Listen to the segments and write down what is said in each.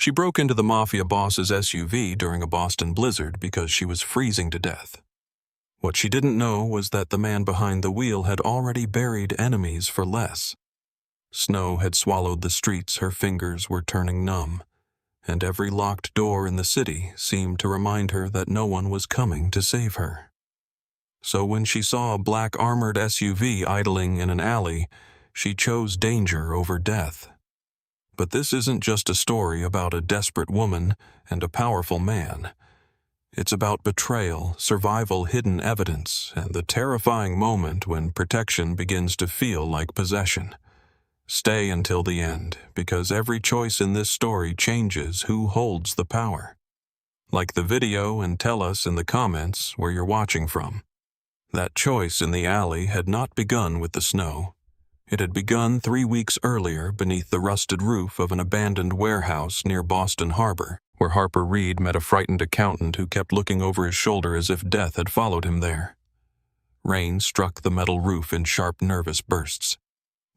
She broke into the Mafia boss's SUV during a Boston blizzard because she was freezing to death. What she didn't know was that the man behind the wheel had already buried enemies for less. Snow had swallowed the streets her fingers were turning numb, and every locked door in the city seemed to remind her that no one was coming to save her. So when she saw a black armored SUV idling in an alley, she chose danger over death. But this isn't just a story about a desperate woman and a powerful man. It's about betrayal, survival, hidden evidence, and the terrifying moment when protection begins to feel like possession. Stay until the end, because every choice in this story changes who holds the power. Like the video and tell us in the comments where you're watching from. That choice in the alley had not begun with the snow. It had begun 3 weeks earlier beneath the rusted roof of an abandoned warehouse near Boston Harbor, where Harper Reed met a frightened accountant who kept looking over his shoulder as if death had followed him there. Rain struck the metal roof in sharp, nervous bursts.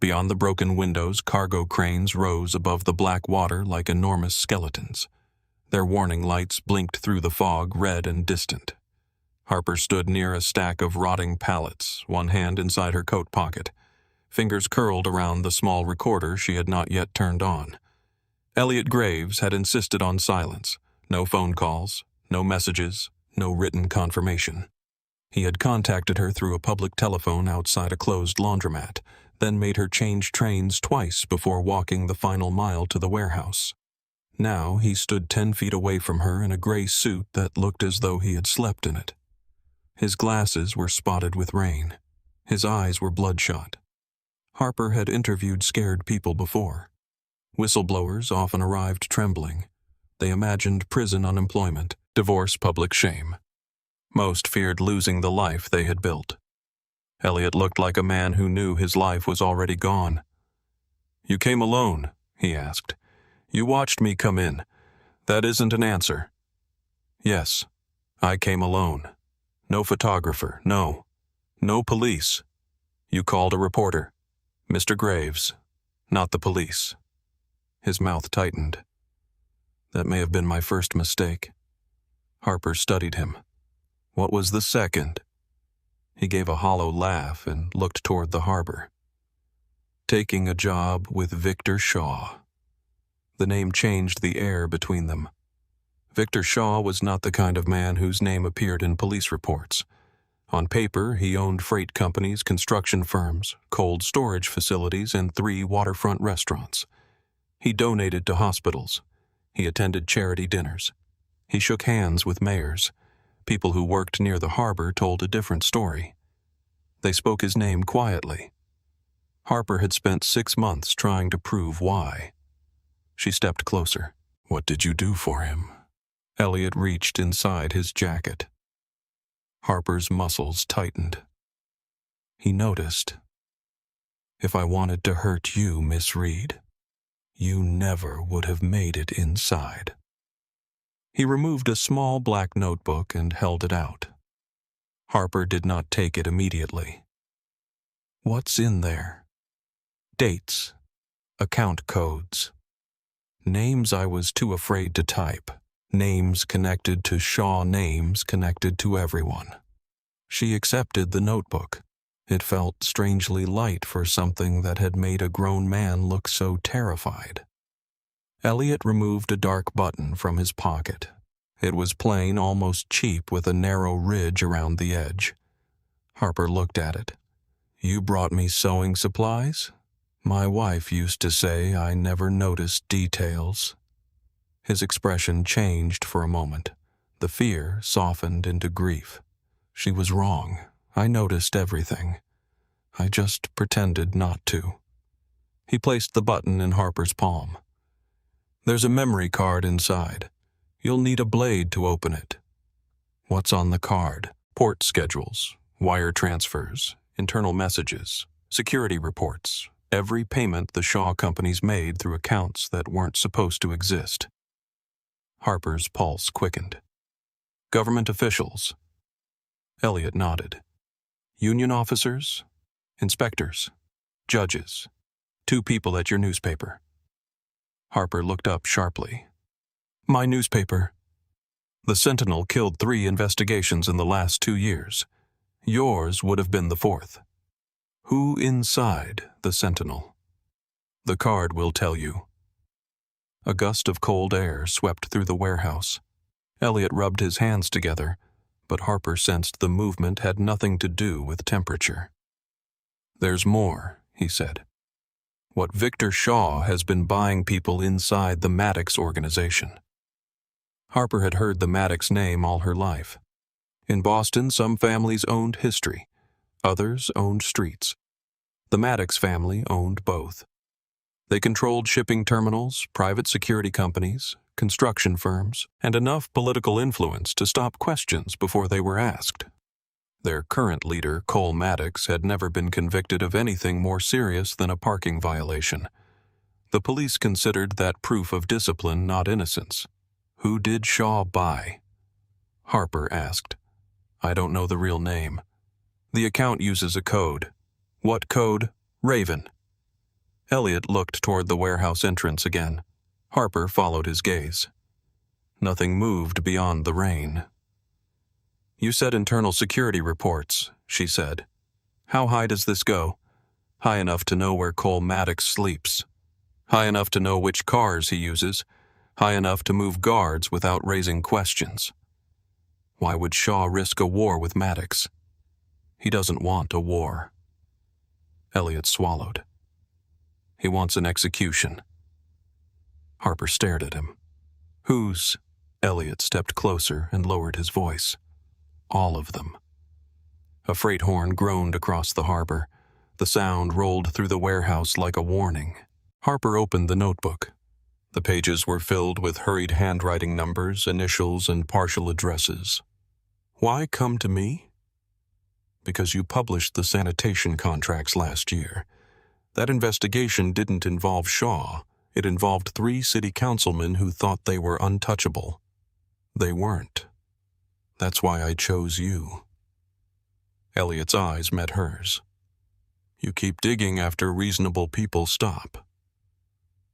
Beyond the broken windows, cargo cranes rose above the black water like enormous skeletons. Their warning lights blinked through the fog, red and distant. Harper stood near a stack of rotting pallets, one hand inside her coat pocket. Fingers curled around the small recorder she had not yet turned on. Elliot Graves had insisted on silence. No phone calls, no messages, no written confirmation. He had contacted her through a public telephone outside a closed laundromat, then made her change trains twice before walking the final mile to the warehouse. Now he stood 10 feet away from her in a gray suit that looked as though he had slept in it. His glasses were spotted with rain. His eyes were bloodshot. Harper had interviewed scared people before. Whistleblowers often arrived trembling. They imagined prison unemployment, divorce, public shame. Most feared losing the life they had built. Elliot looked like a man who knew his life was already gone. "You came alone?" he asked. "You watched me come in. That isn't an answer." "Yes, I came alone. No photographer, no. No police. You called a reporter. Mr. Graves, not the police." His mouth tightened. "That may have been my first mistake." Harper studied him. "What was the second?" He gave a hollow laugh and looked toward the harbor. "Taking a job with Victor Shaw." The name changed the air between them. Victor Shaw was not the kind of man whose name appeared in police reports. On paper, he owned freight companies, construction firms, cold storage facilities, and 3 waterfront restaurants. He donated to hospitals. He attended charity dinners. He shook hands with mayors. People who worked near the harbor told a different story. They spoke his name quietly. Harper had spent 6 months trying to prove why. She stepped closer. "What did you do for him?" Elliot reached inside his jacket. Harper's muscles tightened. He noticed. "If I wanted to hurt you, Miss Reed, you never would have made it inside." He removed a small black notebook and held it out. Harper did not take it immediately. "What's in there?" "Dates, account codes, names I was too afraid to type. Names connected to Shaw, names connected to everyone." She accepted the notebook. It felt strangely light for something that had made a grown man look so terrified. Elliot removed a dark button from his pocket. It was plain, almost cheap, with a narrow ridge around the edge. Harper looked at it. "You brought me sewing supplies? My wife used to say I never noticed details." His expression changed for a moment. The fear softened into grief. She was wrong. I noticed everything. I just pretended not to. He placed the button in Harper's palm. "There's a memory card inside. You'll need a blade to open it." "What's on the card?" "Port schedules, wire transfers, internal messages, security reports, every payment the Shaw companies made through accounts that weren't supposed to exist." Harper's pulse quickened. "Government officials?" Elliot nodded. "Union officers, inspectors, judges, 2 people at your newspaper." Harper looked up sharply. My newspaper. The Sentinel killed 3 investigations in the last 2 years. Yours would have been the 4th. Who inside the Sentinel? The card will tell you. A gust of cold air swept through the warehouse. Elliot rubbed his hands together, but Harper sensed the movement had nothing to do with temperature. There's more, he said. What Victor Shaw has been buying people inside the Maddox organization. Harper had heard the Maddox name all her life. In Boston, some families owned history. Others owned streets. The Maddox family owned both. They controlled shipping terminals, private security companies, construction firms, and enough political influence to stop questions before they were asked. Their current leader, Cole Maddox, had never been convicted of anything more serious than a parking violation. The police considered that proof of discipline, not innocence. Who did Shaw buy? Harper asked. I don't know the real name. The account uses a code. What code? Raven. Elliot looked toward the warehouse entrance again. Harper followed his gaze. Nothing moved beyond the rain. You said internal security reports, she said. How high does this go? High enough to know where Cole Maddox sleeps. High enough to know which cars he uses. High enough to move guards without raising questions. Why would Shaw risk a war with Maddox? He doesn't want a war. Elliot swallowed. He wants an execution. Harper stared at him. Whose? Elliot stepped closer and lowered his voice. All of them. A freight horn groaned across the harbor. The sound rolled through the warehouse like a warning. Harper opened the notebook. The pages were filled with hurried handwriting numbers, initials, and partial addresses. Why come to me? Because you published the sanitation contracts last year. That investigation didn't involve Shaw. It involved 3 city councilmen who thought they were untouchable. They weren't. That's why I chose you. Elliot's eyes met hers. You keep digging after reasonable people stop.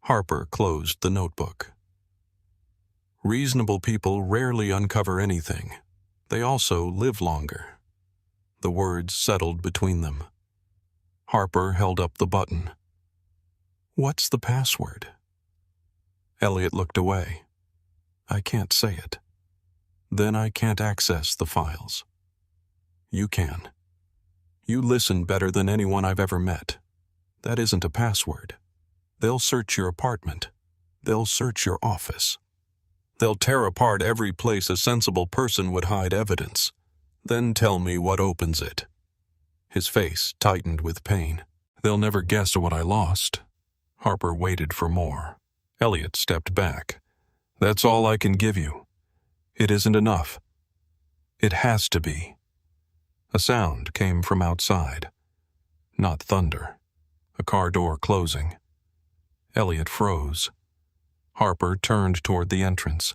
Harper closed the notebook. Reasonable people rarely uncover anything. They also live longer. The words settled between them. Harper held up the button. What's the password? Elliot looked away. I can't say it. Then I can't access the files. You can. You listen better than anyone I've ever met. That isn't a password. They'll search your apartment. They'll search your office. They'll tear apart every place a sensible person would hide evidence. Then tell me what opens it. His face tightened with pain. They'll never guess what I lost. Harper waited for more. Elliot stepped back. That's all I can give you. It isn't enough. It has to be. A sound came from outside. Not thunder. A car door closing. Elliot froze. Harper turned toward the entrance.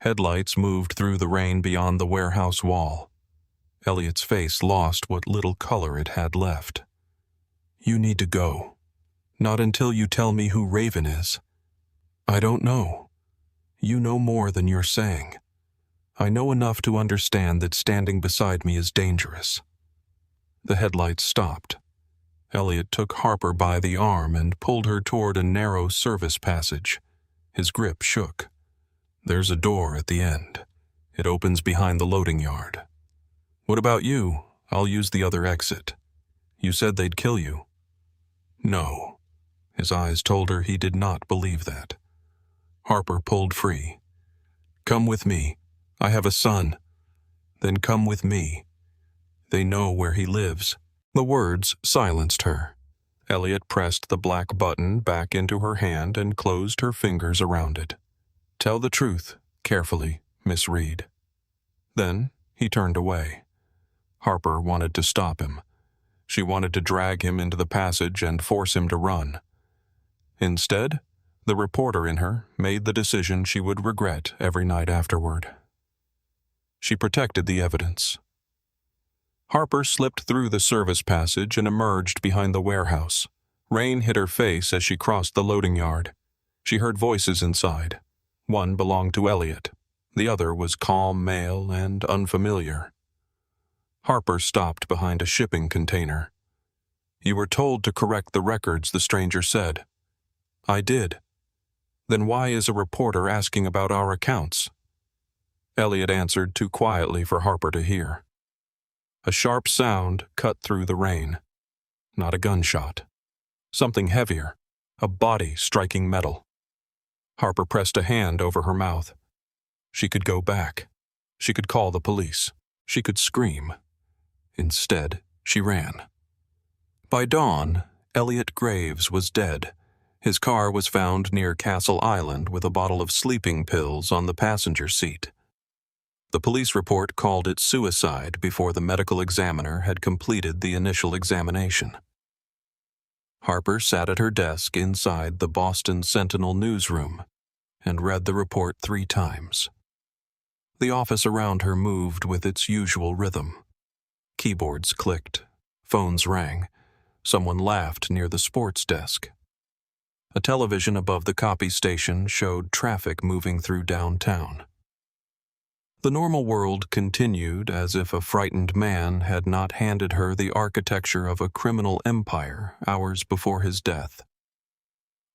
Headlights moved through the rain beyond the warehouse wall. Elliot's face lost what little color it had left. You need to go. Not until you tell me who Raven is. I don't know. You know more than you're saying. I know enough to understand that standing beside me is dangerous. The headlights stopped. Elliot took Harper by the arm and pulled her toward a narrow service passage. His grip shook. There's a door at the end. It opens behind the loading yard. What about you? I'll use the other exit. You said they'd kill you. No. His eyes told her he did not believe that. Harper pulled free. Come with me. I have a son. Then come with me. They know where he lives. The words silenced her. Elliot pressed the black button back into her hand and closed her fingers around it. Tell the truth, carefully, Miss Reed. Then he turned away. Harper wanted to stop him. She wanted to drag him into the passage and force him to run. Instead, the reporter in her made the decision she would regret every night afterward. She protected the evidence. Harper slipped through the service passage and emerged behind the warehouse. Rain hit her face as she crossed the loading yard. She heard voices inside. One belonged to Elliot. The other was calm, male, and unfamiliar. Harper stopped behind a shipping container. "You were told to correct the records," the stranger said. "I did." "Then why is a reporter asking about our accounts?" Elliot answered too quietly for Harper to hear. A sharp sound cut through the rain. Not a gunshot. Something heavier, a body striking metal. Harper pressed a hand over her mouth. She could go back. She could call the police. She could scream. Instead, she ran. By dawn, Elliot Graves was dead. His car was found near Castle Island with a bottle of sleeping pills on the passenger seat. The police report called it suicide before the medical examiner had completed the initial examination. Harper sat at her desk inside the Boston Sentinel newsroom and read the report 3 times. The office around her moved with its usual rhythm. Keyboards clicked. Phones rang. Someone laughed near the sports desk. A television above the copy station showed traffic moving through downtown. The normal world continued as if a frightened man had not handed her the architecture of a criminal empire hours before his death.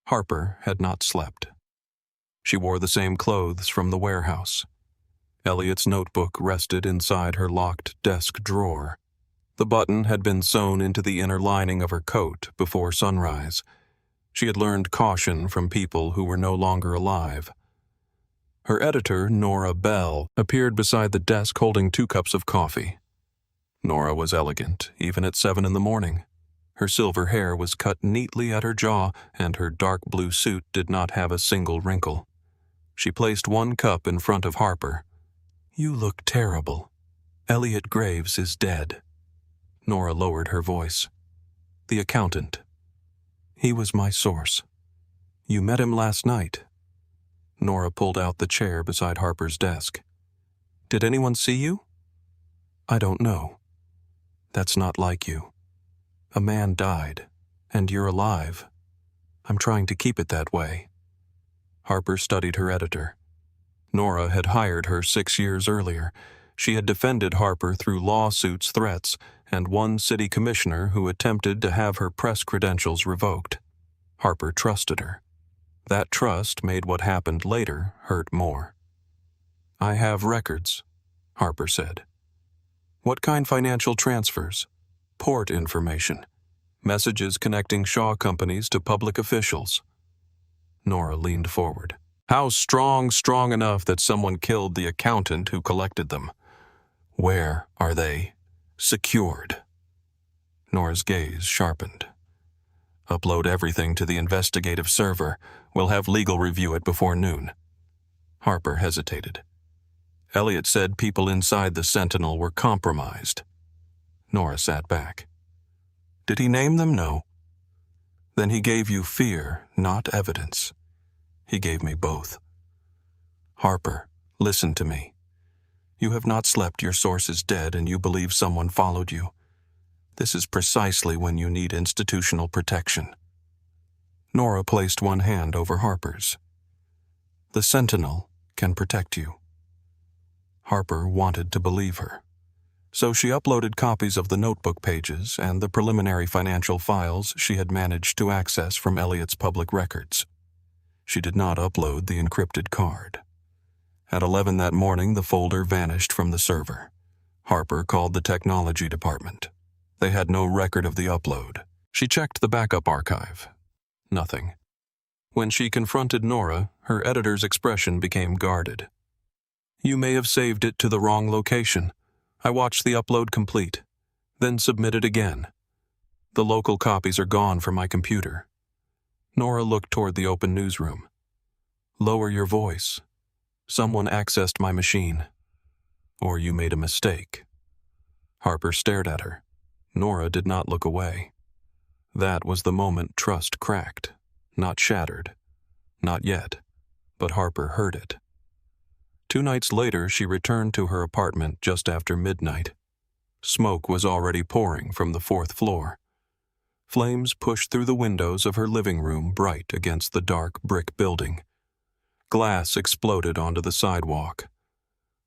Harper had not slept. She wore the same clothes from the warehouse. Elliot's notebook rested inside her locked desk drawer. The button had been sewn into the inner lining of her coat before sunrise. She had learned caution from people who were no longer alive. Her editor, Nora Bell, appeared beside the desk holding 2 cups of coffee. Nora was elegant, even at 7 in the morning. Her silver hair was cut neatly at her jaw, and her dark blue suit did not have a single wrinkle. She placed 1 cup in front of Harper. "You look terrible. Elliot Graves is dead." Nora lowered her voice. "The accountant. He was my source. You met him last night." Nora pulled out the chair beside Harper's desk. "Did anyone see you?" "I don't know. That's not like you. A man died, and you're alive. I'm trying to keep it that way." Harper studied her editor. Nora had hired her 6 years earlier. She had defended Harper through lawsuits, threats, and one city commissioner who attempted to have her press credentials revoked. Harper trusted her. That trust made what happened later hurt more. "I have records," Harper said. "What kind financial transfers? Port information? Messages connecting Shaw companies to public officials?" Nora leaned forward. "How strong enough that someone killed the accountant who collected them? Where are they secured?" Nora's gaze sharpened. "Upload everything to the investigative server. We'll have legal review it before noon." Harper hesitated. "Elliot said people inside the Sentinel were compromised." Nora sat back. "Did he name them? No. Then he gave you fear, not evidence. He gave me both. Harper, listen to me. You have not slept, your source is dead, and you believe someone followed you. This is precisely when you need institutional protection." Nora placed one hand over Harper's. "The Sentinel can protect you." Harper wanted to believe her. So she uploaded copies of the notebook pages and the preliminary financial files she had managed to access from Elliot's public records. She did not upload the encrypted card. At 11 that morning, the folder vanished from the server. Harper called the technology department. They had no record of the upload. She checked the backup archive. Nothing. When she confronted Nora, her editor's expression became guarded. "You may have saved it to the wrong location. I watched the upload complete, then submitted again. The local copies are gone from my computer." Nora looked toward the open newsroom. "Lower your voice. Someone accessed my machine. Or you made a mistake." Harper stared at her. Nora did not look away. That was the moment trust cracked, not shattered. Not yet, but Harper heard it. 2 nights later, she returned to her apartment just after midnight. Smoke was already pouring from the 4th floor. Flames pushed through the windows of her living room bright against the dark brick building. Glass exploded onto the sidewalk.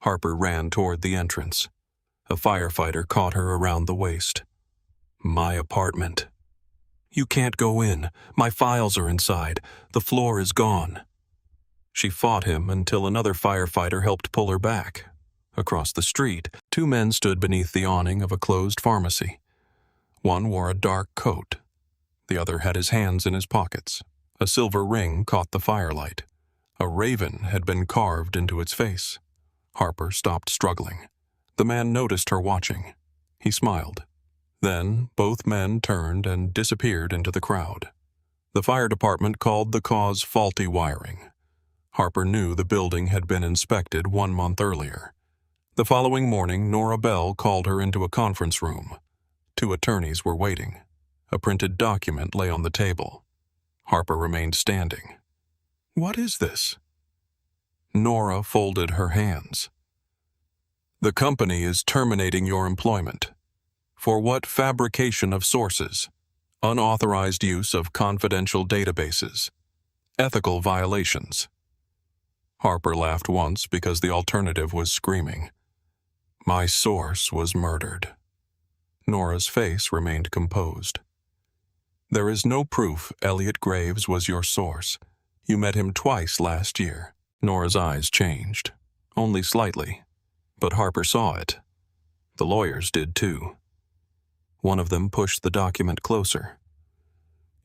Harper ran toward the entrance. A firefighter caught her around the waist. "My apartment." "You can't go in. My files are inside. The floor is gone." She fought him until another firefighter helped pull her back. Across the street, two men stood beneath the awning of a closed pharmacy. One wore a dark coat. The other had his hands in his pockets. A silver ring caught the firelight. A raven had been carved into its face. Harper stopped struggling. The man noticed her watching. He smiled. Then both men turned and disappeared into the crowd. The fire department called the cause faulty wiring. Harper knew the building had been inspected 1 month earlier. The following morning, Nora Bell called her into a conference room. 2 attorneys were waiting. A printed document lay on the table. Harper remained standing. "What is this?" Nora folded her hands. "The company is terminating your employment. For what fabrication of sources, unauthorized use of confidential databases, ethical violations." Harper laughed once because the alternative was screaming. "My source was murdered." Nora's face remained composed. "There is no proof Elliot Graves was your source. You met him twice last year." Nora's eyes changed, only slightly, but Harper saw it. The lawyers did too. One of them pushed the document closer.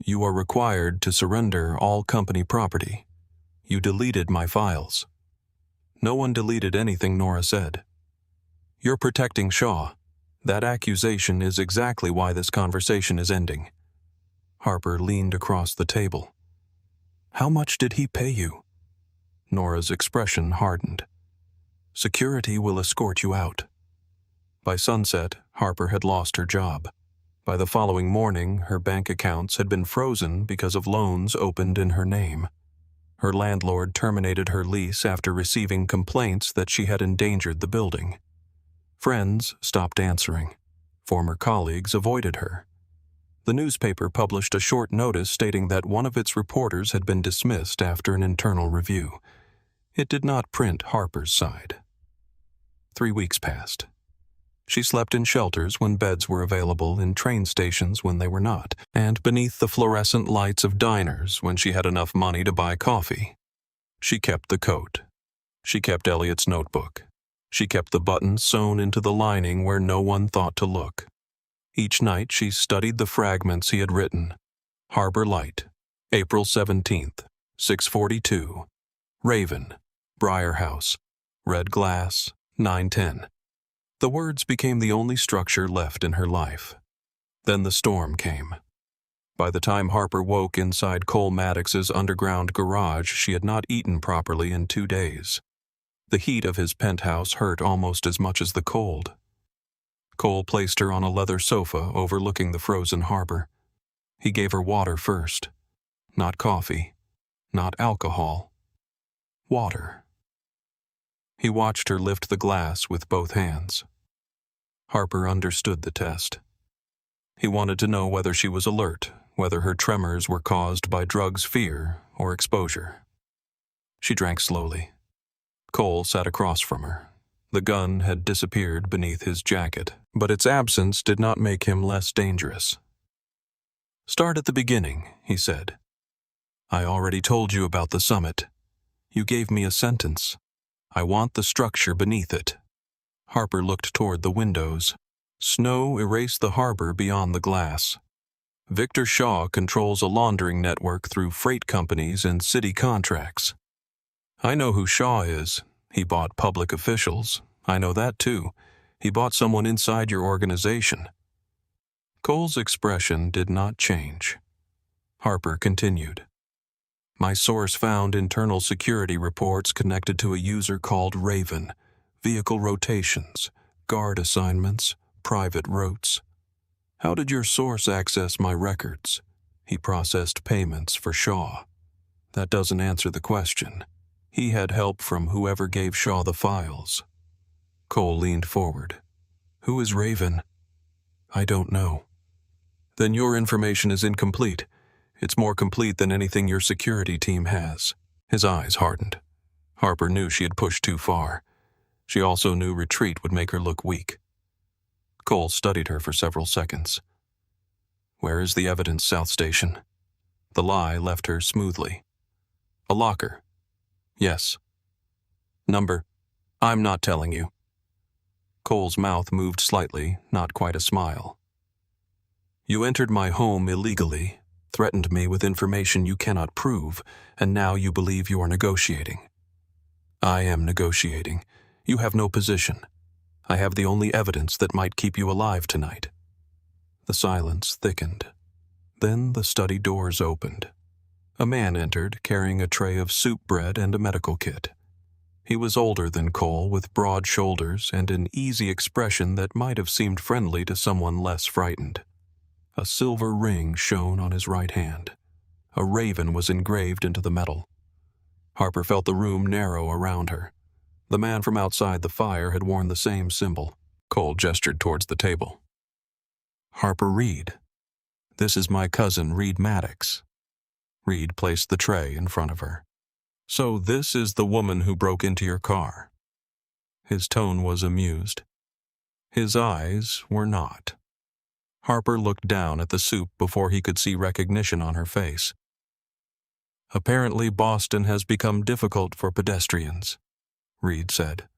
"You are required to surrender all company property. You deleted my files." "No one deleted anything," Nora said. "You're protecting Shaw. That accusation is exactly why this conversation is ending." Harper leaned across the table. "How much did he pay you?" Nora's expression hardened. "Security will escort you out." By sunset, Harper had lost her job. By the following morning, her bank accounts had been frozen because of loans opened in her name. Her landlord terminated her lease after receiving complaints that she had endangered the building. Friends stopped answering. Former colleagues avoided her. The newspaper published a short notice stating that one of its reporters had been dismissed after an internal review. It did not print Harper's side. 3 weeks passed. She slept in shelters when beds were available, in train stations when they were not, and beneath the fluorescent lights of diners when she had enough money to buy coffee. She kept the coat. She kept Elliot's notebook. She kept the button sewn into the lining where no one thought to look. Each night she studied the fragments he had written. Harbor Light, April 17th, 6:42. Raven, Briar House, Red Glass, 9:10. The words became the only structure left in her life. Then the storm came. By the time Harper woke inside Cole Maddox's underground garage, she had not eaten properly in 2 days. The heat of his penthouse hurt almost as much as the cold. Cole placed her on a leather sofa overlooking the frozen harbor. He gave her water first. Not coffee, not alcohol. Water. He watched her lift the glass with both hands. Harper understood the test. He wanted to know whether she was alert, whether her tremors were caused by drugs, fear, or exposure. She drank slowly. Cole sat across from her. The gun had disappeared beneath his jacket, but its absence did not make him less dangerous. "Start at the beginning," he said. "I already told you about the summit. You gave me a sentence. I want the structure beneath it." Harper looked toward the windows. Snow erased the harbor beyond the glass. "Victor Shaw controls a laundering network through freight companies and city contracts. I know who Shaw is. He bought public officials. I know that too. He bought someone inside your organization." Cole's expression did not change. Harper continued. "My source found internal security reports connected to a user called Raven, vehicle rotations, guard assignments, private routes. How did your source access my records? He processed payments for Shaw. That doesn't answer the question. He had help from whoever gave Shaw the files." Cole leaned forward. "Who is Raven?" "I don't know." "Then your information is incomplete. It's more complete than anything your security team has." His eyes hardened. Harper knew she had pushed too far. She also knew retreat would make her look weak. Cole studied her for several seconds. Where is the evidence, South Station? The lie left her smoothly. A locker. Yes. Number. I'm not telling you. Cole's mouth moved slightly, not quite a smile. You entered my home illegally, threatened me with information you cannot prove, and now you believe you are negotiating. I am negotiating. You have no position. I have the only evidence that might keep you alive tonight. The silence thickened. Then the study doors opened. A man entered, carrying a tray of soup bread and a medical kit. He was older than Cole, with broad shoulders and an easy expression that might have seemed friendly to someone less frightened. A silver ring shone on his right hand. A raven was engraved into the metal. Harper felt the room narrow around her. The man from outside the fire had worn the same symbol. Cole gestured towards the table. Harper Reed. This is my cousin, Reed Maddox. Reed placed the tray in front of her. So this is the woman who broke into your car. His tone was amused. His eyes were not. Harper looked down at the soup before he could see recognition on her face. Apparently Boston has become difficult for pedestrians, Reed said.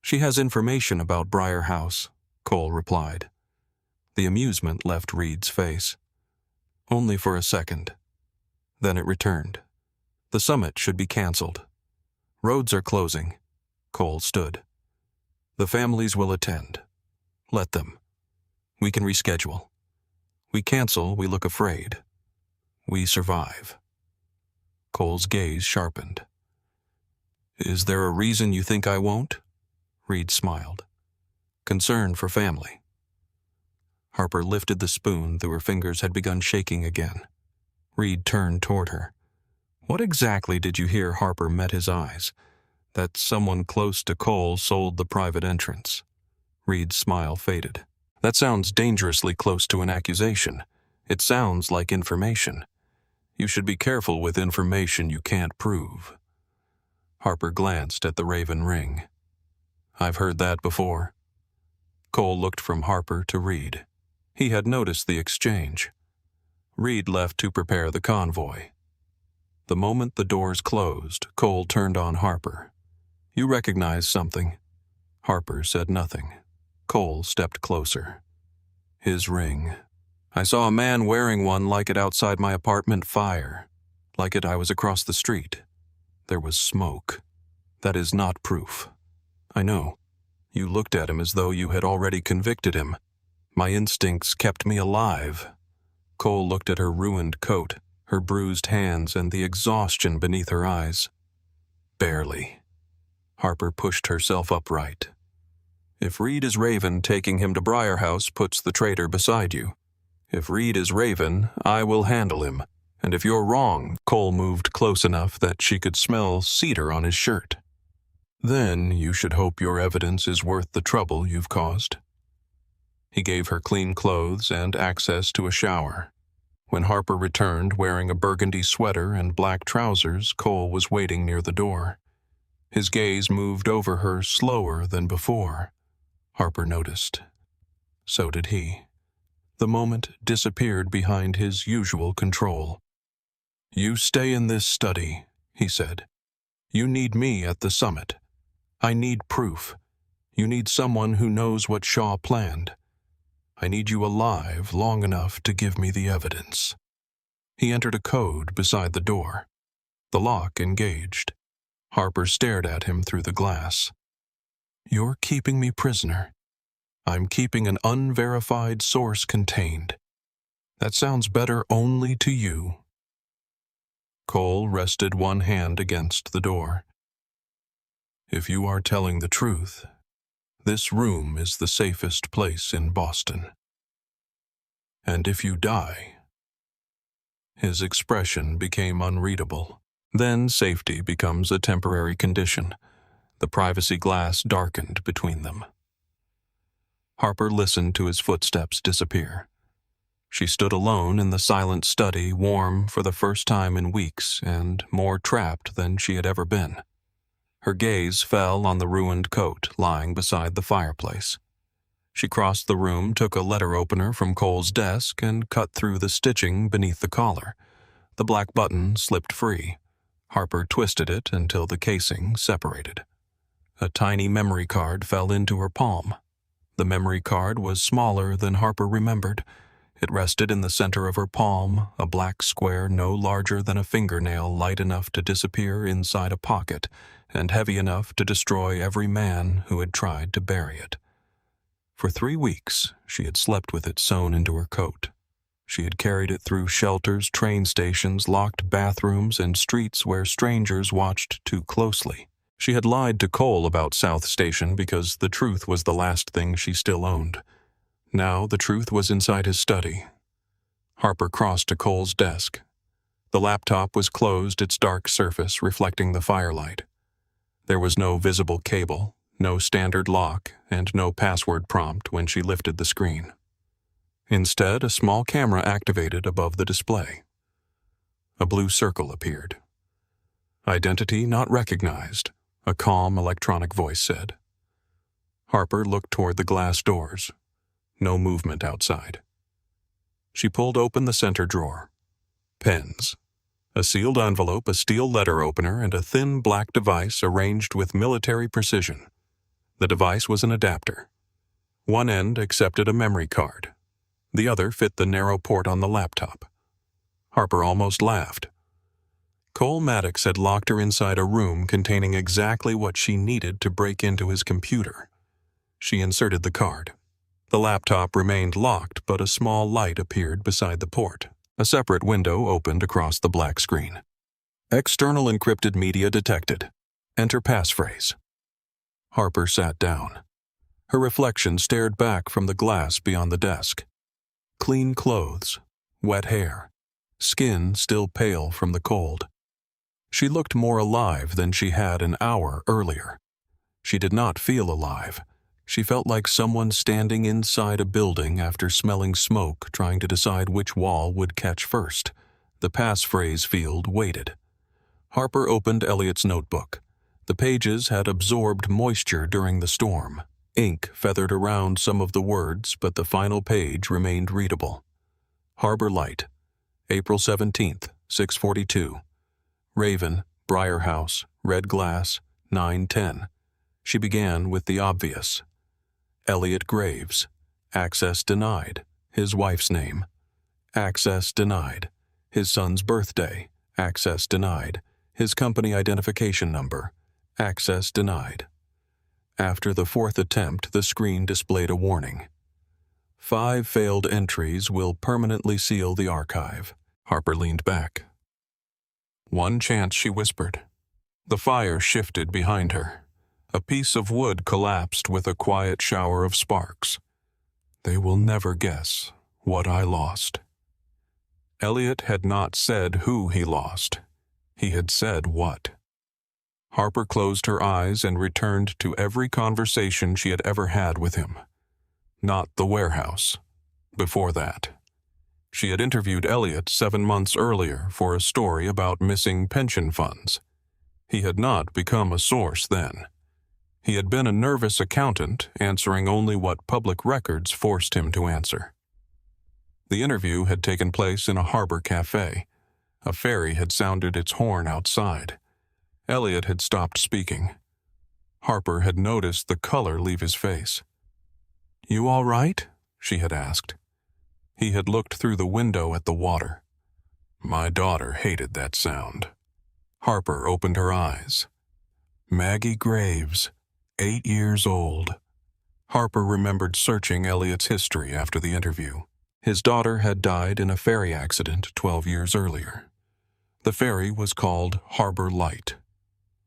She has information about Briar House, Cole replied. The amusement left Reed's face. Only for a second. Then it returned. The summit should be canceled. Roads are closing. Cole stood. The families will attend. Let them. We can reschedule. We cancel, we look afraid. We survive. Cole's gaze sharpened. Is there a reason you think I won't? Reed smiled. Concern for family. Harper lifted the spoon, though her fingers had begun shaking again. Reed turned toward her. What exactly did you hear? Harper met his eyes. That someone close to Cole sold the private entrance. Reed's smile faded. That sounds dangerously close to an accusation. It sounds like information. You should be careful with information you can't prove. Harper glanced at the raven ring. I've heard that before. Cole looked from Harper to Reed. He had noticed the exchange. Reed left to prepare the convoy. The moment the doors closed, Cole turned on Harper. You recognize something? Harper said nothing. Cole stepped closer. His ring. I saw a man wearing one like it outside my apartment fire. Like it I was across the street. There was smoke. That is not proof. I know. You looked at him as though you had already convicted him. My instincts kept me alive. Cole looked at her ruined coat, her bruised hands, and the exhaustion beneath her eyes. Barely. Harper pushed herself upright. If Reed is Raven, taking him to Briar House puts the traitor beside you. If Reed is Raven, I will handle him. And if you're wrong, Cole moved close enough that she could smell cedar on his shirt. Then you should hope your evidence is worth the trouble you've caused. He gave her clean clothes and access to a shower. When Harper returned wearing a burgundy sweater and black trousers, Cole was waiting near the door. His gaze moved over her slower than before. Harper noticed. So did he. The moment disappeared behind his usual control. You stay in this study, he said. You need me at the summit. I need proof. You need someone who knows what Shaw planned. I need you alive long enough to give me the evidence. He entered a code beside the door. The lock engaged. Harper stared at him through the glass. You're keeping me prisoner. I'm keeping an unverified source contained. That sounds better only to you. Cole rested one hand against the door. If you are telling the truth, this room is the safest place in Boston. And if you die... His expression became unreadable. Then safety becomes a temporary condition. The privacy glass darkened between them. Harper listened to his footsteps disappear. She stood alone in the silent study, warm for the first time in weeks and more trapped than she had ever been. Her gaze fell on the ruined coat lying beside the fireplace. She crossed the room, took a letter opener from Cole's desk, and cut through the stitching beneath the collar. The black button slipped free. Harper twisted it until the casing separated. A tiny memory card fell into her palm. The memory card was smaller than Harper remembered. It rested in the center of her palm, a black square no larger than a fingernail, light enough to disappear inside a pocket, and heavy enough to destroy every man who had tried to bury it. For 3 weeks, she had slept with it sewn into her coat. She had carried it through shelters, train stations, locked bathrooms, and streets where strangers watched too closely. She had lied to Cole about South Station because the truth was the last thing she still owned. Now the truth was inside his study. Harper crossed to Cole's desk. The laptop was closed, its dark surface reflecting the firelight. There was no visible cable, no standard lock, and no password prompt when she lifted the screen. Instead, a small camera activated above the display. A blue circle appeared. "Identity not recognized," a calm electronic voice said. Harper looked toward the glass doors. No movement outside. She pulled open the center drawer. Pens. A sealed envelope, a steel letter opener, and a thin black device arranged with military precision. The device was an adapter. One end accepted a memory card. The other fit the narrow port on the laptop. Harper almost laughed. Cole Maddox had locked her inside a room containing exactly what she needed to break into his computer. She inserted the card. The laptop remained locked, but a small light appeared beside the port. A separate window opened across the black screen. External encrypted media detected. Enter passphrase. Harper sat down. Her reflection stared back from the glass beyond the desk. Clean clothes, wet hair, skin still pale from the cold. She looked more alive than she had an hour earlier. She did not feel alive. She felt like someone standing inside a building after smelling smoke, trying to decide which wall would catch first. The passphrase field waited. Harper opened Elliot's notebook. The pages had absorbed moisture during the storm. Ink feathered around some of the words, but the final page remained readable. Harbor Light, April 17th, 6:42. Raven, Briar House, Red Glass, 9:10. She began with the obvious. Elliot Graves. Access denied. His wife's name. Access denied. His son's birthday. Access denied. His company identification number. Access denied. After the 4th attempt, the screen displayed a warning. 5 failed entries will permanently seal the archive. Harper leaned back. "One chance," she whispered. The fire shifted behind her. A piece of wood collapsed with a quiet shower of sparks. "They will never guess what I lost." Elliot had not said who he lost. He had said what. Harper closed her eyes and returned to every conversation she had ever had with him. Not the warehouse. Before that. She had interviewed Elliot 7 months earlier for a story about missing pension funds. He had not become a source then. He had been a nervous accountant, answering only what public records forced him to answer. The interview had taken place in a harbor cafe. A ferry had sounded its horn outside. Elliot had stopped speaking. Harper had noticed the color leave his face. "You all right?" she had asked. He had looked through the window at the water. "My daughter hated that sound." Harper opened her eyes. Maggie Graves, 8 years old. Harper remembered searching Elliot's history after the interview. His daughter had died in a ferry accident 12 years earlier. The ferry was called Harbor Light.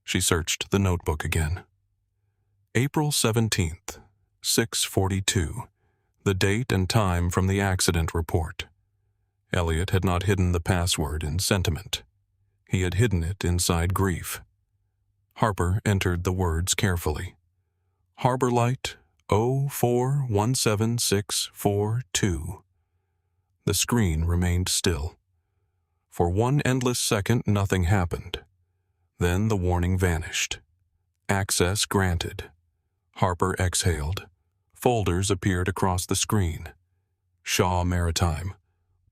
She searched the notebook again. April 17th, 6:42. The date and time from the accident report. Elliot had not hidden the password in sentiment. He had hidden it inside grief. Harper entered the words carefully. Harbor Light 0417642. The screen remained still. For one endless second, nothing happened. Then the warning vanished. Access granted. Harper exhaled. Folders appeared across the screen. Shaw Maritime,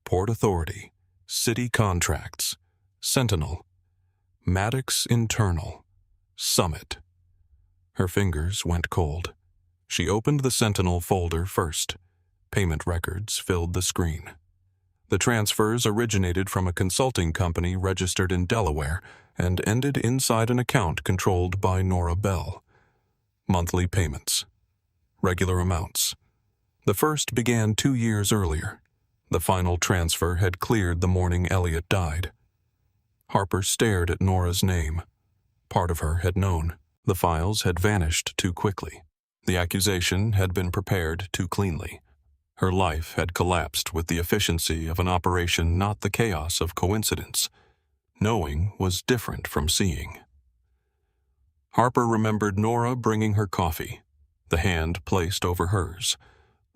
Port Authority, City Contracts, Sentinel, Maddox Internal, Summit. Her fingers went cold. She opened the Sentinel folder first. Payment records filled the screen. The transfers originated from a consulting company registered in Delaware and ended inside an account controlled by Nora Bell. Monthly payments. Regular amounts. The first began 2 years earlier. The final transfer had cleared the morning Elliot died. Harper stared at Nora's name. Part of her had known. The files had vanished too quickly. The accusation had been prepared too cleanly. Her life had collapsed with the efficiency of an operation, not the chaos of coincidence. Knowing was different from seeing. Harper remembered Nora bringing her coffee, the hand placed over hers,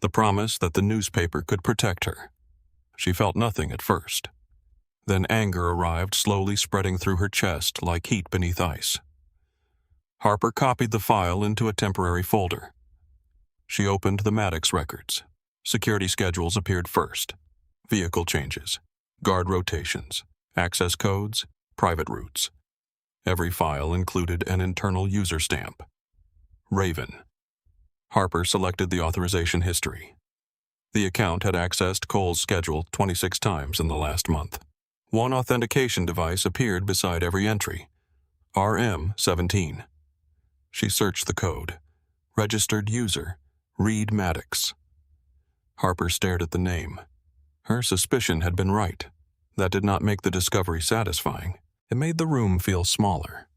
the promise that the newspaper could protect her. She felt nothing at first. Then anger arrived, slowly spreading through her chest like heat beneath ice. Harper copied the file into a temporary folder. She opened the Maddox records. Security schedules appeared first. Vehicle changes, guard rotations, access codes, private routes. Every file included an internal user stamp. Raven. Harper selected the authorization history. The account had accessed Cole's schedule 26 times in the last month. One authentication device appeared beside every entry. RM-17. She searched the code. Registered user, Reed Maddox. Harper stared at the name. Her suspicion had been right. That did not make the discovery satisfying. It made the room feel smaller.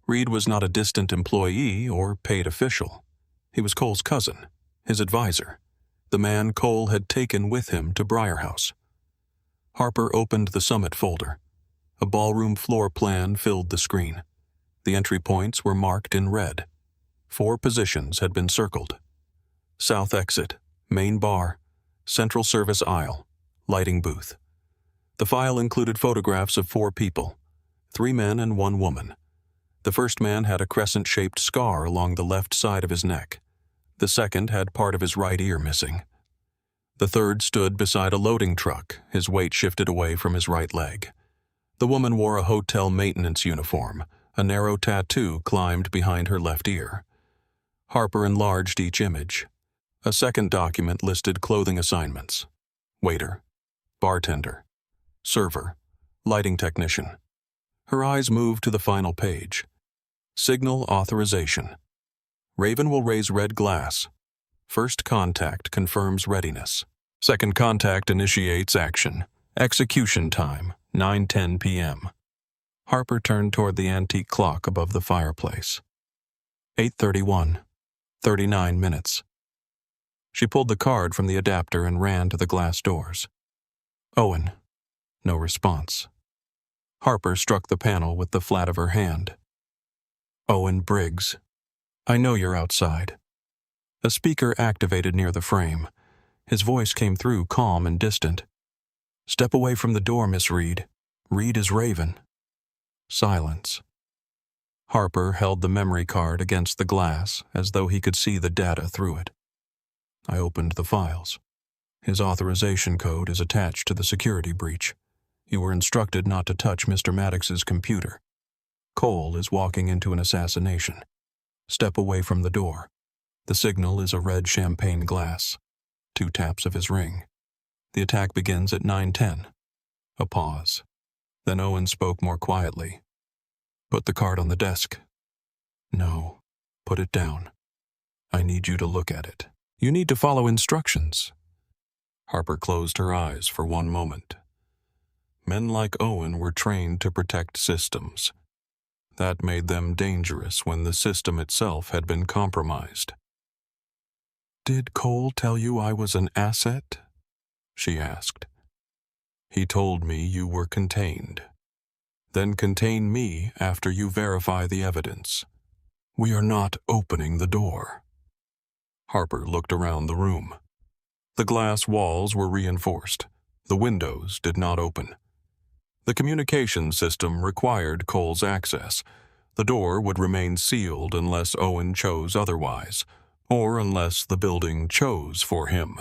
Reed was not a distant employee or paid official. He was Cole's cousin, his advisor, the man Cole had taken with him to Briarhouse. Harper opened the Summit folder. A ballroom floor plan filled the screen. The entry points were marked in red. 4 positions had been circled. South exit, main bar, central service aisle, lighting booth. The file included photographs of 4 people, 3 men and 1 woman. The first man had a crescent-shaped scar along the left side of his neck. The second had part of his right ear missing. The third stood beside a loading truck, his weight shifted away from his right leg. The woman wore a hotel maintenance uniform. A narrow tattoo climbed behind her left ear. Harper enlarged each image. A second document listed clothing assignments: waiter, bartender, server, lighting technician. Her eyes moved to the final page. Signal authorization. Raven will raise red glass. First contact confirms readiness. Second contact initiates action. Execution time, 9:10 p.m. Harper turned toward the antique clock above the fireplace. 8:31. 39 minutes. She pulled the card from the adapter and ran to the glass doors. Owen. No response. Harper struck the panel with the flat of her hand. Owen Briggs. I know you're outside. A speaker activated near the frame. His voice came through calm and distant. Step away from the door, Miss Reed. Reed is Raven. Silence. Harper held the memory card against the glass as though he could see the data through it. I opened the files. His authorization code is attached to the security breach. You were instructed not to touch Mr. Maddox's computer. Cole is walking into an assassination. Step away from the door. The signal is a red champagne glass. 2 taps of his ring. The attack begins at 9:10. A pause. Then Owen spoke more quietly. Put the card on the desk. No, put it down. I need you to look at it. You need to follow instructions. Harper closed her eyes for one moment. Men like Owen were trained to protect systems. That made them dangerous when the system itself had been compromised. Did Cole tell you I was an asset? She asked. He told me you were contained. Then contain me after you verify the evidence. We are not opening the door. Harper looked around the room. The glass walls were reinforced. The windows did not open. The communication system required Cole's access. The door would remain sealed unless Owen chose otherwise, or unless the building chose for him.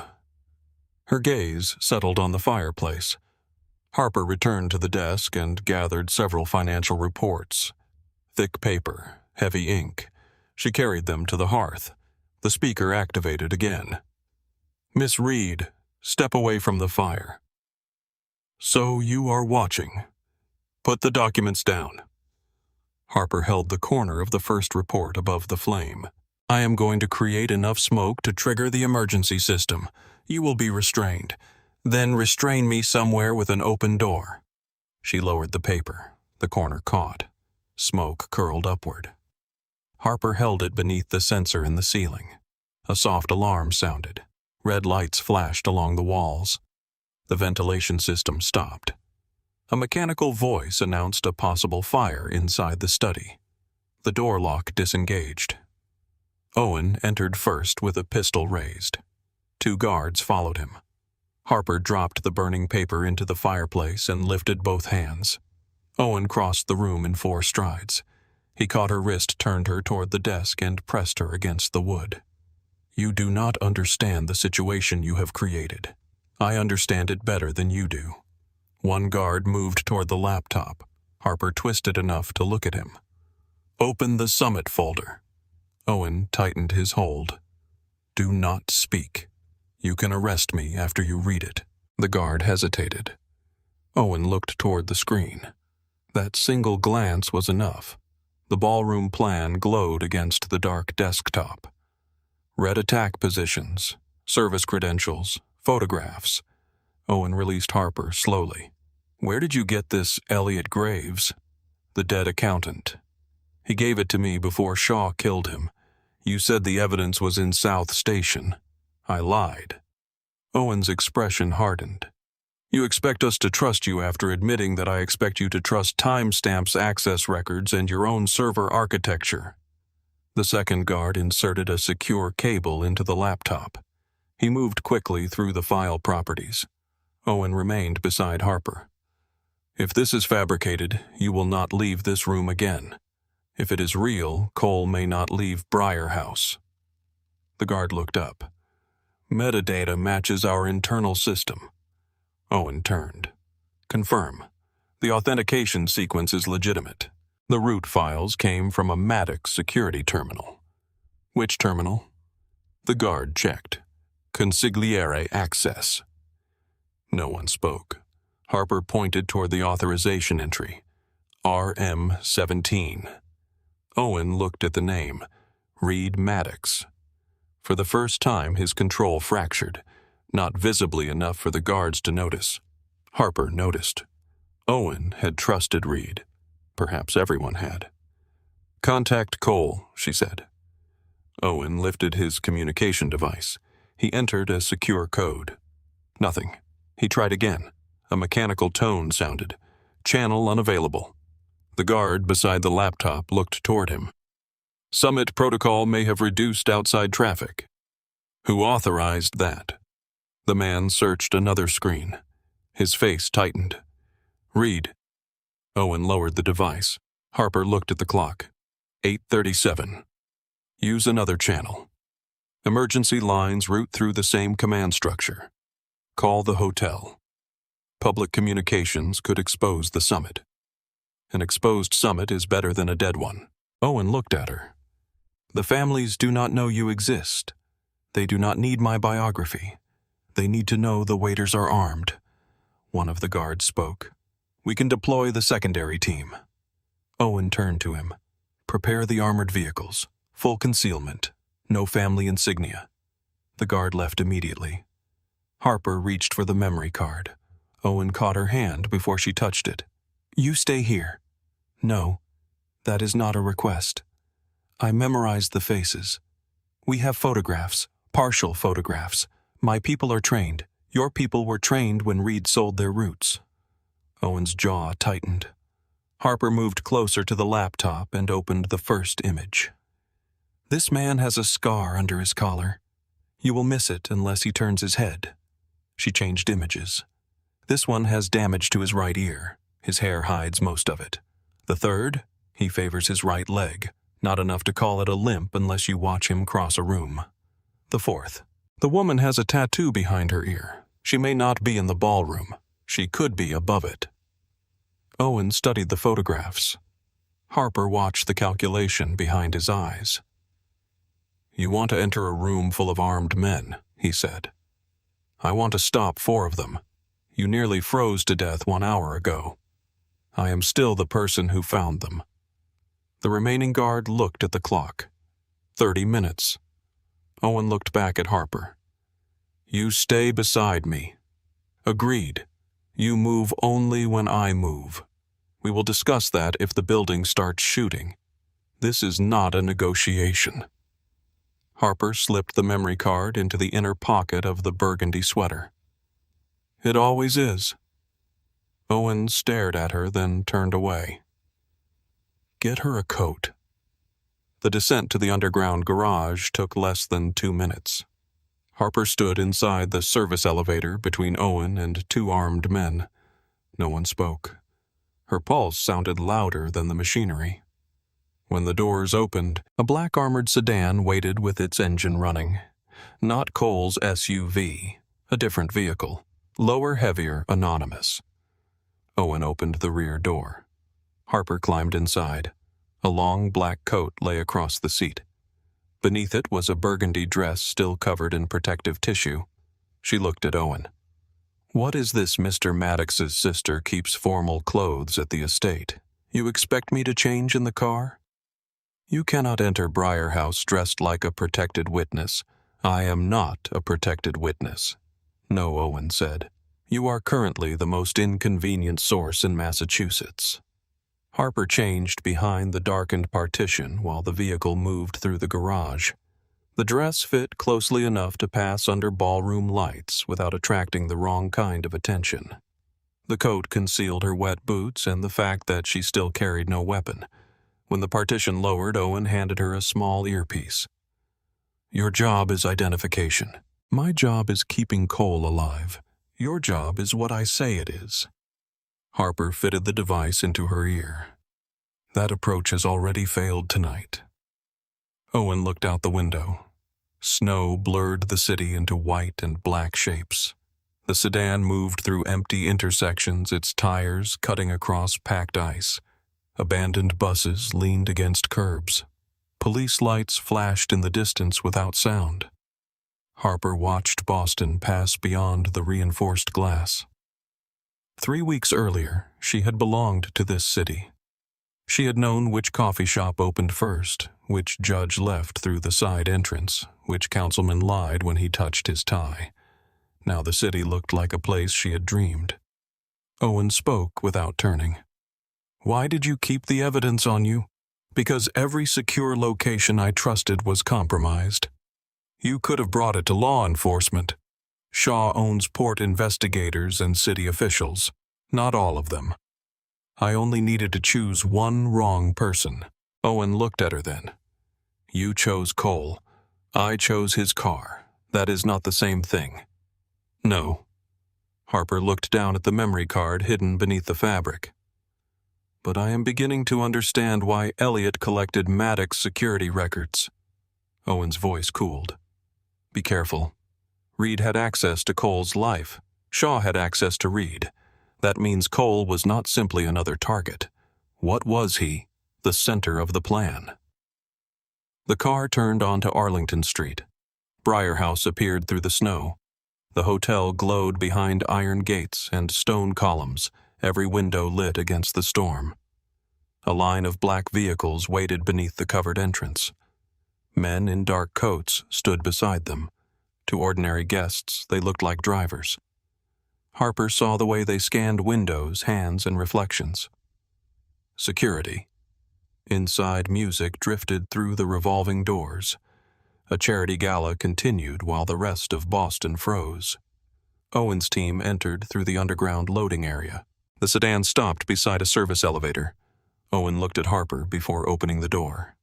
Her gaze settled on the fireplace. Harper returned to the desk and gathered several financial reports. Thick paper, heavy ink. She carried them to the hearth. The speaker activated again. "Miss Reed, step away from the fire." "So you are watching. Put the documents down." Harper held the corner of the first report above the flame. "I am going to create enough smoke to trigger the emergency system. You will be restrained. Then restrain me somewhere with an open door." She lowered the paper. The corner caught. Smoke curled upward. Harper held it beneath the sensor in the ceiling. A soft alarm sounded. Red lights flashed along the walls. The ventilation system stopped. A mechanical voice announced a possible fire inside the study. The door lock disengaged. Owen entered first with a pistol raised. 2 guards followed him. Harper dropped the burning paper into the fireplace and lifted both hands. Owen crossed the room in 4 strides. He caught her wrist, turned her toward the desk, and pressed her against the wood. "You do not understand the situation you have created. I understand it better than you do." One guard moved toward the laptop. Harper twisted enough to look at him. "Open the summit folder." Owen tightened his hold. "Do not speak. You can arrest me after you read it." The guard hesitated. Owen looked toward the screen. That single glance was enough. The ballroom plan glowed against the dark desktop. Red attack positions, service credentials, photographs. Owen released Harper slowly. "Where did you get this Elliot Graves?" "The dead accountant. He gave it to me before Shaw killed him. You said the evidence was in South Station. I lied." Owen's expression hardened. "You expect us to trust you after admitting that I expect you to trust timestamps, access records, and your own server architecture." The second guard inserted a secure cable into the laptop. He moved quickly through the file properties. Owen remained beside Harper. "If this is fabricated, you will not leave this room again. If it is real, Cole may not leave Briar House." The guard looked up. "Metadata matches our internal system." Owen turned. "Confirm. The authentication sequence is legitimate. The root files came from a Maddox security terminal." "Which terminal?" The guard checked. "Consigliere access." No one spoke. Harper pointed toward the authorization entry. RM-17. Owen looked at the name. Reed Maddox. For the first time, his control fractured, not visibly enough for the guards to notice. Harper noticed. Owen had trusted Reed. Perhaps everyone had. "Contact Cole," she said. Owen lifted his communication device. He entered a secure code. Nothing. He tried again. A mechanical tone sounded. "Channel unavailable." The guard beside the laptop looked toward him. "Summit protocol may have reduced outside traffic." "Who authorized that?" The man searched another screen. His face tightened. "Reed." Owen lowered the device. Harper looked at the clock. 8:37. "Use another channel. Emergency lines route through the same command structure. Call the hotel. Public communications could expose the summit. An exposed summit is better than a dead one." Owen looked at her. "The families do not know you exist. They do not need my biography. They need to know the waiters are armed." One of the guards spoke. "We can deploy the secondary team." Owen turned to him. "Prepare the armored vehicles. Full concealment. No family insignia." The guard left immediately. Harper reached for the memory card. Owen caught her hand before she touched it. "You stay here." "No, that is not a request. I memorized the faces. We have photographs, partial photographs. My people are trained. Your people were trained when Reed sold their roots." Owen's jaw tightened. Harper moved closer to the laptop and opened the first image. "This man has a scar under his collar. You will miss it unless he turns his head." She changed images. "This one has damage to his right ear. His hair hides most of it. The third, He favors his right leg, not enough to call it a limp unless you watch him cross a room. The fourth. The woman has a tattoo behind her ear. She may not be in the ballroom. She could be above it. Owen studied the photographs. Harper watched the calculation behind his eyes. "You want to enter a room full of armed men," he said. "I want to stop 4 of them. You nearly froze to death 1 hour ago. I am still the person who found them." The remaining guard looked at the clock. 30 minutes. Owen looked back at Harper. "You stay beside me." "Agreed. You move only when I move. We will discuss that if the building starts shooting. This is not a negotiation." Harper slipped the memory card into the inner pocket of the burgundy sweater. "It always is." Owen stared at her, then turned away. "Get her a coat." The descent to the underground garage took less than 2 minutes. Harper stood inside the service elevator between Owen and 2 armed men. No one spoke. Her pulse sounded louder than the machinery. When the doors opened, a black armored sedan waited with its engine running. Not Cole's SUV, a different vehicle. Lower, heavier, anonymous. Owen opened the rear door. Harper climbed inside. A long black coat lay across the seat. Beneath it was a burgundy dress still covered in protective tissue. She looked at Owen. "What is this Mr. Maddox's sister keeps formal clothes at the estate? You expect me to change in the car? You cannot enter Briar House dressed like a protected witness. I am not a protected witness." "No," Owen said. "You are currently the most inconvenient source in Massachusetts." Harper changed behind the darkened partition while the vehicle moved through the garage. The dress fit closely enough to pass under ballroom lights without attracting the wrong kind of attention. The coat concealed her wet boots and the fact that she still carried no weapon. When the partition lowered, Owen handed her a small earpiece. "Your job is identification. My job is keeping Cole alive. Your job is what I say it is." Harper fitted the device into her ear. "That approach has already failed tonight." Owen looked out the window. Snow blurred the city into white and black shapes. The sedan moved through empty intersections, its tires cutting across packed ice. Abandoned buses leaned against curbs. Police lights flashed in the distance without sound. Harper watched Boston pass beyond the reinforced glass. 3 weeks earlier, she had belonged to this city. She had known which coffee shop opened first, which judge left through the side entrance, which councilman lied when he touched his tie. Now the city looked like a place she had dreamed. Owen spoke without turning. "Why did you keep the evidence on you?" "Because every secure location I trusted was compromised." "You could have brought it to law enforcement. Shaw owns port investigators and city officials. Not all of them. I only needed to choose one wrong person." Owen looked at her then. "You chose Cole. I chose his car. That is not the same thing." "No." Harper looked down at the memory card hidden beneath the fabric. "But I am beginning to understand why Elliot collected Maddox security records." Owen's voice cooled. "Be careful. Reed had access to Cole's life. Shaw had access to Reed. That means Cole was not simply another target. What was he? The center of the plan." The car turned onto Arlington Street. Briar House appeared through the snow. The hotel glowed behind iron gates and stone columns, every window lit against the storm. A line of black vehicles waited beneath the covered entrance. Men in dark coats stood beside them. To ordinary guests, they looked like drivers. Harper saw the way they scanned windows, hands, and reflections. Security. Inside, music drifted through the revolving doors. A charity gala continued while the rest of Boston froze. Owen's team entered through the underground loading area. The sedan stopped beside a service elevator. Owen looked at Harper before opening the door.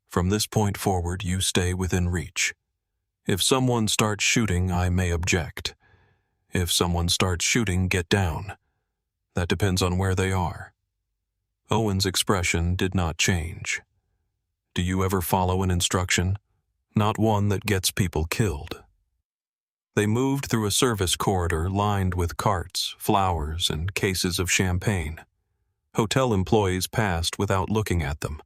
"From this point forward, you stay within reach. If someone starts shooting, I may object. If someone starts shooting, get down. That depends on where they are." Owen's expression did not change. Do you ever follow an instruction? Not one that gets people killed. They moved through a service corridor lined with carts, flowers, and cases of champagne. Hotel employees passed without looking at them.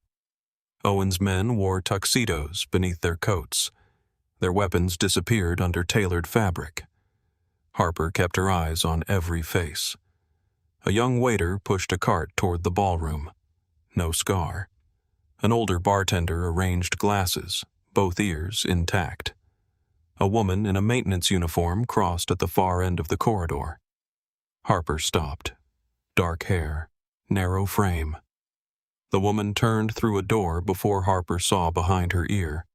Owen's men wore tuxedos beneath their coats. Their weapons disappeared under tailored fabric. Harper kept her eyes on every face. A young waiter pushed a cart toward the ballroom. No scar. An older bartender arranged glasses, both ears intact. A woman in a maintenance uniform crossed at the far end of the corridor. Harper stopped. Dark hair, narrow frame. The woman turned through a door before Harper saw behind her ear.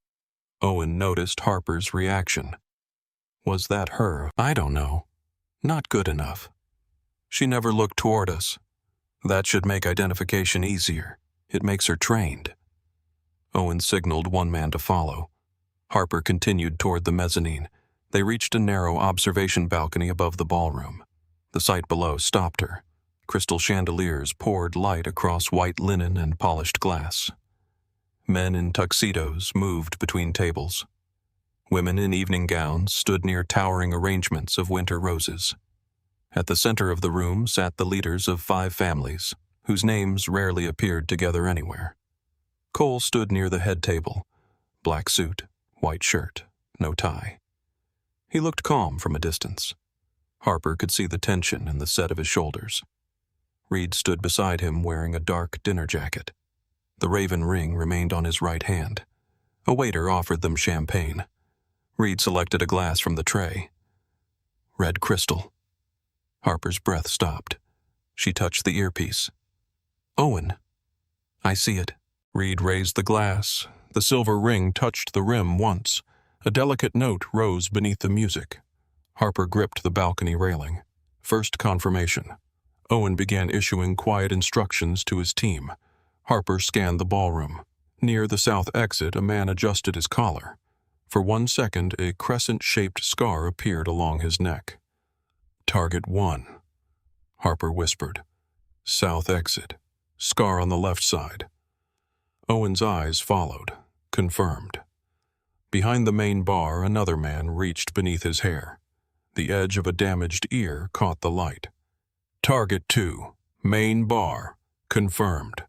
Owen noticed Harper's reaction. Was that her? I don't know. Not good enough. She never looked toward us. That should make identification easier. It makes her trained. Owen signaled one man to follow. Harper continued toward the mezzanine. They reached a narrow observation balcony above the ballroom. The sight below stopped her. Crystal chandeliers poured light across white linen and polished glass. Men in tuxedos moved between tables. Women in evening gowns stood near towering arrangements of winter roses. At the center of the room sat the leaders of 5 families, whose names rarely appeared together anywhere. Cole stood near the head table. Black suit, white shirt, no tie. He looked calm from a distance. Harper could see the tension in the set of his shoulders. Reed stood beside him wearing a dark dinner jacket. The raven ring remained on his right hand. A waiter offered them champagne. Reed selected a glass from the tray. Red crystal. Harper's breath stopped. She touched the earpiece. Owen. I see it. Reed raised the glass. The silver ring touched the rim once. A delicate note rose beneath the music. Harper gripped the balcony railing. First confirmation. Owen began issuing quiet instructions to his team. Harper scanned the ballroom. Near the south exit, a man adjusted his collar. For 1 second, a crescent-shaped scar appeared along his neck. Target 1. Harper whispered. South exit. Scar on the left side. Owen's eyes followed. Confirmed. Behind the main bar, another man reached beneath his hair. The edge of a damaged ear caught the light. Target 2. Main bar. Confirmed.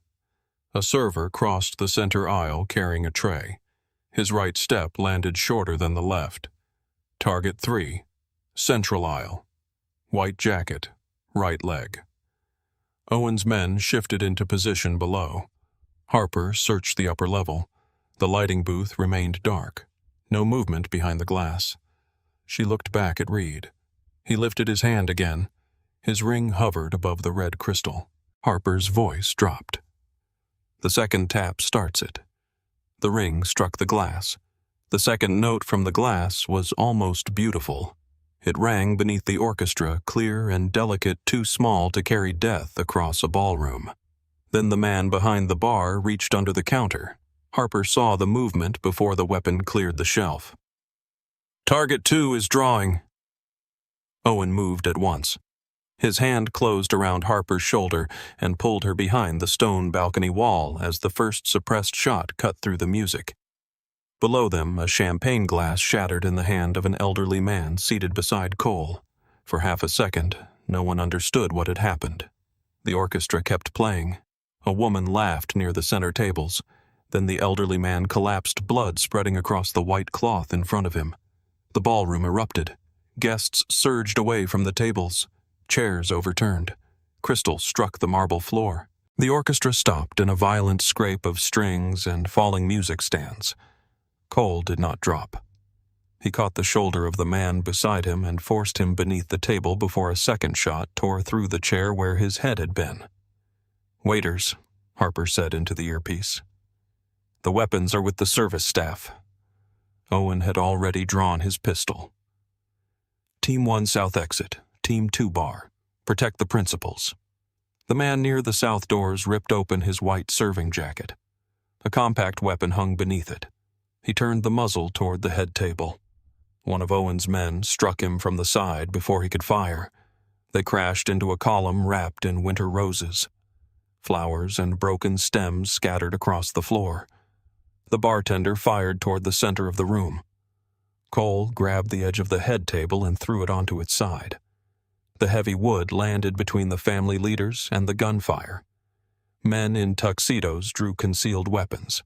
A server crossed the center aisle carrying a tray. His right step landed shorter than the left. Target 3. Central aisle. White jacket. Right leg. Owen's men shifted into position below. Harper searched the upper level. The lighting booth remained dark. No movement behind the glass. She looked back at Reed. He lifted his hand again. His ring hovered above the red crystal. Harper's voice dropped. The second tap starts it. The ring struck the glass. The second note from the glass was almost beautiful. It rang beneath the orchestra, clear and delicate, too small to carry death across a ballroom. Then the man behind the bar reached under the counter. Harper saw the movement before the weapon cleared the shelf. Target 2 is drawing. Owen moved at once. His hand closed around Harper's shoulder and pulled her behind the stone balcony wall as the first suppressed shot cut through the music. Below them, a champagne glass shattered in the hand of an elderly man seated beside Cole. For half a second, no one understood what had happened. The orchestra kept playing. A woman laughed near the center tables. Then the elderly man collapsed, blood spreading across the white cloth in front of him. The ballroom erupted. Guests surged away from the tables. Chairs overturned. Crystal struck the marble floor. The orchestra stopped in a violent scrape of strings and falling music stands. Cole did not drop. He caught the shoulder of the man beside him and forced him beneath the table before a second shot tore through the chair where his head had been. Waiters, Harper said into the earpiece. The weapons are with the service staff. Owen had already drawn his pistol. Team 1 south exit, Team 2 bar. Protect the principals. The man near the south doors ripped open his white serving jacket. A compact weapon hung beneath it. He turned the muzzle toward the head table. One of Owen's men struck him from the side before he could fire. They crashed into a column wrapped in winter roses. flowers and broken stems scattered across the floor. The bartender fired toward the center of the room. Cole grabbed the edge of the head table and threw it onto its side. The heavy wood landed between the family leaders and the gunfire. Men in tuxedos drew concealed weapons.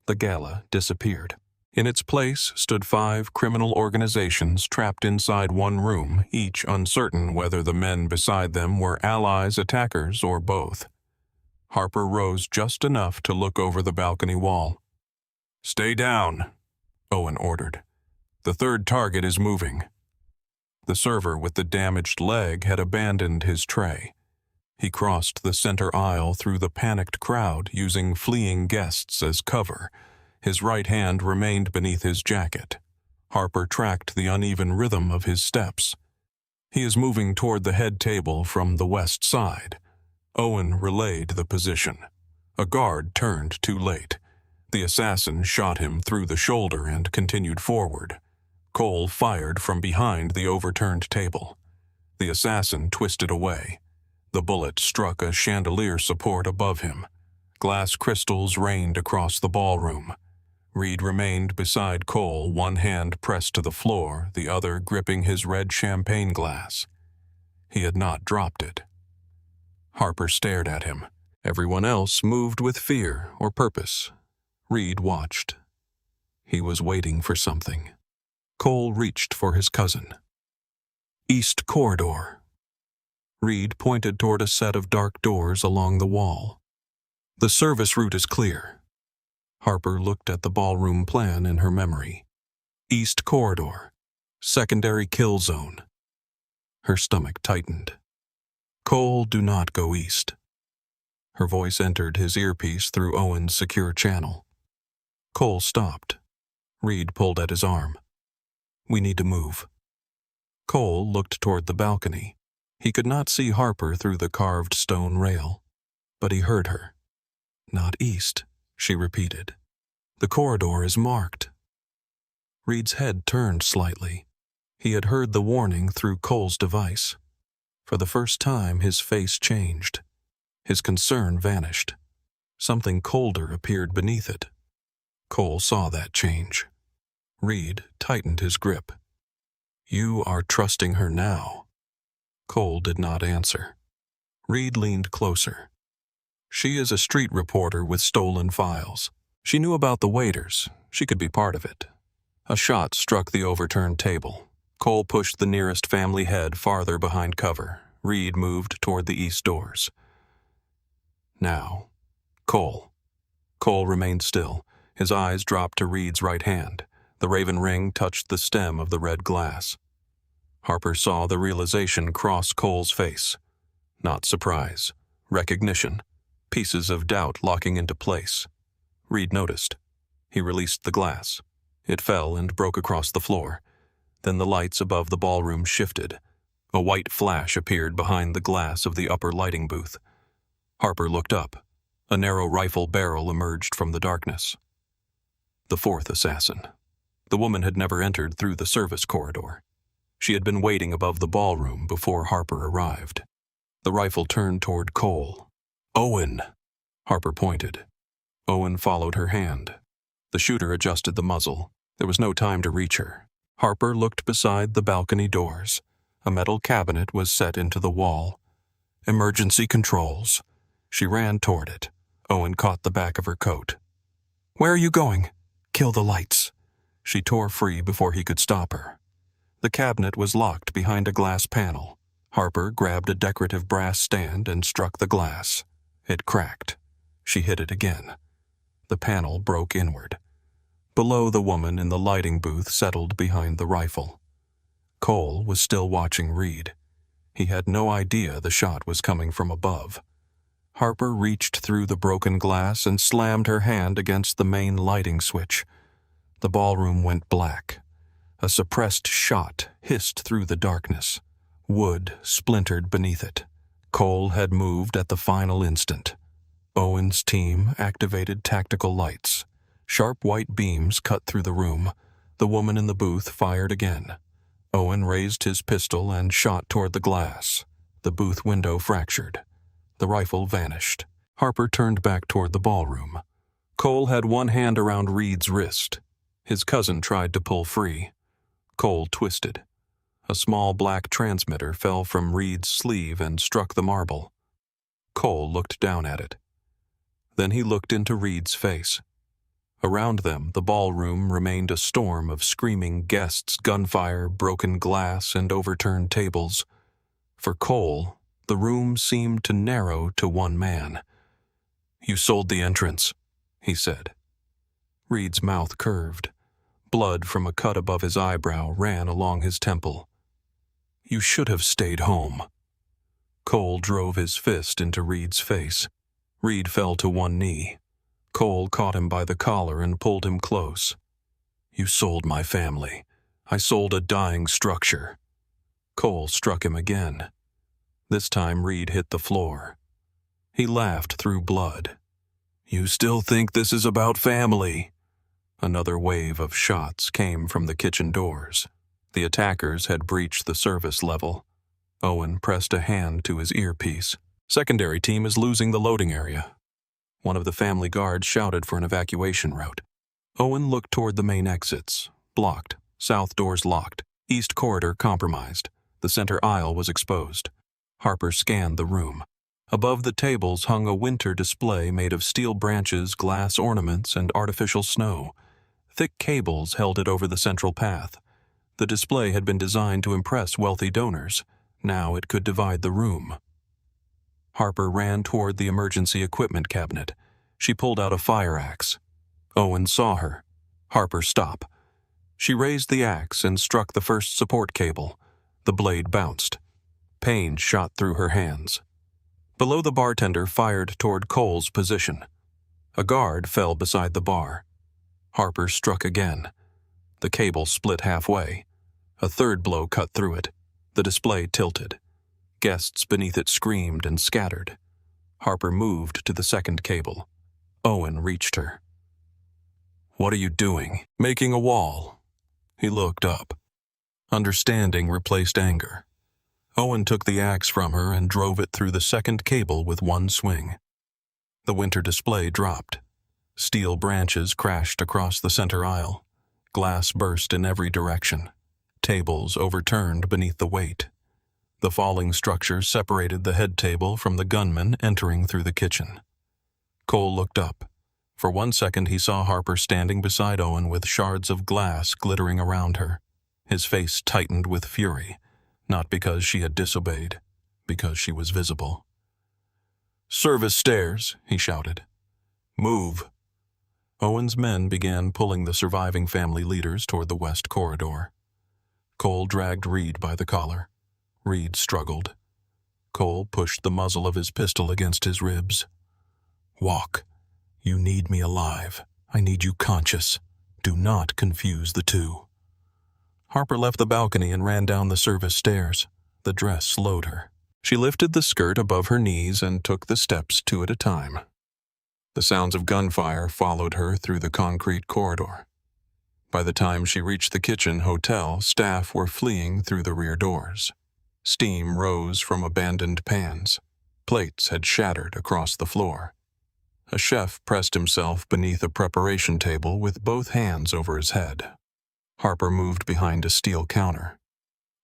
The gala disappeared. In its place stood 5 criminal organizations trapped inside one room, each uncertain whether the men beside them were allies, attackers, or both. Harper rose just enough to look over the balcony wall. "Stay down," Owen ordered. "The third target is moving." The server with the damaged leg had abandoned his tray. He crossed the center aisle through the panicked crowd using fleeing guests as cover. His right hand remained beneath his jacket. Harper tracked the uneven rhythm of his steps. "He is moving toward the head table from the west side." Owen relayed the position. A guard turned too late. The assassin shot him through the shoulder and continued forward. Cole fired from behind the overturned table. The assassin twisted away. The bullet struck a chandelier support above him. Glass crystals rained across the ballroom. Reed remained beside Cole, one hand pressed to the floor, the other gripping his red champagne glass. He had not dropped it. Harper stared at him. Everyone else moved with fear or purpose. Reed watched. He was waiting for something. Cole reached for his cousin. "East corridor." Reed pointed toward a set of dark doors along the wall. "The service route is clear." Harper looked at the ballroom plan in her memory. "East corridor. Secondary kill zone." Her stomach tightened. "Cole, do not go east." Her voice entered his earpiece through Owen's secure channel. Cole stopped. Reed pulled at his arm. "We need to move." Cole looked toward the balcony. He could not see Harper through the carved stone rail, but he heard her. "Not east," she repeated. "The corridor is marked." Reed's head turned slightly. He had heard the warning through Cole's device. For the first time, his face changed. His concern vanished. Something colder appeared beneath it. Cole saw that change. Reed tightened his grip. "You are trusting her now." Cole did not answer. Reed leaned closer. "She is a street reporter with stolen files. She knew about the waiters. She could be part of it." A shot struck the overturned table. Cole pushed the nearest family head farther behind cover. Reed moved toward the east doors. "Now, Cole." Cole remained still. His eyes dropped to Reed's right hand. The raven ring touched the stem of the red glass. Harper saw the realization cross Cole's face. Not surprise. Recognition. Pieces of doubt locking into place. Reed noticed. He released the glass. It fell and broke across the floor. Then the lights above the ballroom shifted. A white flash appeared behind the glass of the upper lighting booth. Harper looked up. A narrow rifle barrel emerged from the darkness. The fourth assassin. The woman had never entered through the service corridor. She had been waiting above the ballroom before Harper arrived. The rifle turned toward Cole. "Owen!" Harper pointed. Owen followed her hand. The shooter adjusted the muzzle. There was no time to reach her. Harper looked beside the balcony doors. A metal cabinet was set into the wall. "Emergency controls." She ran toward it. Owen caught the back of her coat. "Where are you going?" "Kill the lights." She tore free before he could stop her. The cabinet was locked behind a glass panel. Harper grabbed a decorative brass stand and struck the glass. It cracked. She hit it again. The panel broke inward. Below, the woman in the lighting booth settled behind the rifle. Cole was still watching Reed. He had no idea the shot was coming from above. Harper reached through the broken glass and slammed her hand against the main lighting switch. The ballroom went black. A suppressed shot hissed through the darkness. Wood splintered beneath it. Cole had moved at the final instant. Owen's team activated tactical lights. Sharp white beams cut through the room. The woman in the booth fired again. Owen raised his pistol and shot toward the glass. The booth window fractured. The rifle vanished. Harper turned back toward the ballroom. Cole had one hand around Reed's wrist. His cousin tried to pull free. Cole twisted. A small black transmitter fell from Reed's sleeve and struck the marble. Cole looked down at it. Then he looked into Reed's face. Around them, the ballroom remained a storm of screaming guests, gunfire, broken glass, and overturned tables. For Cole, the room seemed to narrow to one man. "You sold the entrance," he said. Reed's mouth curved. Blood from a cut above his eyebrow ran along his temple. "You should have stayed home." Cole drove his fist into Reed's face. Reed fell to one knee. Cole caught him by the collar and pulled him close. "You sold my family. I sold a dying structure." Cole struck him again. This time Reed hit the floor. He laughed through blood. "You still think this is about family?" Another wave of shots came from the kitchen doors. The attackers had breached the service level. Owen pressed a hand to his earpiece. "Secondary team is losing the loading area." One of the family guards shouted for an evacuation route. Owen looked toward the main exits. Blocked. South doors locked. East corridor compromised. The center aisle was exposed. Harper scanned the room. Above the tables hung a winter display made of steel branches, glass ornaments, and artificial snow. Thick cables held it over the central path. The display had been designed to impress wealthy donors. Now it could divide the room. Harper ran toward the emergency equipment cabinet. She pulled out a fire axe. Owen saw her. "Harper, stop." She raised the axe and struck the first support cable. The blade bounced. Pain shot through her hands. Below, the bartender fired toward Cole's position. A guard fell beside the bar. Harper struck again. The cable split halfway. A third blow cut through it. The display tilted. Guests beneath it screamed and scattered. Harper moved to the second cable. Owen reached her. "What are you doing?" "Making a wall." He looked up. Understanding replaced anger. Owen took the axe from her and drove it through the second cable with one swing. The winter display dropped. Steel branches crashed across the center aisle. Glass burst in every direction. Tables overturned beneath the weight. The falling structure separated the head table from the gunman entering through the kitchen. Cole looked up. For 1 second he saw Harper standing beside Owen with shards of glass glittering around her. His face tightened with fury, not because she had disobeyed, because she was visible. "Service stairs," he shouted. "Move." Owen's men began pulling the surviving family leaders toward the west corridor. Cole dragged Reed by the collar. Reed struggled. Cole pushed the muzzle of his pistol against his ribs. "Walk. You need me alive. I need you conscious. Do not confuse the two." Harper left the balcony and ran down the service stairs. The dress slowed her. She lifted the skirt above her knees and took the steps 2 at a time. The sounds of gunfire followed her through the concrete corridor. By the time she reached the kitchen hotel, staff were fleeing through the rear doors. Steam rose from abandoned pans. Plates had shattered across the floor. A chef pressed himself beneath a preparation table with both hands over his head. Harper moved behind a steel counter.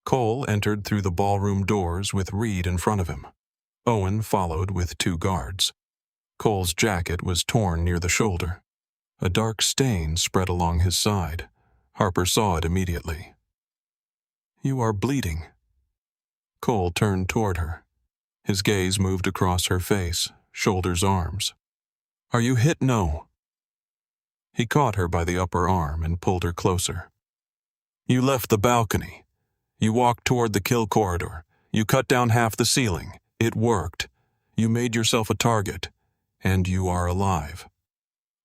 Cole entered through the ballroom doors with Reed in front of him. Owen followed with 2 guards. Cole's jacket was torn near the shoulder. A dark stain spread along his side. Harper saw it immediately. "You are bleeding." Cole turned toward her. His gaze moved across her face, shoulders, arms. "Are you hit?" "No." He caught her by the upper arm and pulled her closer. "You left the balcony. You walked toward the kill corridor. You cut down half the ceiling. It worked. You made yourself a target. And you are alive."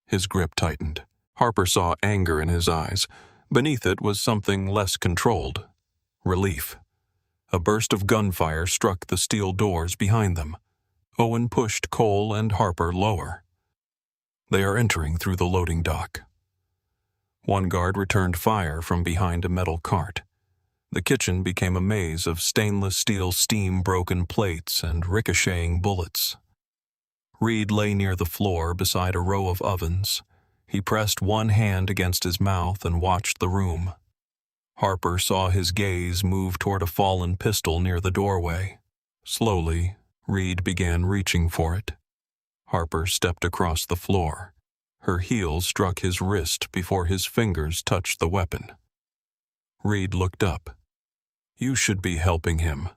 His grip tightened. Harper saw anger in his eyes. Beneath it was something less controlled. Relief. A burst of gunfire struck the steel doors behind them. Owen pushed Cole and Harper lower. "They are entering through the loading dock." One guard returned fire from behind a metal cart. The kitchen became a maze of stainless steel steam-broken plates and ricocheting bullets. Reed lay near the floor beside a row of ovens. He pressed one hand against his mouth and watched the room. Harper saw his gaze move toward a fallen pistol near the doorway. Slowly, Reed began reaching for it. Harper stepped across the floor. Her heel struck his wrist before his fingers touched the weapon. Reed looked up. "You should be helping him."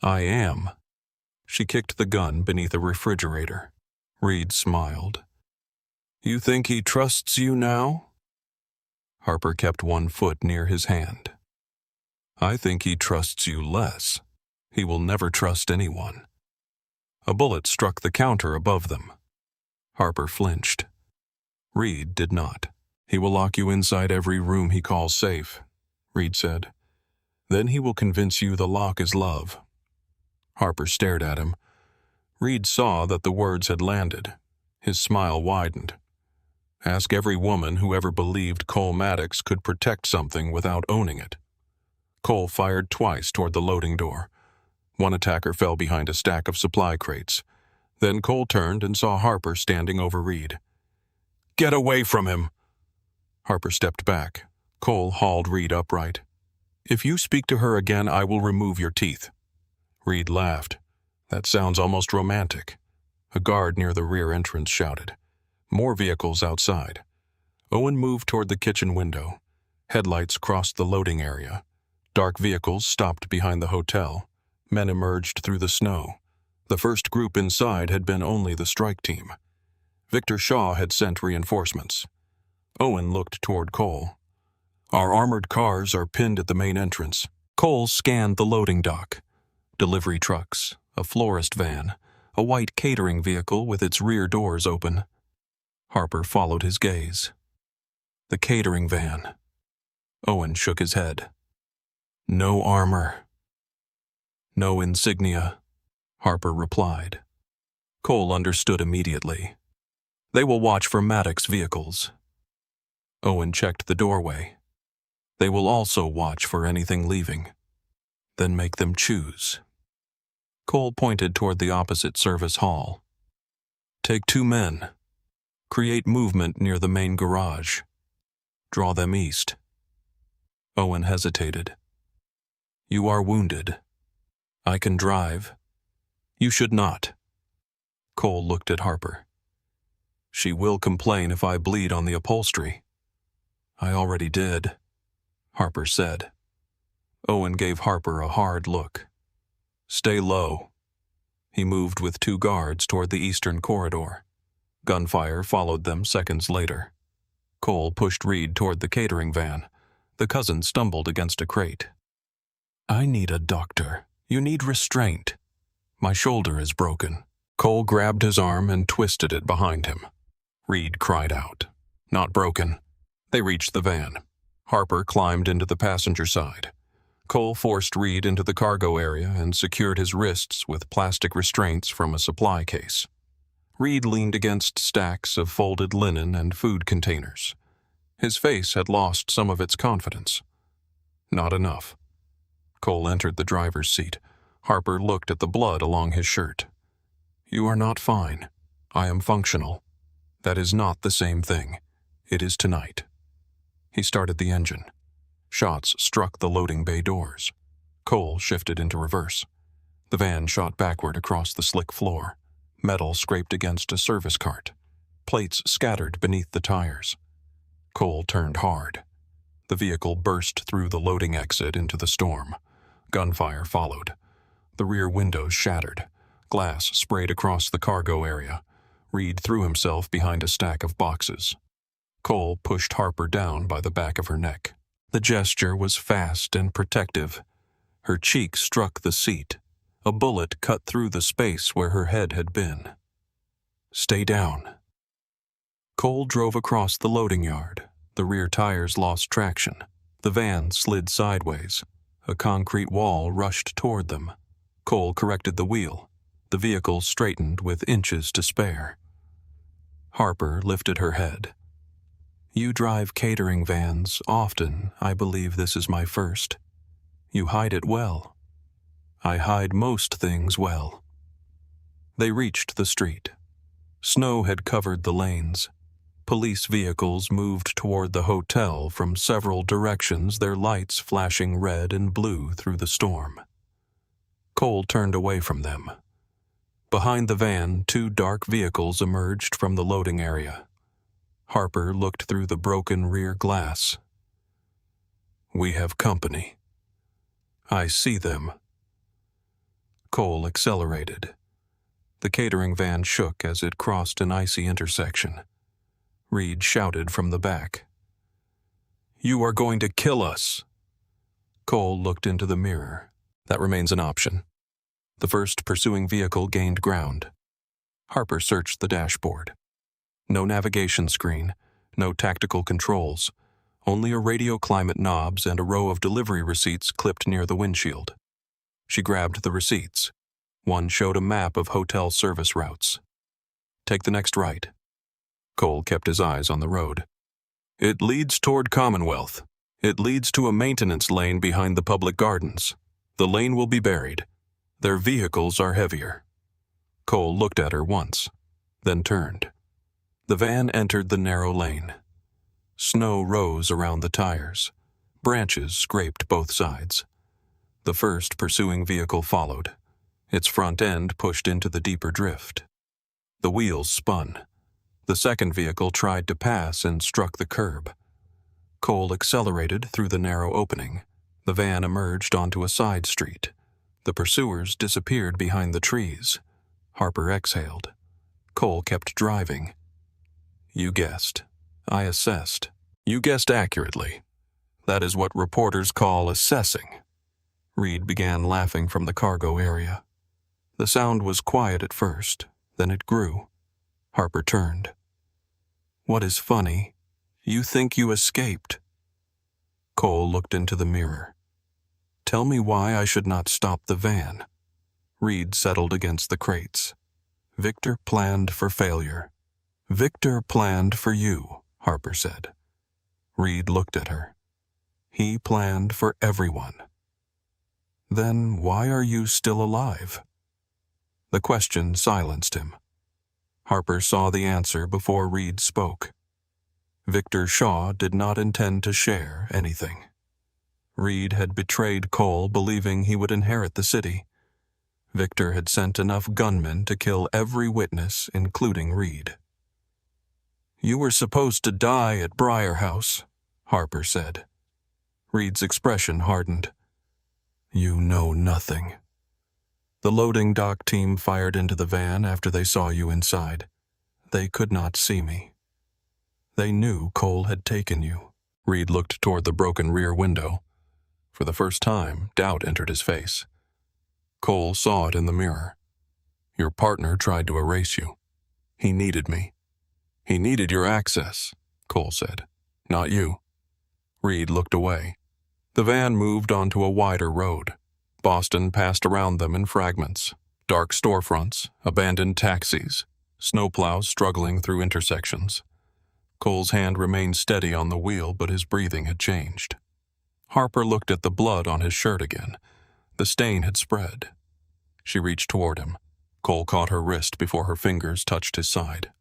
"I am." She kicked the gun beneath a refrigerator. Reed smiled. "You think he trusts you now?" Harper kept one foot near his hand. "I think he trusts you less. He will never trust anyone." A bullet struck the counter above them. Harper flinched. Reed did not. "He will lock you inside every room he calls safe," Reed said. "Then he will convince you the lock is love." Harper stared at him. Reed saw that the words had landed. His smile widened. Ask every woman who ever believed Cole Maddox could protect something without owning it. Cole fired twice toward the loading door. One attacker fell behind a stack of supply crates. Then Cole turned and saw Harper standing over Reed. "Get away from him!" Harper stepped back. Cole hauled Reed upright. "If you speak to her again, I will remove your teeth." Reed laughed. "That sounds almost romantic." A guard near the rear entrance shouted. More vehicles outside. Owen moved toward the kitchen window. Headlights crossed the loading area. Dark vehicles stopped behind the hotel. Men emerged through the snow. The first group inside had been only the strike team. Victor Shaw had sent reinforcements. Owen looked toward Cole. "Our armored cars are pinned at the main entrance." Cole scanned the loading dock. Delivery trucks, a florist van, a white catering vehicle with its rear doors open. Harper followed his gaze. The catering van. Owen shook his head. "No armor. No insignia," Harper replied. Cole understood immediately. "They will watch for Maddox vehicles." Owen checked the doorway. "They will also watch for anything leaving. Then make them choose." Cole pointed toward the opposite service hall. "Take 2 men. Create movement near the main garage. Draw them east." Owen hesitated. "You are wounded. I can drive. You should not." Cole looked at Harper. "She will complain if I bleed on the upholstery." "I already did," Harper said. Owen gave Harper a hard look. "Stay low." He moved with 2 guards toward the eastern corridor. Gunfire followed them seconds later. Cole pushed Reed toward the catering van. The cousin stumbled against a crate. "I need a doctor. You need restraint. My shoulder is broken." Cole grabbed his arm and twisted it behind him. Reed cried out. "Not broken." They reached the van. Harper climbed into the passenger side. Cole forced Reed into the cargo area and secured his wrists with plastic restraints from a supply case. Reed leaned against stacks of folded linen and food containers. His face had lost some of its confidence. Not enough. Cole entered the driver's seat. Harper looked at the blood along his shirt. "You are not fine. I am functional. That is not the same thing. It is tonight." He started the engine. Shots struck the loading bay doors. Cole shifted into reverse. The van shot backward across the slick floor. Metal scraped against a service cart. Plates scattered beneath the tires. Cole turned hard. The vehicle burst through the loading exit into the storm. Gunfire followed. The rear windows shattered. Glass sprayed across the cargo area. Reed threw himself behind a stack of boxes. Cole pushed Harper down by the back of her neck. The gesture was fast and protective. Her cheek struck the seat. A bullet cut through the space where her head had been. "Stay down." Cole drove across the loading yard. The rear tires lost traction. The van slid sideways. A concrete wall rushed toward them. Cole corrected the wheel. The vehicle straightened with inches to spare. Harper lifted her head. "You drive catering vans often. I believe this is my first. You hide it well." "I hide most things well." They reached the street. Snow had covered the lanes. Police vehicles moved toward the hotel from several directions, their lights flashing red and blue through the storm. Cole turned away from them. Behind the van, two dark vehicles emerged from the loading area. Harper looked through the broken rear glass. "We have company. I see them." Cole accelerated. The catering van shook as it crossed an icy intersection. Reed shouted from the back, "You are going to kill us!" Cole looked into the mirror. That remains an option. The first pursuing vehicle gained ground. Harper searched the dashboard. No navigation screen, no tactical controls, only a radio climate knobs and a row of delivery receipts clipped near the windshield. She grabbed the receipts. One showed a map of hotel service routes. "Take the next right." Cole kept his eyes on the road. "It leads toward Commonwealth. It leads to a maintenance lane behind the public gardens. The lane will be buried. Their vehicles are heavier." Cole looked at her once, then turned. The van entered the narrow lane. Snow rose around the tires. Branches scraped both sides. The first pursuing vehicle followed. Its front end pushed into the deeper drift. The wheels spun. The second vehicle tried to pass and struck the curb. Cole accelerated through the narrow opening. The van emerged onto a side street. The pursuers disappeared behind the trees. Harper exhaled. Cole kept driving. "You guessed. I assessed. You guessed accurately. That is what reporters call assessing." Reed began laughing from the cargo area. The sound was quiet at first, then it grew. Harper turned. "What is funny? You think you escaped." Cole looked into the mirror. "Tell me why I should not stop the van." Reed settled against the crates. "Victor planned for failure." "Victor planned for you," Harper said. Reed looked at her. "He planned for everyone." "Then why are you still alive?" The question silenced him. Harper saw the answer before Reed spoke. Victor Shaw did not intend to share anything. Reed had betrayed Cole, believing he would inherit the city. Victor had sent enough gunmen to kill every witness, including Reed. "You were supposed to die at Briar House," Harper said. Reed's expression hardened. "You know nothing. The loading dock team fired into the van after they saw you inside. They could not see me. They knew Cole had taken you." Reed looked toward the broken rear window. For the first time, doubt entered his face. Cole saw it in the mirror. "Your partner tried to erase you. He needed me." "He needed your access," Cole said. "Not you." Reed looked away. The van moved onto a wider road. Boston passed around them in fragments. Dark storefronts, abandoned taxis, snowplows struggling through intersections. Cole's hand remained steady on the wheel, but his breathing had changed. Harper looked at the blood on his shirt again. The stain had spread. She reached toward him. Cole caught her wrist before her fingers touched his side.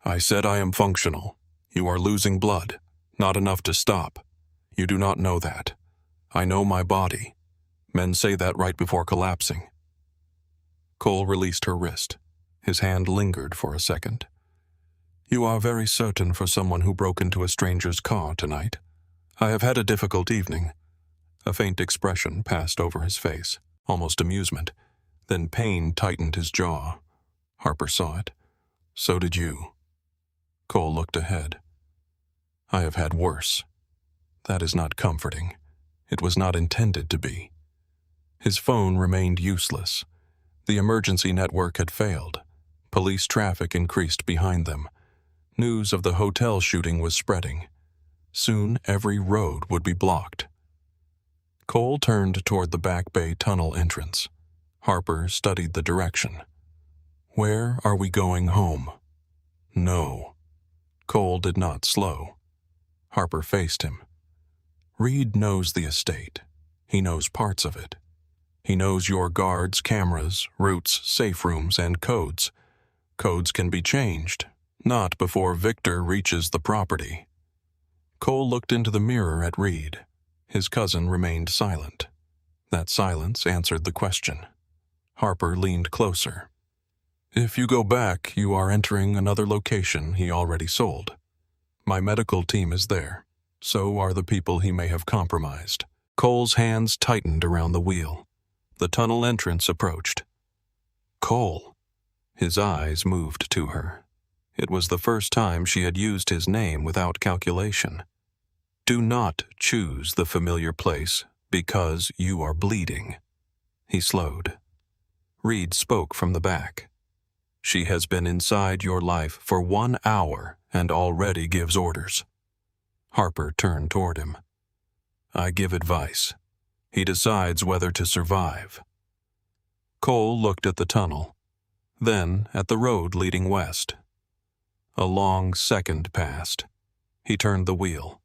"I said I am functional. You are losing blood. Not enough to stop. You do not know that. I know my body. Men say that right before collapsing." Cole released her wrist. His hand lingered for a second. "You are very certain for someone who broke into a stranger's car tonight. I have had a difficult evening." A faint expression passed over his face, almost amusement. Then pain tightened his jaw. Harper saw it. "So did you." Cole looked ahead. "I have had worse." That is not comforting. It was not intended to be. His phone remained useless. The emergency network had failed. Police traffic increased behind them. News of the hotel shooting was spreading. Soon every road would be blocked. Cole turned toward the Back Bay tunnel entrance. Harper studied the direction. "Where are we going home?" "No." Cole did not slow. Harper faced him. "Reed knows the estate. He knows parts of it. He knows your guards, cameras, routes, safe rooms, and codes. Codes can be changed, not before Victor reaches the property. Cole looked into the mirror at Reed. His cousin remained silent. That silence answered the question. Harper leaned closer. If you go back, you are entering another location he already sold. My medical team is there. So are the people he may have compromised. Cole's hands tightened around the wheel. The tunnel entrance approached. Cole. His eyes moved to her. It was the first time she had used his name without calculation. Do not choose the familiar place because you are bleeding. He slowed. Reed spoke from the back. She has been inside your life for 1 hour and already gives orders. Harper turned toward him. I give advice. He decides whether to survive. Cole looked at the tunnel, then at the road leading west. A long second passed. He turned the wheel.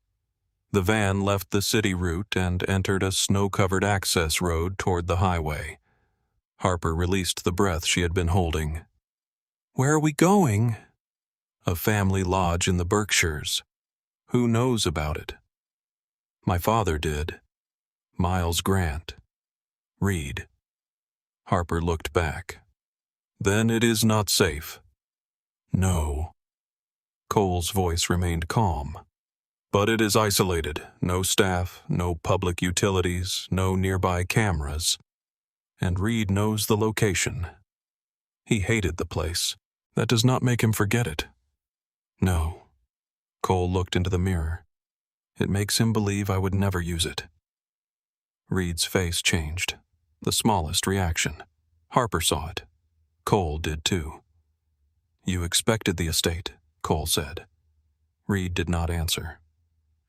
The van left the city route and entered a snow-covered access road toward the highway. Harper released the breath she had been holding. Where are we going? A family lodge in the Berkshires. Who knows about it? My father did. Miles Grant. Reed. Harper looked back. Then it is not safe. No. Cole's voice remained calm. But it is isolated. No staff, no public utilities, no nearby cameras. And Reed knows the location. He hated the place. That does not make him forget it. No. Cole looked into the mirror. It makes him believe I would never use it. Reed's face changed. The smallest reaction. Harper saw it. Cole did too. You expected the estate, Cole said. Reed did not answer.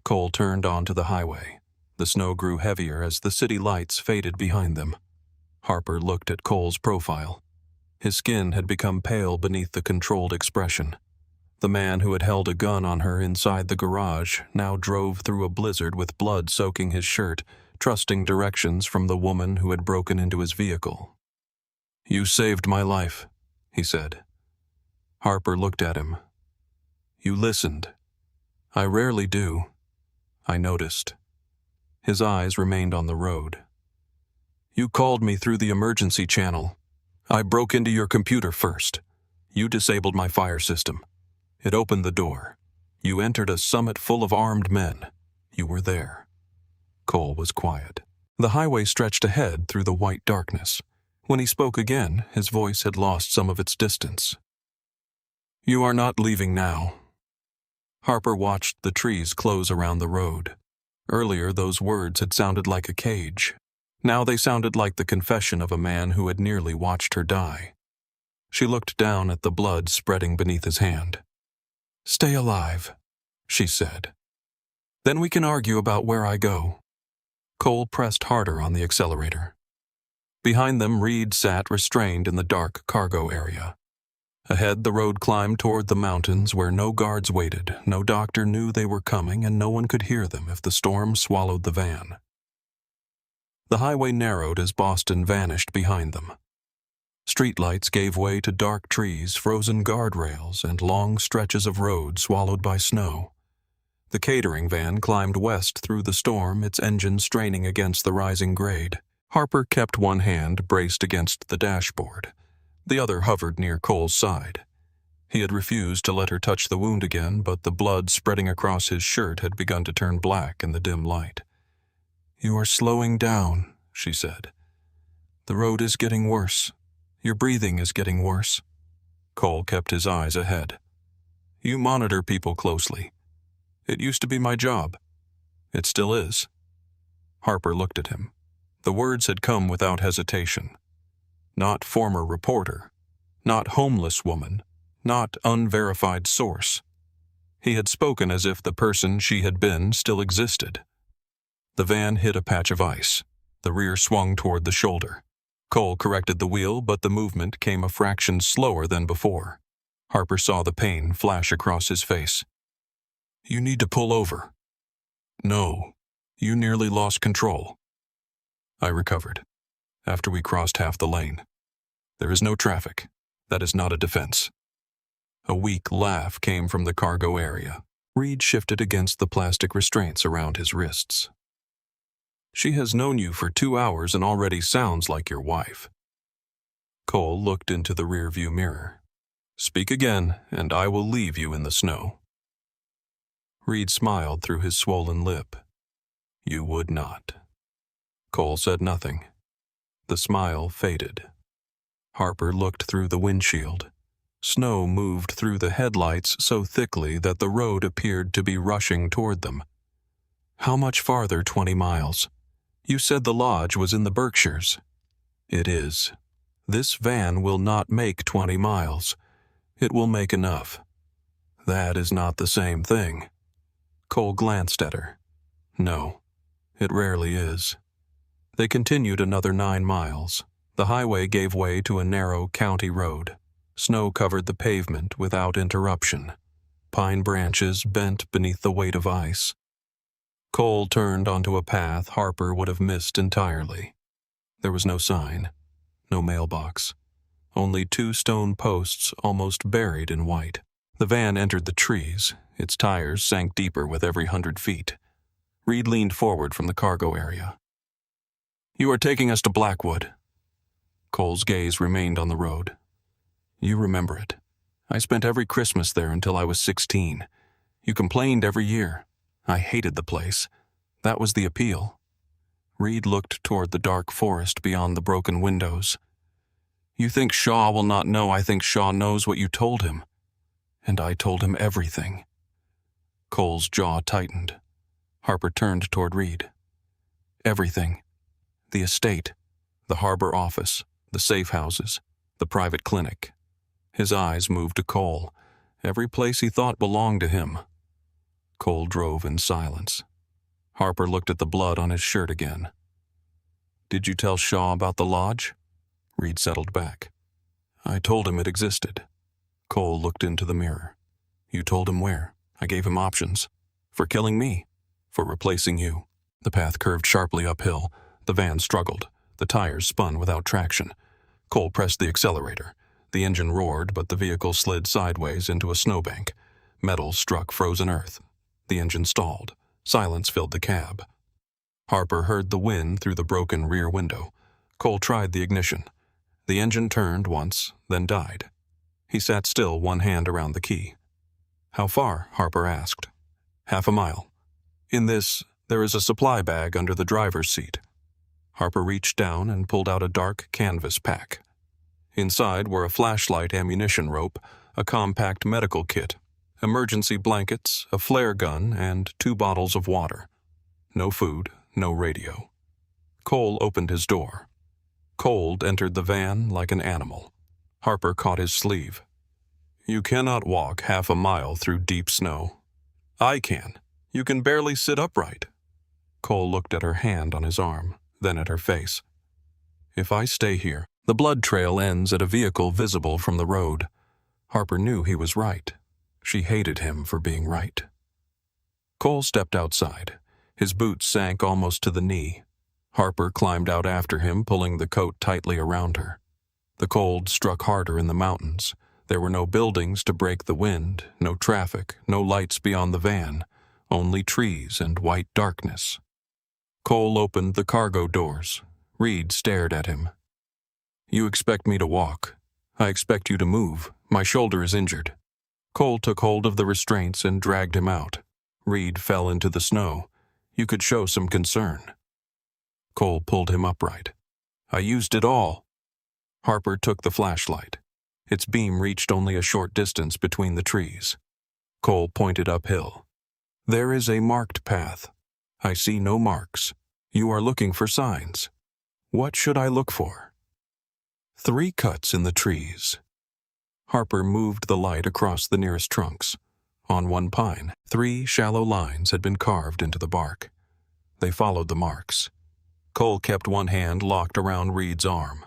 Cole turned onto the highway. The snow grew heavier as the city lights faded behind them. Harper looked at Cole's profile. His skin had become pale beneath the controlled expression. The man who had held a gun on her inside the garage now drove through a blizzard with blood soaking his shirt, trusting directions from the woman who had broken into his vehicle. You saved my life, he said. Harper looked at him. You listened. I rarely do. I noticed. His eyes remained on the road. You called me through the emergency channel. I broke into your computer first. You disabled my fire system. It opened the door. You entered a summit full of armed men. You were there. Cole was quiet. The highway stretched ahead through the white darkness. When he spoke again, his voice had lost some of its distance. You are not leaving now. Harper watched the trees close around the road. Earlier, those words had sounded like a cage. Now they sounded like the confession of a man who had nearly watched her die. She looked down at the blood spreading beneath his hand. Stay alive, she said. Then we can argue about where I go. Cole pressed harder on the accelerator. Behind them, Reed sat restrained in the dark cargo area. Ahead, the road climbed toward the mountains where no guards waited, no doctor knew they were coming, and no one could hear them if the storm swallowed the van. The highway narrowed as Boston vanished behind them. Streetlights gave way to dark trees, frozen guardrails, and long stretches of road swallowed by snow. The catering van climbed west through the storm, its engine straining against the rising grade. Harper kept one hand braced against the dashboard. The other hovered near Cole's side. He had refused to let her touch the wound again, but the blood spreading across his shirt had begun to turn black in the dim light. You are slowing down, she said. The road is getting worse. Your breathing is getting worse. Cole kept his eyes ahead. You monitor people closely. It used to be my job. It still is. Harper looked at him. The words had come without hesitation. Not former reporter. Not homeless woman. Not unverified source. He had spoken as if the person she had been still existed. The van hit a patch of ice. The rear swung toward the shoulder. Cole corrected the wheel, but the movement came a fraction slower than before. Harper saw the pain flash across his face. You need to pull over. No, you nearly lost control. I recovered, after we crossed half the lane. There is no traffic. That is not a defense. A weak laugh came from the cargo area. Reed shifted against the plastic restraints around his wrists. She has known you for 2 hours and already sounds like your wife. Cole looked into the rearview mirror. Speak again, and I will leave you in the snow. Reed smiled through his swollen lip. You would not. Cole said nothing. The smile faded. Harper looked through the windshield. Snow moved through the headlights so thickly that the road appeared to be rushing toward them. How much farther? 20 miles. You said the lodge was in the Berkshires. It is. This van will not make 20 miles. It will make enough. That is not the same thing. Cole glanced at her. No, it rarely is. They continued another 9 miles. The highway gave way to a narrow county road. Snow covered the pavement without interruption. Pine branches bent beneath the weight of ice. Cole turned onto a path Harper would have missed entirely. There was no sign, no mailbox. Only 2 stone posts almost buried in white. The van entered the trees. Its tires sank deeper with every 100 feet. Reed leaned forward from the cargo area. You are taking us to Blackwood. Cole's gaze remained on the road. You remember it. I spent every Christmas there until I was 16. You complained every year. I hated the place. That was the appeal. Reed looked toward the dark forest beyond the broken windows. You think Shaw will not know I think Shaw knows what you told him. And I told him everything. Cole's jaw tightened. Harper turned toward Reed. Everything. The estate, the harbor office, the safe houses, the private clinic. His eyes moved to Cole. Every place he thought belonged to him. Cole drove in silence. Harper looked at the blood on his shirt again. Did you tell Shaw about the lodge? Reed settled back. I told him it existed. Cole looked into the mirror. You told him where? I gave him options. For killing me. For replacing you. The path curved sharply uphill. The van struggled. The tires spun without traction. Cole pressed the accelerator. The engine roared, but the vehicle slid sideways into a snowbank. Metal struck frozen earth. The engine stalled. Silence filled the cab. Harper heard the wind through the broken rear window. Cole tried the ignition. The engine turned once, then died. He sat still, one hand around the key. How far? Harper asked. 1/2 mile. In this, there is a supply bag under the driver's seat. Harper reached down and pulled out a dark canvas pack. Inside were a flashlight ammunition rope, a compact medical kit, emergency blankets, a flare gun, and 2 bottles of water. No food, no radio. Cole opened his door. Cold entered the van like an animal. Harper caught his sleeve. You cannot walk 1/2 mile through deep snow. I can. You can barely sit upright. Cole looked at her hand on his arm, then at her face. If I stay here, the blood trail ends at a vehicle visible from the road. Harper knew he was right. She hated him for being right. Cole stepped outside. His boots sank almost to the knee. Harper climbed out after him, pulling the coat tightly around her. The cold struck harder in the mountains. There were no buildings to break the wind, no traffic, no lights beyond the van, only trees and white darkness. Cole opened the cargo doors. Reed stared at him. You expect me to walk. I expect you to move. My shoulder is injured. Cole took hold of the restraints and dragged him out. Reed fell into the snow. You could show some concern. Cole pulled him upright. I used it all. Harper took the flashlight. Its beam reached only a short distance between the trees. Cole pointed uphill. There is a marked path. I see no marks. You are looking for signs. What should I look for? 3 cuts in the trees. Harper moved the light across the nearest trunks. On one pine, 3 shallow lines had been carved into the bark. They followed the marks. Cole kept one hand locked around Reed's arm.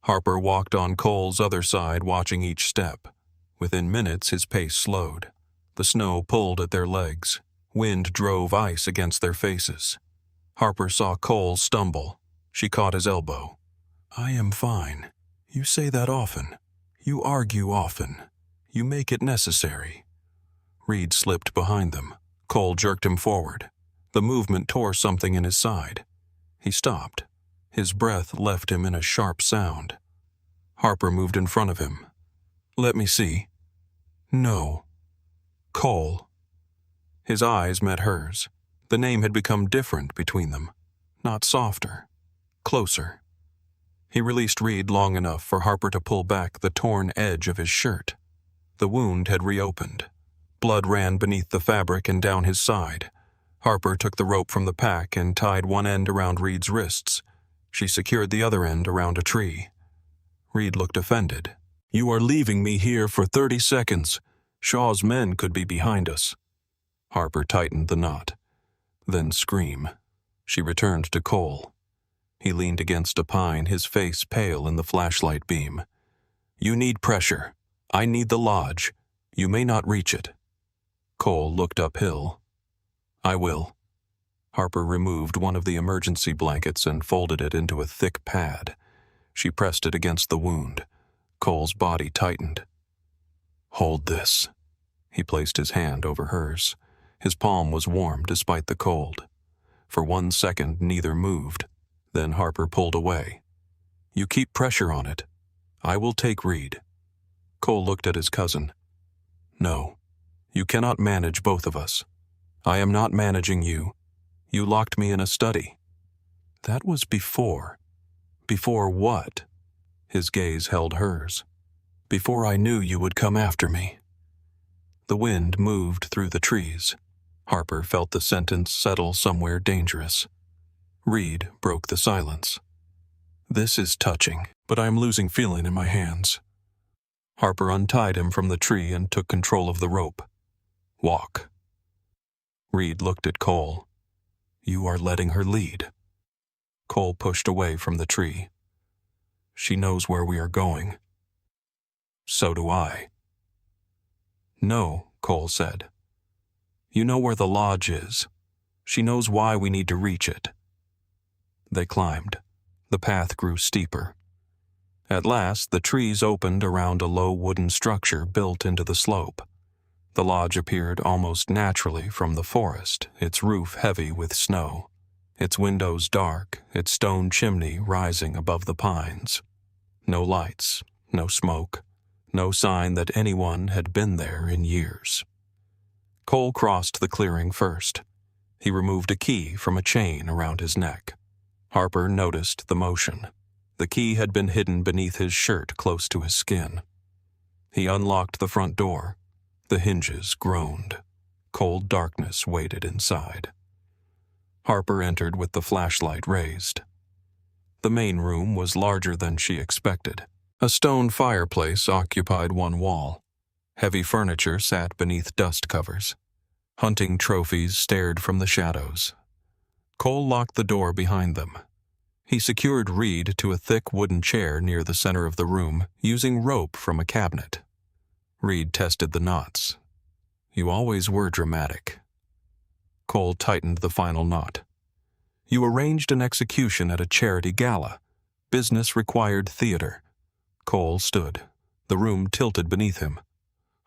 Harper walked on Cole's other side, watching each step. Within minutes, his pace slowed. The snow pulled at their legs. Wind drove ice against their faces. Harper saw Cole stumble. She caught his elbow. I am fine. You say that often. You argue often. You make it necessary. Reed slipped behind them. Cole jerked him forward. The movement tore something in his side. He stopped. His breath left him in a sharp sound. Harper moved in front of him. Let me see. No. Cole. His eyes met hers. The name had become different between them. Not softer. Closer. He released Reed long enough for Harper to pull back the torn edge of his shirt. The wound had reopened. Blood ran beneath the fabric and down his side. Harper took the rope from the pack and tied one end around Reed's wrists. She secured the other end around a tree. Reed looked offended. You are leaving me here for 30 seconds. Shaw's men could be behind us. Harper tightened the knot. Then scream. She returned to Cole. He leaned against a pine, his face pale in the flashlight beam. You need pressure. I need the lodge. You may not reach it. Cole looked uphill. I will. Harper removed one of the emergency blankets and folded it into a thick pad. She pressed it against the wound. Cole's body tightened. Hold this. He placed his hand over hers. His palm was warm despite the cold. For 1 second, neither moved. Then Harper pulled away. You keep pressure on it. I will take Reed. Cole looked at his cousin. No. You cannot manage both of us. I am not managing you. You locked me in a study. That was before. Before what? His gaze held hers. Before I knew you would come after me. The wind moved through the trees. Harper felt the sentence settle somewhere dangerous. Reed broke the silence. This is touching, but I am losing feeling in my hands. Harper untied him from the tree and took control of the rope. Walk. Reed looked at Cole. You are letting her lead. Cole pushed away from the tree. She knows where we are going. So do I. No, Cole said. You know where the lodge is. She knows why we need to reach it. They climbed. The path grew steeper. At last, the trees opened around a low wooden structure built into the slope. The lodge appeared almost naturally from the forest, its roof heavy with snow, its windows dark, its stone chimney rising above the pines. No lights, no smoke, no sign that anyone had been there in years. Cole crossed the clearing first. He removed a key from a chain around his neck. Harper noticed the motion. The key had been hidden beneath his shirt close to his skin. He unlocked the front door. The hinges groaned. Cold darkness waited inside. Harper entered with the flashlight raised. The main room was larger than she expected. A stone fireplace occupied one wall. Heavy furniture sat beneath dust covers. Hunting trophies stared from the shadows. Cole locked the door behind them. He secured Reed to a thick wooden chair near the center of the room, using rope from a cabinet. Reed tested the knots. You always were dramatic. Cole tightened the final knot. You arranged an execution at a charity gala. Business required theater. Cole stood. The room tilted beneath him.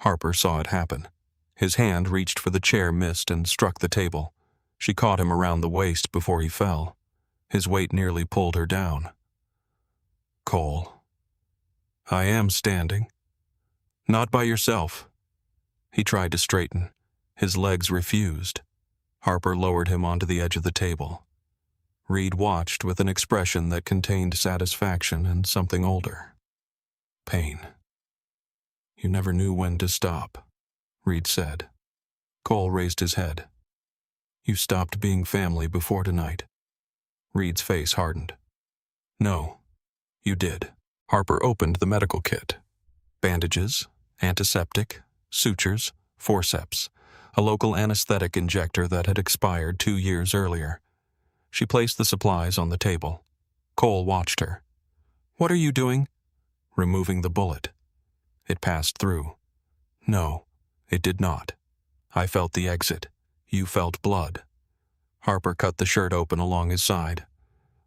Harper saw it happen. His hand reached for the chair, missed, and struck the table. She caught him around the waist before he fell. His weight nearly pulled her down. Cole. I am standing. Not by yourself. He tried to straighten. His legs refused. Harper lowered him onto the edge of the table. Reed watched with an expression that contained satisfaction and something older. Pain. You never knew when to stop, Reed said. Cole raised his head. You stopped being family before tonight. Reed's face hardened. No, you did. Harper opened the medical kit. Bandages, antiseptic, sutures, forceps, a local anesthetic injector that had expired 2 years earlier. She placed the supplies on the table. Cole watched her. What are you doing? Removing the bullet. It passed through. No, it did not. I felt the exit. You felt blood. Harper cut the shirt open along his side.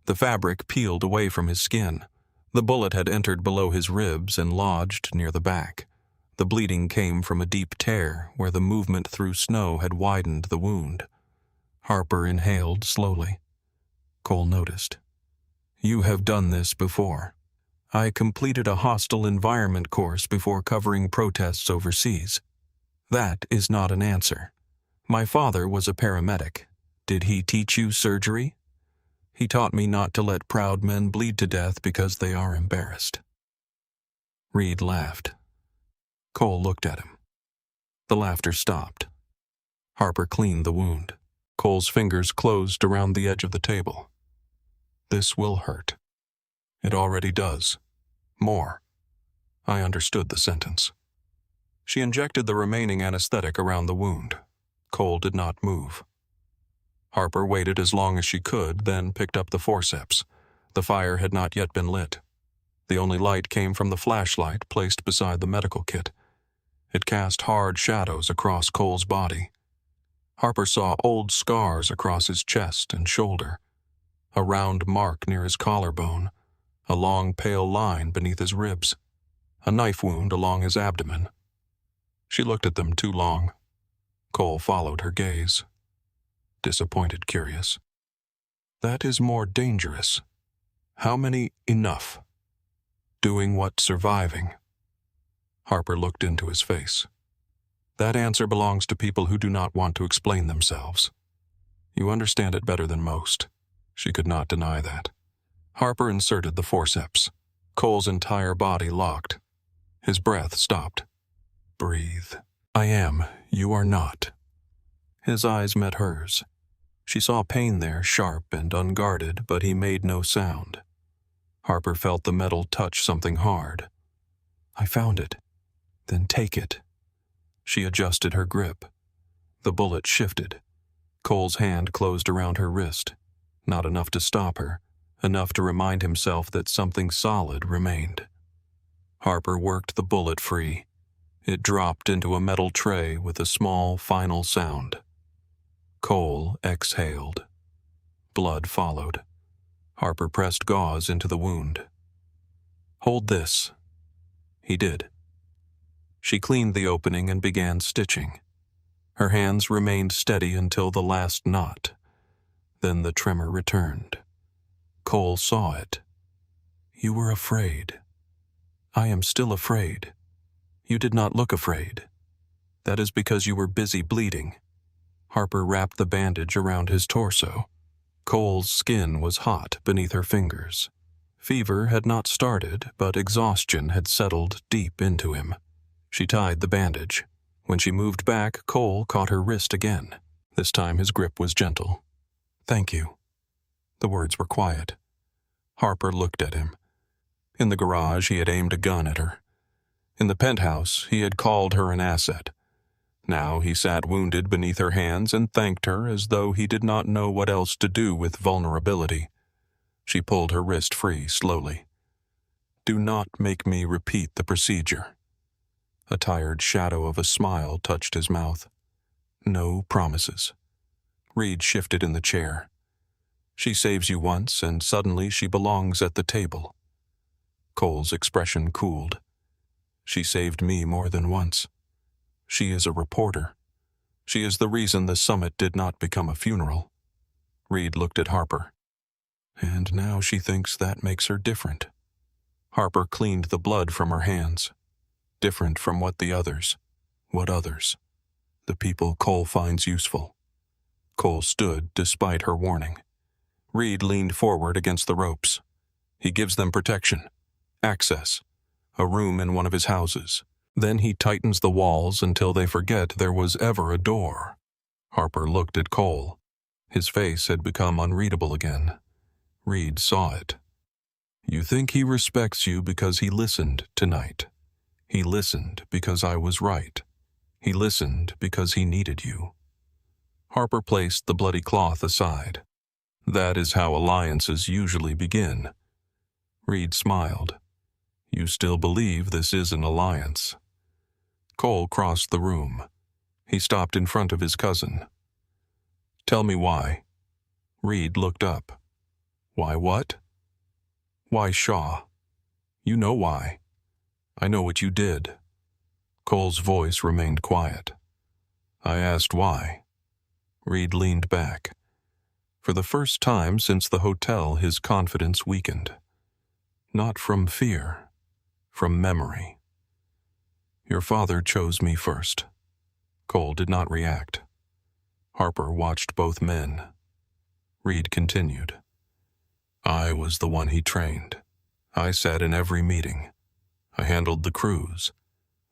The fabric peeled away from his skin. The bullet had entered below his ribs and lodged near the back. The bleeding came from a deep tear where the movement through snow had widened the wound. Harper inhaled slowly. Cole noticed. "You have done this before. I completed a hostile environment course before covering protests overseas. That is not an answer. My father was a paramedic. Did he teach you surgery? He taught me not to let proud men bleed to death because they are embarrassed." Reed laughed. Cole looked at him. The laughter stopped. Harper cleaned the wound. Cole's fingers closed around the edge of the table. "This will hurt. It already does. More." I understood the sentence. She injected the remaining anesthetic around the wound. Cole did not move. Harper waited as long as she could, then picked up the forceps. The fire had not yet been lit. The only light came from the flashlight placed beside the medical kit. It cast hard shadows across Cole's body. Harper saw old scars across his chest and shoulder, a round mark near his collarbone, a long pale line beneath his ribs, a knife wound along his abdomen. She looked at them too long. Cole followed her gaze. Disappointed, curious. "That is more dangerous. How many enough? Doing what surviving?" Harper looked into his face. "That answer belongs to people who do not want to explain themselves. You understand it better than most." She could not deny that. Harper inserted the forceps. Cole's entire body locked. His breath stopped. "Breathe. I am. You are not." His eyes met hers. She saw pain there, sharp and unguarded, but he made no sound. Harper felt the metal touch something hard. "I found it. Then take it." She adjusted her grip. The bullet shifted. Cole's hand closed around her wrist. Not enough to stop her, enough to remind himself that something solid remained. Harper worked the bullet free. It dropped into a metal tray with a small, final sound. Cole exhaled. Blood followed. Harper pressed gauze into the wound. "Hold this." He did. She cleaned the opening and began stitching. Her hands remained steady until the last knot. Then the tremor returned. Cole saw it. "You were afraid." "I am still afraid." "You did not look afraid." "That is because you were busy bleeding." Harper wrapped the bandage around his torso. Cole's skin was hot beneath her fingers. Fever had not started, but exhaustion had settled deep into him. She tied the bandage. When she moved back, Cole caught her wrist again. This time his grip was gentle. "Thank you." The words were quiet. Harper looked at him. In the garage, he had aimed a gun at her. In the penthouse, he had called her an asset. Now he sat wounded beneath her hands and thanked her as though he did not know what else to do with vulnerability. She pulled her wrist free slowly. "Do not make me repeat the procedure." A tired shadow of a smile touched his mouth. "No promises." Reed shifted in the chair. "She saves you once, and suddenly she belongs at the table." Cole's expression cooled. "She saved me more than once. She is a reporter. She is the reason the summit did not become a funeral." Reed looked at Harper. "And now she thinks that makes her different." Harper cleaned the blood from her hands. "Different from what the others?" "What others?" "The people Cole finds useful." Cole stood despite her warning. Reed leaned forward against the ropes. "He gives them protection. Access. A room in one of his houses. Then he tightens the walls until they forget there was ever a door." Harper looked at Cole. His face had become unreadable again. Reed saw it. "You think he respects you because he listened tonight. He listened because I was right. He listened because he needed you." Harper placed the bloody cloth aside. "That is how alliances usually begin." Reed smiled. "You still believe this is an alliance?" Cole crossed the room. He stopped in front of his cousin. "Tell me why." Reed looked up. "Why what?" "Why Shaw? You know why. I know what you did." Cole's voice remained quiet. I asked why. Reed leaned back. For the first time since the hotel, his confidence weakened. Not from fear, from memory. Your father chose me first. Cole did not react. Harper watched both men. Reed continued. I was the one he trained. I sat in every meeting. I handled the crews.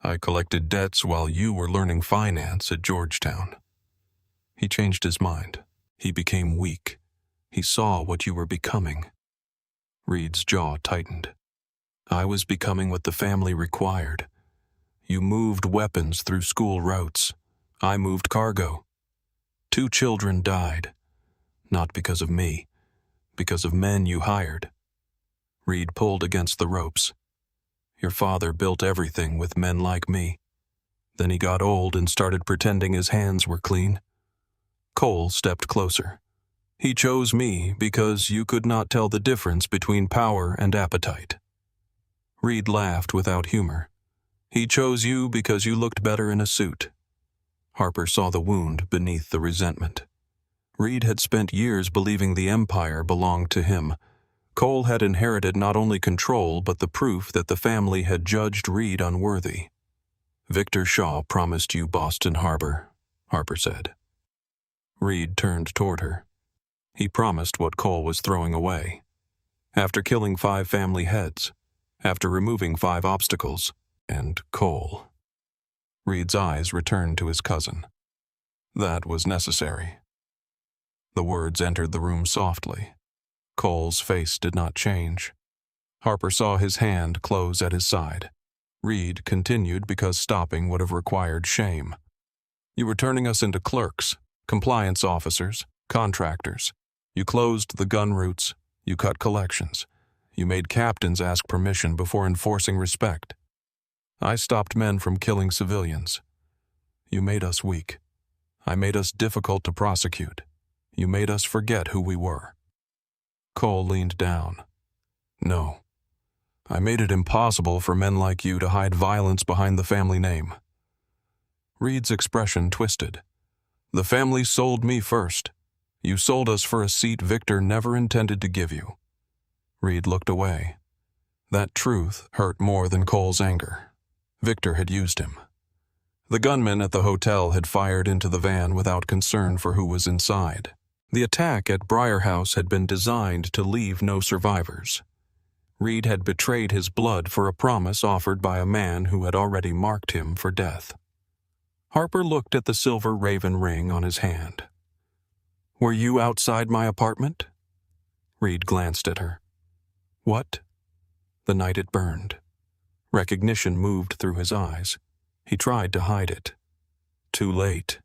I collected debts while you were learning finance at Georgetown. He changed his mind. He became weak. He saw what you were becoming. Reed's jaw tightened. I was becoming what the family required. You moved weapons through school routes. I moved cargo. 2 children died. Not because of me, because of men you hired. Reed pulled against the ropes. Your father built everything with men like me. Then he got old and started pretending his hands were clean. Cole stepped closer. He chose me because you could not tell the difference between power and appetite. Reed laughed without humor. He chose you because you looked better in a suit. Harper saw the wound beneath the resentment. Reed had spent years believing the empire belonged to him. Cole had inherited not only control but the proof that the family had judged Reed unworthy. Victor Shaw promised you Boston Harbor, Harper said. Reed turned toward her. He promised what Cole was throwing away. After killing 5 family heads, after removing 5 obstacles, and Cole. Reed's eyes returned to his cousin. That was necessary. The words entered the room softly. Cole's face did not change. Harper saw his hand close at his side. Reed continued because stopping would have required shame. You were turning us into clerks, compliance officers, contractors. You closed the gun routes. You cut collections. You made captains ask permission before enforcing respect. I stopped men from killing civilians. You made us weak. I made us difficult to prosecute. You made us forget who we were. Cole leaned down. No. I made it impossible for men like you to hide violence behind the family name. Reed's expression twisted. The family sold me first. You sold us for a seat Victor never intended to give you. Reed looked away. That truth hurt more than Cole's anger. Victor had used him. The gunman at the hotel had fired into the van without concern for who was inside. The attack at Briar House had been designed to leave no survivors. Reed had betrayed his blood for a promise offered by a man who had already marked him for death. Harper looked at the silver raven ring on his hand. Were you outside my apartment? Reed glanced at her. What? The night it burned. Recognition moved through his eyes. He tried to hide it. Too late.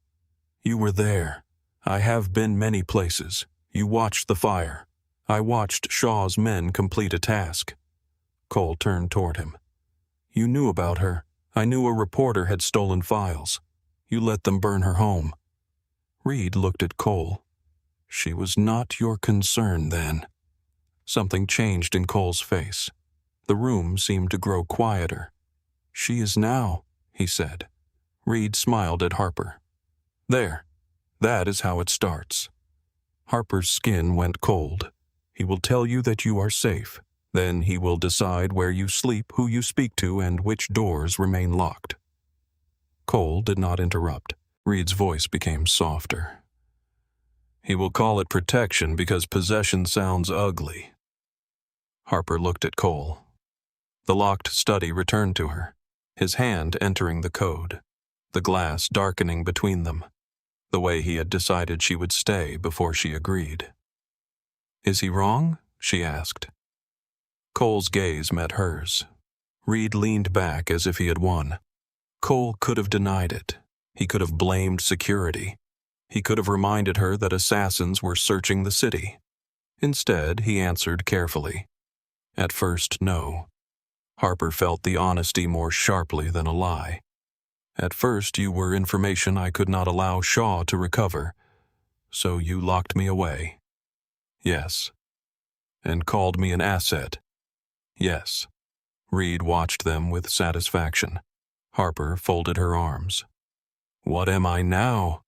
You were there. I have been many places. You watched the fire. I watched Shaw's men complete a task. Cole turned toward him. You knew about her. I knew a reporter had stolen files. You let them burn her home. Reed looked at Cole. She was not your concern then. Something changed in Cole's face. The room seemed to grow quieter. She is now, he said. Reed smiled at Harper. There. That is how it starts. Harper's skin went cold. He will tell you that you are safe. Then he will decide where you sleep, who you speak to, and which doors remain locked. Cole did not interrupt. Reed's voice became softer. He will call it protection because possession sounds ugly. Harper looked at Cole. The locked study returned to her, his hand entering the code, the glass darkening between them, the way he had decided she would stay before she agreed. Is he wrong? She asked. Cole's gaze met hers. Reed leaned back as if he had won. Cole could have denied it. He could have blamed security. He could have reminded her that assassins were searching the city. Instead, he answered carefully. At first, no. Harper felt the honesty more sharply than a lie. At first, you were information I could not allow Shaw to recover, so you locked me away. Yes. And called me an asset. Yes. Reed watched them with satisfaction. Harper folded her arms. What am I now?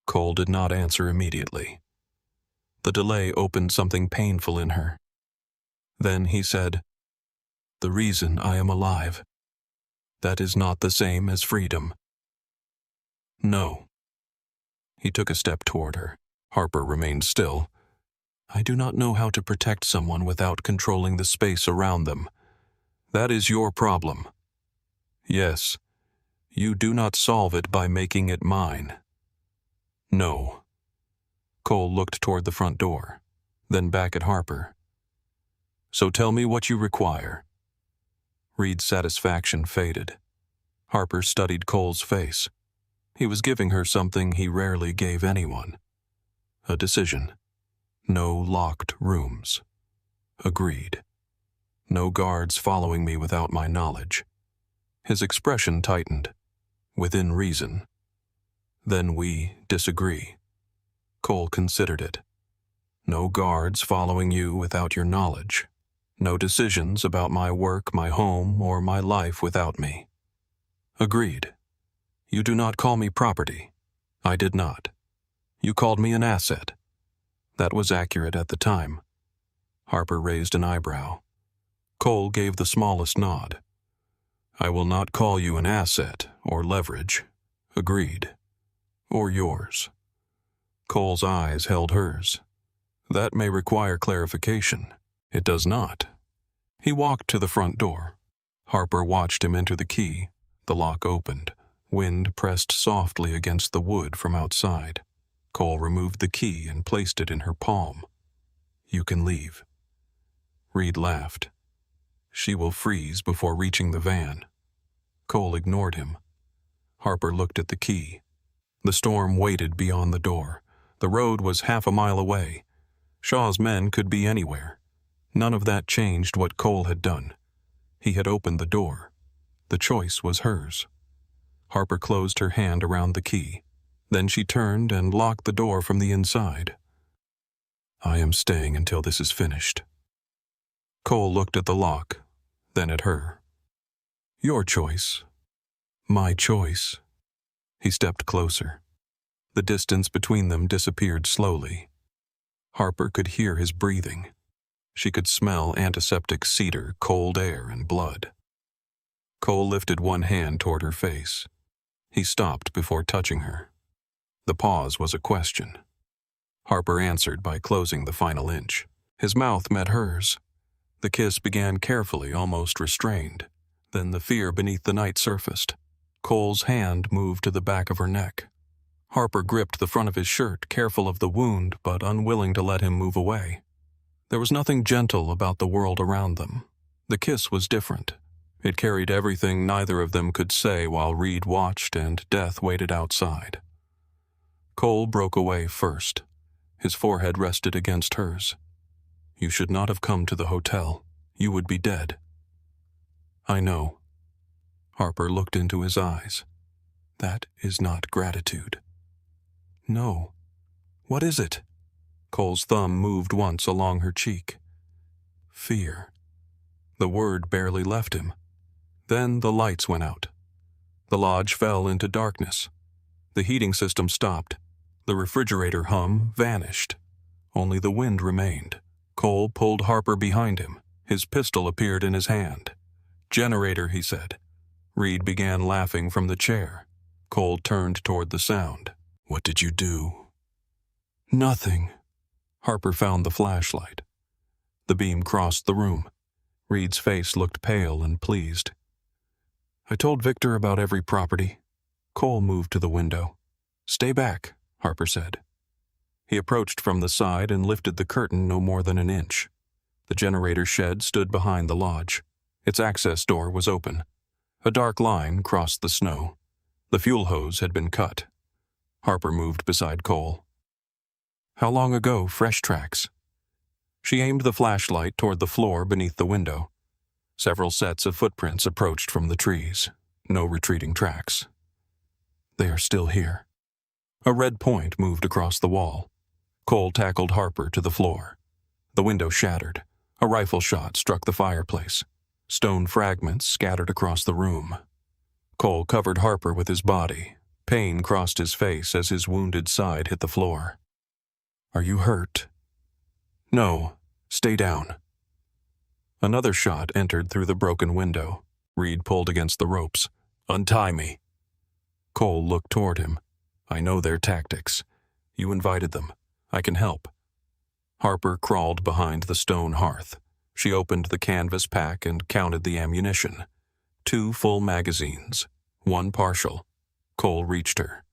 Cole did not answer immediately. The delay opened something painful in her. Then he said, The reason I am alive. That is not the same as freedom. No. He took a step toward her. Harper remained still. I do not know how to protect someone without controlling the space around them. That is your problem. Yes, you do not solve it by making it mine. No. Cole looked toward the front door, then back at Harper. So tell me what you require. Reed's satisfaction faded. Harper studied Cole's face. He was giving her something he rarely gave anyone. A decision. No locked rooms. Agreed. No guards following me without my knowledge. His expression tightened. Within reason. Then we disagree. Cole considered it. No guards following you without your knowledge. No decisions about my work, my home, or my life without me. Agreed. You do not call me property. I did not. You called me an asset. That was accurate at the time. Harper raised an eyebrow. Cole gave the smallest nod. I will not call you an asset or leverage. Agreed. Or yours. Cole's eyes held hers. That may require clarification. It does not. He walked to the front door. Harper watched him enter the key. The lock opened. Wind pressed softly against the wood from outside. Cole removed the key and placed it in her palm. You can leave. Reed laughed. She will freeze before reaching the van. Cole ignored him. Harper looked at the key. The storm waited beyond the door. The road was half a mile away. Shaw's men could be anywhere. None of that changed what Cole had done. He had opened the door. The choice was hers. Harper closed her hand around the key. Then she turned and locked the door from the inside. I am staying until this is finished. Cole looked at the lock, then at her. Your choice. My choice. He stepped closer. The distance between them disappeared slowly. Harper could hear his breathing. She could smell antiseptic cedar, cold air, and blood. Cole lifted one hand toward her face. He stopped before touching her. The pause was a question. Harper answered by closing the final inch. His mouth met hers. The kiss began carefully, almost restrained. Then the fear beneath the night surfaced. Cole's hand moved to the back of her neck. Harper gripped the front of his shirt, careful of the wound, but unwilling to let him move away. There was nothing gentle about the world around them. The kiss was different. It carried everything neither of them could say while Reed watched and death waited outside. Cole broke away first. His forehead rested against hers. You should not have come to the hotel. You would be dead. I know. Harper looked into his eyes. That is not gratitude. No. What is it? Cole's thumb moved once along her cheek. Fear. The word barely left him. Then the lights went out. The lodge fell into darkness. The heating system stopped. The refrigerator hum vanished. Only the wind remained. Cole pulled Harper behind him. His pistol appeared in his hand. Generator, he said. Reed began laughing from the chair. Cole turned toward the sound. What did you do? Nothing. Harper found the flashlight. The beam crossed the room. Reed's face looked pale and pleased. I told Victor about every property. Cole moved to the window. Stay back, Harper said. He approached from the side and lifted the curtain no more than an inch. The generator shed stood behind the lodge. Its access door was open. A dark line crossed the snow. The fuel hose had been cut. Harper moved beside Cole. How long ago, fresh tracks? She aimed the flashlight toward the floor beneath the window. Several sets of footprints approached from the trees. No retreating tracks. They are still here. A red point moved across the wall. Cole tackled Harper to the floor. The window shattered. A rifle shot struck the fireplace. Stone fragments scattered across the room. Cole covered Harper with his body. Pain crossed his face as his wounded side hit the floor. "Are you hurt?" "No. Stay down." Another shot entered through the broken window. Reed pulled against the ropes. "Untie me." Cole looked toward him. "I know their tactics. You invited them. I can help." Harper crawled behind the stone hearth. She opened the canvas pack and counted the ammunition. 2 full magazines, 1 partial. Cole reached her.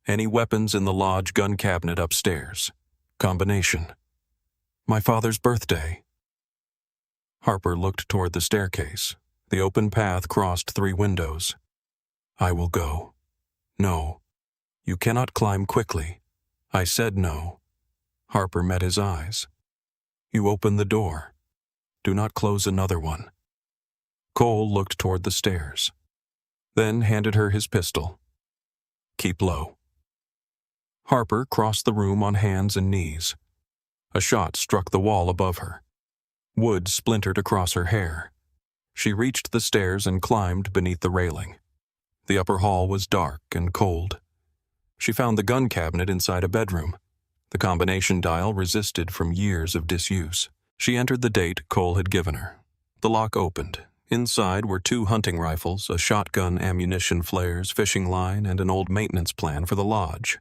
"Any weapons in the lodge gun cabinet upstairs? Combination." "My father's birthday." Harper looked toward the staircase. The open path crossed 3 windows. "I will go." "No. You cannot climb quickly." "I said no." Harper met his eyes. "You open the door. Do not close another one." Cole looked toward the stairs, then handed her his pistol. "Keep low." Harper crossed the room on hands and knees. A shot struck the wall above her. Wood splintered across her hair. She reached the stairs and climbed beneath the railing. The upper hall was dark and cold. She found the gun cabinet inside a bedroom. The combination dial resisted from years of disuse. She entered the date Cole had given her. The lock opened. Inside were 2 hunting rifles, a shotgun, ammunition, flares, fishing line, and an old maintenance plan for the lodge.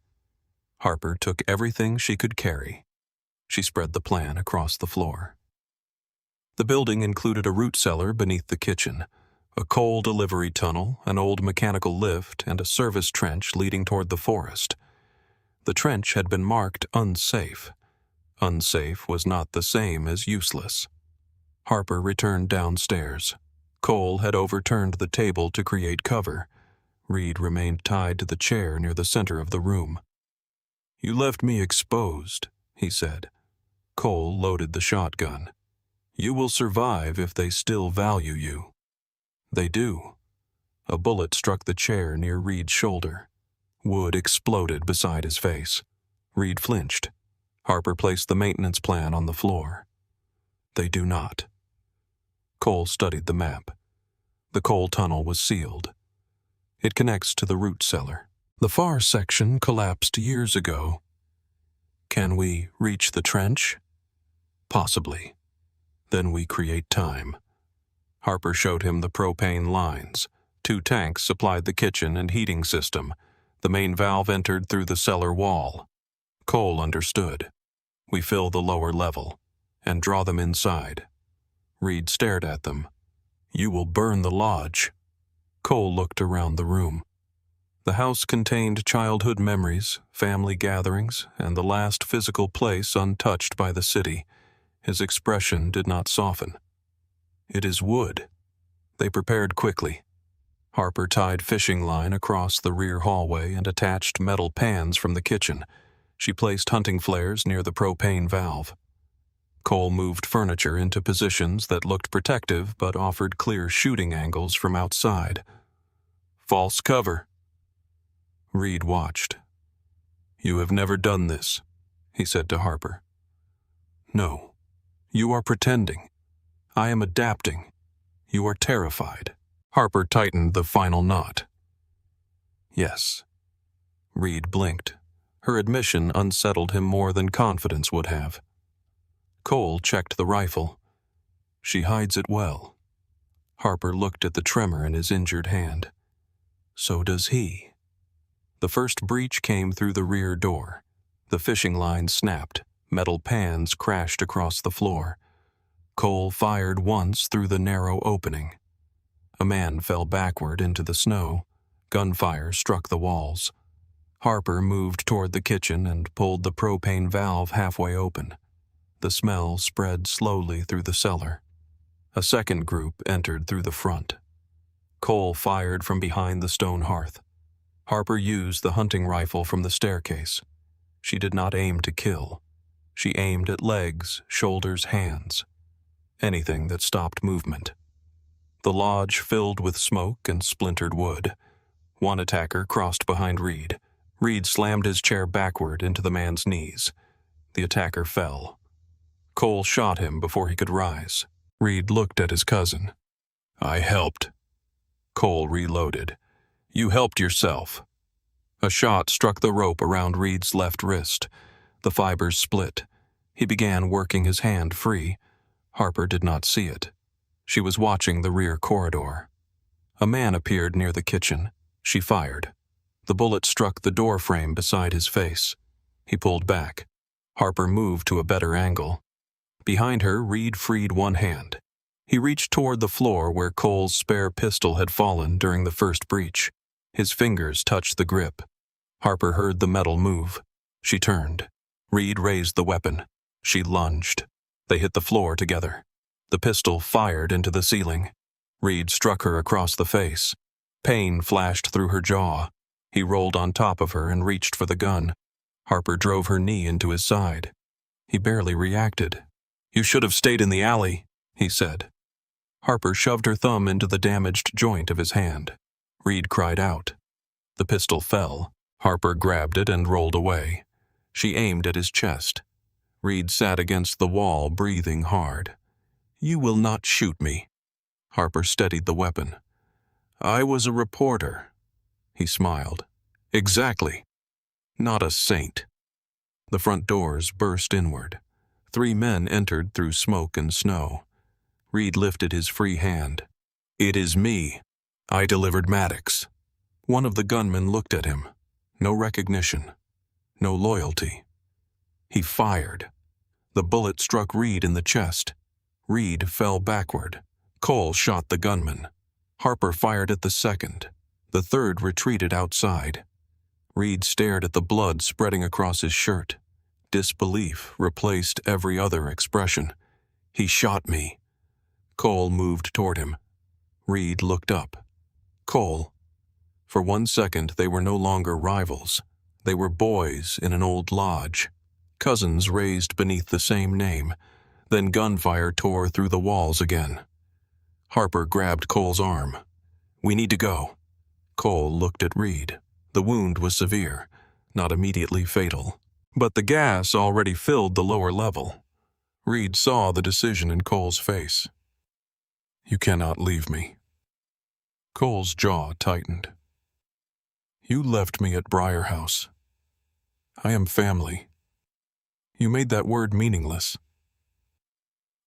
Harper took everything she could carry. She spread the plan across the floor. The building included a root cellar beneath the kitchen, a coal delivery tunnel, an old mechanical lift, and a service trench leading toward the forest. The trench had been marked unsafe. Unsafe was not the same as useless. Harper returned downstairs. Cole had overturned the table to create cover. Reed remained tied to the chair near the center of the room. "You left me exposed," he said. Cole loaded the shotgun. "You will survive if they still value you." "They do." A bullet struck the chair near Reed's shoulder. Wood exploded beside his face. Reed flinched. Harper placed the maintenance plan on the floor. "They do not." Cole studied the map. The coal tunnel was sealed. It connects to the root cellar. The far section collapsed years ago. "Can we reach the trench?" "Possibly. Then we create time." Harper showed him the propane lines. 2 tanks supplied the kitchen and heating system. The main valve entered through the cellar wall. Cole understood. "We fill the lower level and draw them inside." Reed stared at them. "You will burn the lodge." Cole looked around the room. The house contained childhood memories, family gatherings, and the last physical place untouched by the city. His expression did not soften. "It is wood." They prepared quickly. Harper tied fishing line across the rear hallway and attached metal pans from the kitchen. She placed hunting flares near the propane valve. Cole moved furniture into positions that looked protective but offered clear shooting angles from outside. "False cover." Reed watched. "You have never done this," he said to Harper. "No. You are pretending. I am adapting. You are terrified." Harper tightened the final knot. "Yes." Reed blinked. Her admission unsettled him more than confidence would have. Cole checked the rifle. "She hides it well." Harper looked at the tremor in his injured hand. "So does he." The first breach came through the rear door. The fishing line snapped. Metal pans crashed across the floor. Cole fired once through the narrow opening. A man fell backward into the snow. Gunfire struck the walls. Harper moved toward the kitchen and pulled the propane valve halfway open. The smell spread slowly through the cellar. A second group entered through the front. Cole fired from behind the stone hearth. Harper used the hunting rifle from the staircase. She did not aim to kill. She aimed at legs, shoulders, hands. Anything that stopped movement. The lodge filled with smoke and splintered wood. One attacker crossed behind Reed. Reed slammed his chair backward into the man's knees. The attacker fell. Cole shot him before he could rise. Reed looked at his cousin. "I helped." Cole reloaded. You helped yourself. A shot struck the rope around Reed's left wrist. The fibers split. He began working his hand free. Harper did not see it. She was watching the rear corridor. A man appeared near the kitchen. She fired. The bullet struck the door frame beside his face. He pulled back. Harper moved to a better angle. Behind her, Reed freed one hand. He reached toward the floor where Cole's spare pistol had fallen during the first breach. His fingers touched the grip. Harper heard the metal move. She turned. Reed raised the weapon. She lunged. They hit the floor together. The pistol fired into the ceiling. Reed struck her across the face. Pain flashed through her jaw. He rolled on top of her and reached for the gun. Harper drove her knee into his side. He barely reacted. "You should have stayed in the alley," he said. Harper shoved her thumb into the damaged joint of his hand. Reed cried out. The pistol fell. Harper grabbed it and rolled away. She aimed at his chest. Reed sat against the wall, breathing hard. "You will not shoot me." Harper steadied the weapon. "I was a reporter." He smiled. "Exactly. Not a saint." The front doors burst inward. 3 men entered through smoke and snow. Reed lifted his free hand. "It is me. I delivered Maddox." One of the gunmen looked at him. No recognition. No loyalty. He fired. The bullet struck Reed in the chest. Reed fell backward. Cole shot the gunman. Harper fired at the second. The third retreated outside. Reed stared at the blood spreading across his shirt. Disbelief replaced every other expression. "He shot me." Cole moved toward him. Reed looked up. Cole. For 1 second, they were no longer rivals. They were boys in an old lodge. Cousins raised beneath the same name. Then gunfire tore through the walls again. Harper grabbed Cole's arm. "We need to go." Cole looked at Reed. The wound was severe, not immediately fatal. But the gas already filled the lower level. Reed saw the decision in Cole's face. "You cannot leave me." Cole's jaw tightened. "You left me at Briar House. I am family. You made that word meaningless."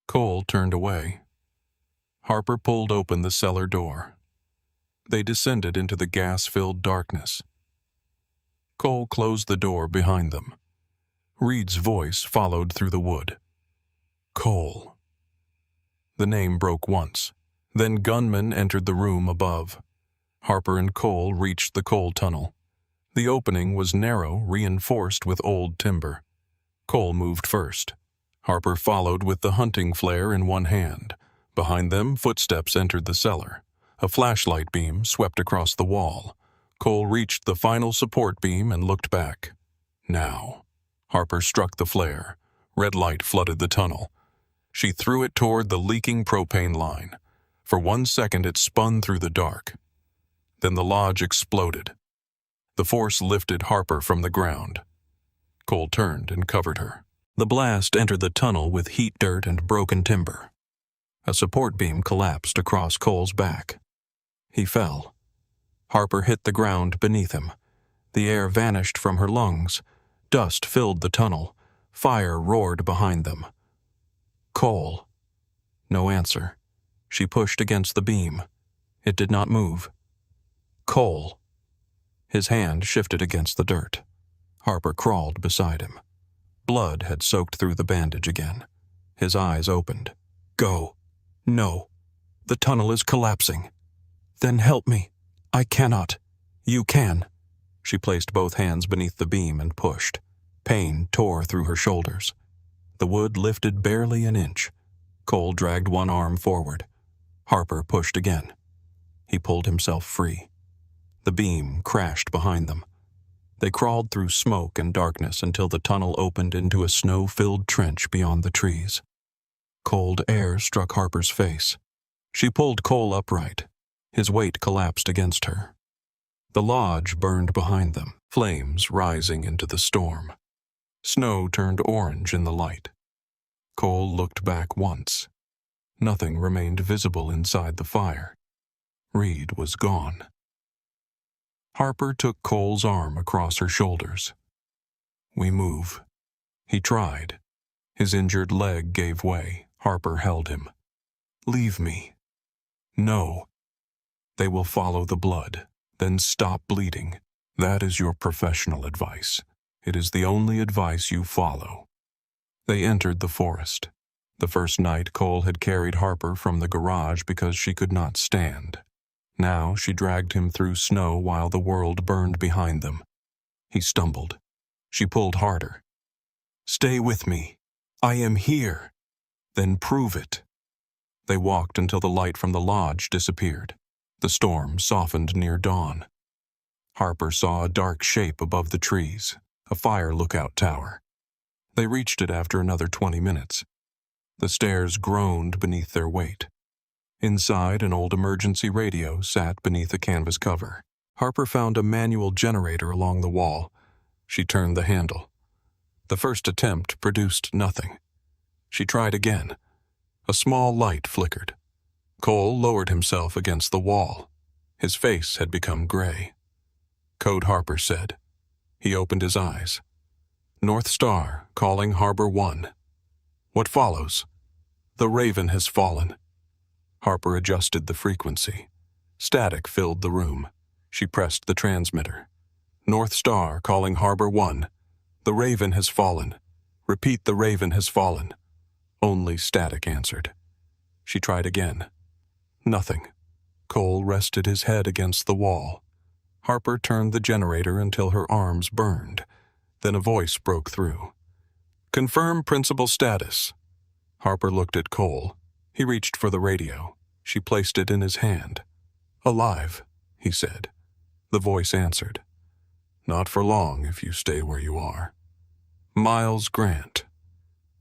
Cole turned away. Harper pulled open the cellar door. They descended into the gas-filled darkness. Cole closed the door behind them. Reed's voice followed through the wood. "Cole." The name broke once. Then gunmen entered the room above. Harper and Cole reached the coal tunnel. The opening was narrow, reinforced with old timber. Cole moved first. Harper followed with the hunting flare in one hand. Behind them, footsteps entered the cellar. A flashlight beam swept across the wall. Cole reached the final support beam and looked back. Now. Harper struck the flare. Red light flooded the tunnel. She threw it toward the leaking propane line. For 1 second it spun through the dark. Then the lodge exploded. The force lifted Harper from the ground. Cole turned and covered her. The blast entered the tunnel with heat dirt and broken timber. A support beam collapsed across Cole's back. He fell. Harper hit the ground beneath him. The air vanished from her lungs. Dust filled the tunnel. Fire roared behind them. "Cole." No answer. She pushed against the beam. It did not move. "Cole." His hand shifted against the dirt. Harper crawled beside him. Blood had soaked through the bandage again. His eyes opened. "Go." "No. The tunnel is collapsing." "Then help me." "I cannot." "You can." She placed both hands beneath the beam and pushed. Pain tore through her shoulders. The wood lifted barely an inch. Cole dragged one arm forward. Harper pushed again. He pulled himself free. The beam crashed behind them. They crawled through smoke and darkness until the tunnel opened into a snow-filled trench beyond the trees. Cold air struck Harper's face. She pulled Cole upright. His weight collapsed against her. The lodge burned behind them, flames rising into the storm. Snow turned orange in the light. Cole looked back once. Nothing remained visible inside the fire. Reed was gone. Harper took Cole's arm across her shoulders. "We move." He tried. His injured leg gave way. Harper held him. "Leave me." "No." "They will follow the blood, then stop bleeding. That is your professional advice. It is the only advice you follow." They entered the forest. The first night, Cole had carried Harper from the garage because she could not stand. Now she dragged him through snow while the world burned behind them. He stumbled. She pulled harder. "Stay with me. I am here." "Then prove it." They walked until the light from the lodge disappeared. The storm softened near dawn. Harper saw a dark shape above the trees, a fire lookout tower. They reached it after another 20 minutes. The stairs groaned beneath their weight. Inside, an old emergency radio sat beneath a canvas cover. Harper found a manual generator along the wall. She turned the handle. The first attempt produced nothing. She tried again. A small light flickered. Cole lowered himself against the wall. His face had become gray. "Code," Harper said. He opened his eyes. "North Star, calling Harbor 1. What follows?" "The Raven has fallen." Harper adjusted the frequency. Static filled the room. She pressed the transmitter. "North Star, calling Harbor 1. The Raven has fallen. Repeat, the Raven has fallen." Only static answered. She tried again. Nothing. Cole rested his head against the wall. Harper turned the generator until her arms burned. Then a voice broke through. "Confirm principal status." Harper looked at Cole. He reached for the radio. She placed it in his hand. "Alive," he said. The voice answered. "Not for long if you stay where you are." "Miles Grant."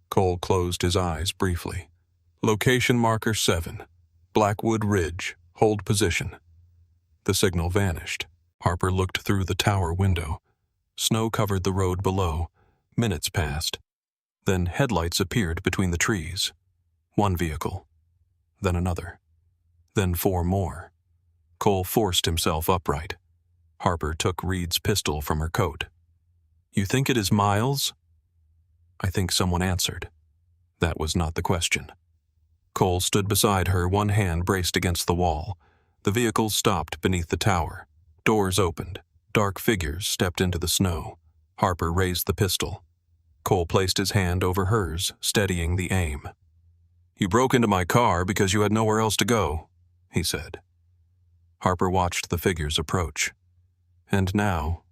Cole closed his eyes briefly. "Location marker 7. Blackwood Ridge. Hold position." The signal vanished. Harper looked through the tower window. Snow covered the road below. Minutes passed. Then headlights appeared between the trees. One vehicle. Then another. Then 4 more. Cole forced himself upright. Harper took Reed's pistol from her coat. "You think it is Miles?" "I think someone answered." That was not the question. Cole stood beside her, one hand braced against the wall. The vehicles stopped beneath the tower. Doors opened. Dark figures stepped into the snow. Harper raised the pistol. Cole placed his hand over hers, steadying the aim. "You broke into my car because you had nowhere else to go," he said. Harper watched the figures approach. "And now,"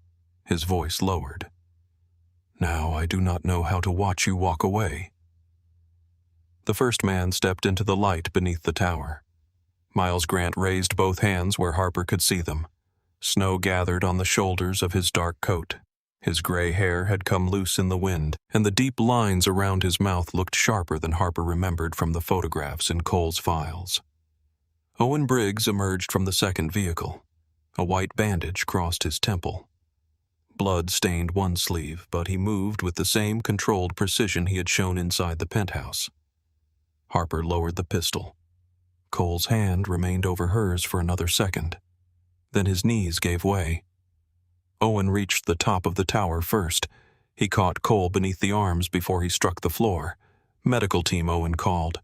his voice lowered, "now I do not know how to watch you walk away." The first man stepped into the light beneath the tower. Miles Grant raised both hands where Harper could see them. Snow gathered on the shoulders of his dark coat. His gray hair had come loose in the wind, and the deep lines around his mouth looked sharper than Harper remembered from the photographs in Cole's files. Owen Briggs emerged from the second vehicle. A white bandage crossed his temple. Blood stained one sleeve, but he moved with the same controlled precision he had shown inside the penthouse. Harper lowered the pistol. Cole's hand remained over hers for another second. Then his knees gave way. Owen reached the top of the tower first. He caught Cole beneath the arms before he struck the floor. "Medical team," Owen called.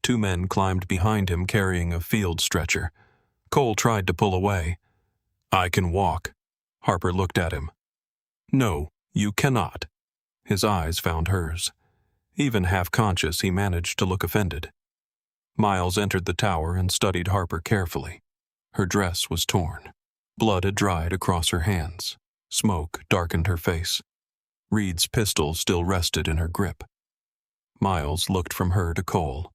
2 men climbed behind him carrying a field stretcher. Cole tried to pull away. "I can walk." Harper looked at him. "No, you cannot." His eyes found hers. Even half-conscious, he managed to look offended. Miles entered the tower and studied Harper carefully. Her dress was torn. Blood had dried across her hands. Smoke darkened her face. Reed's pistol still rested in her grip. Miles looked from her to Cole.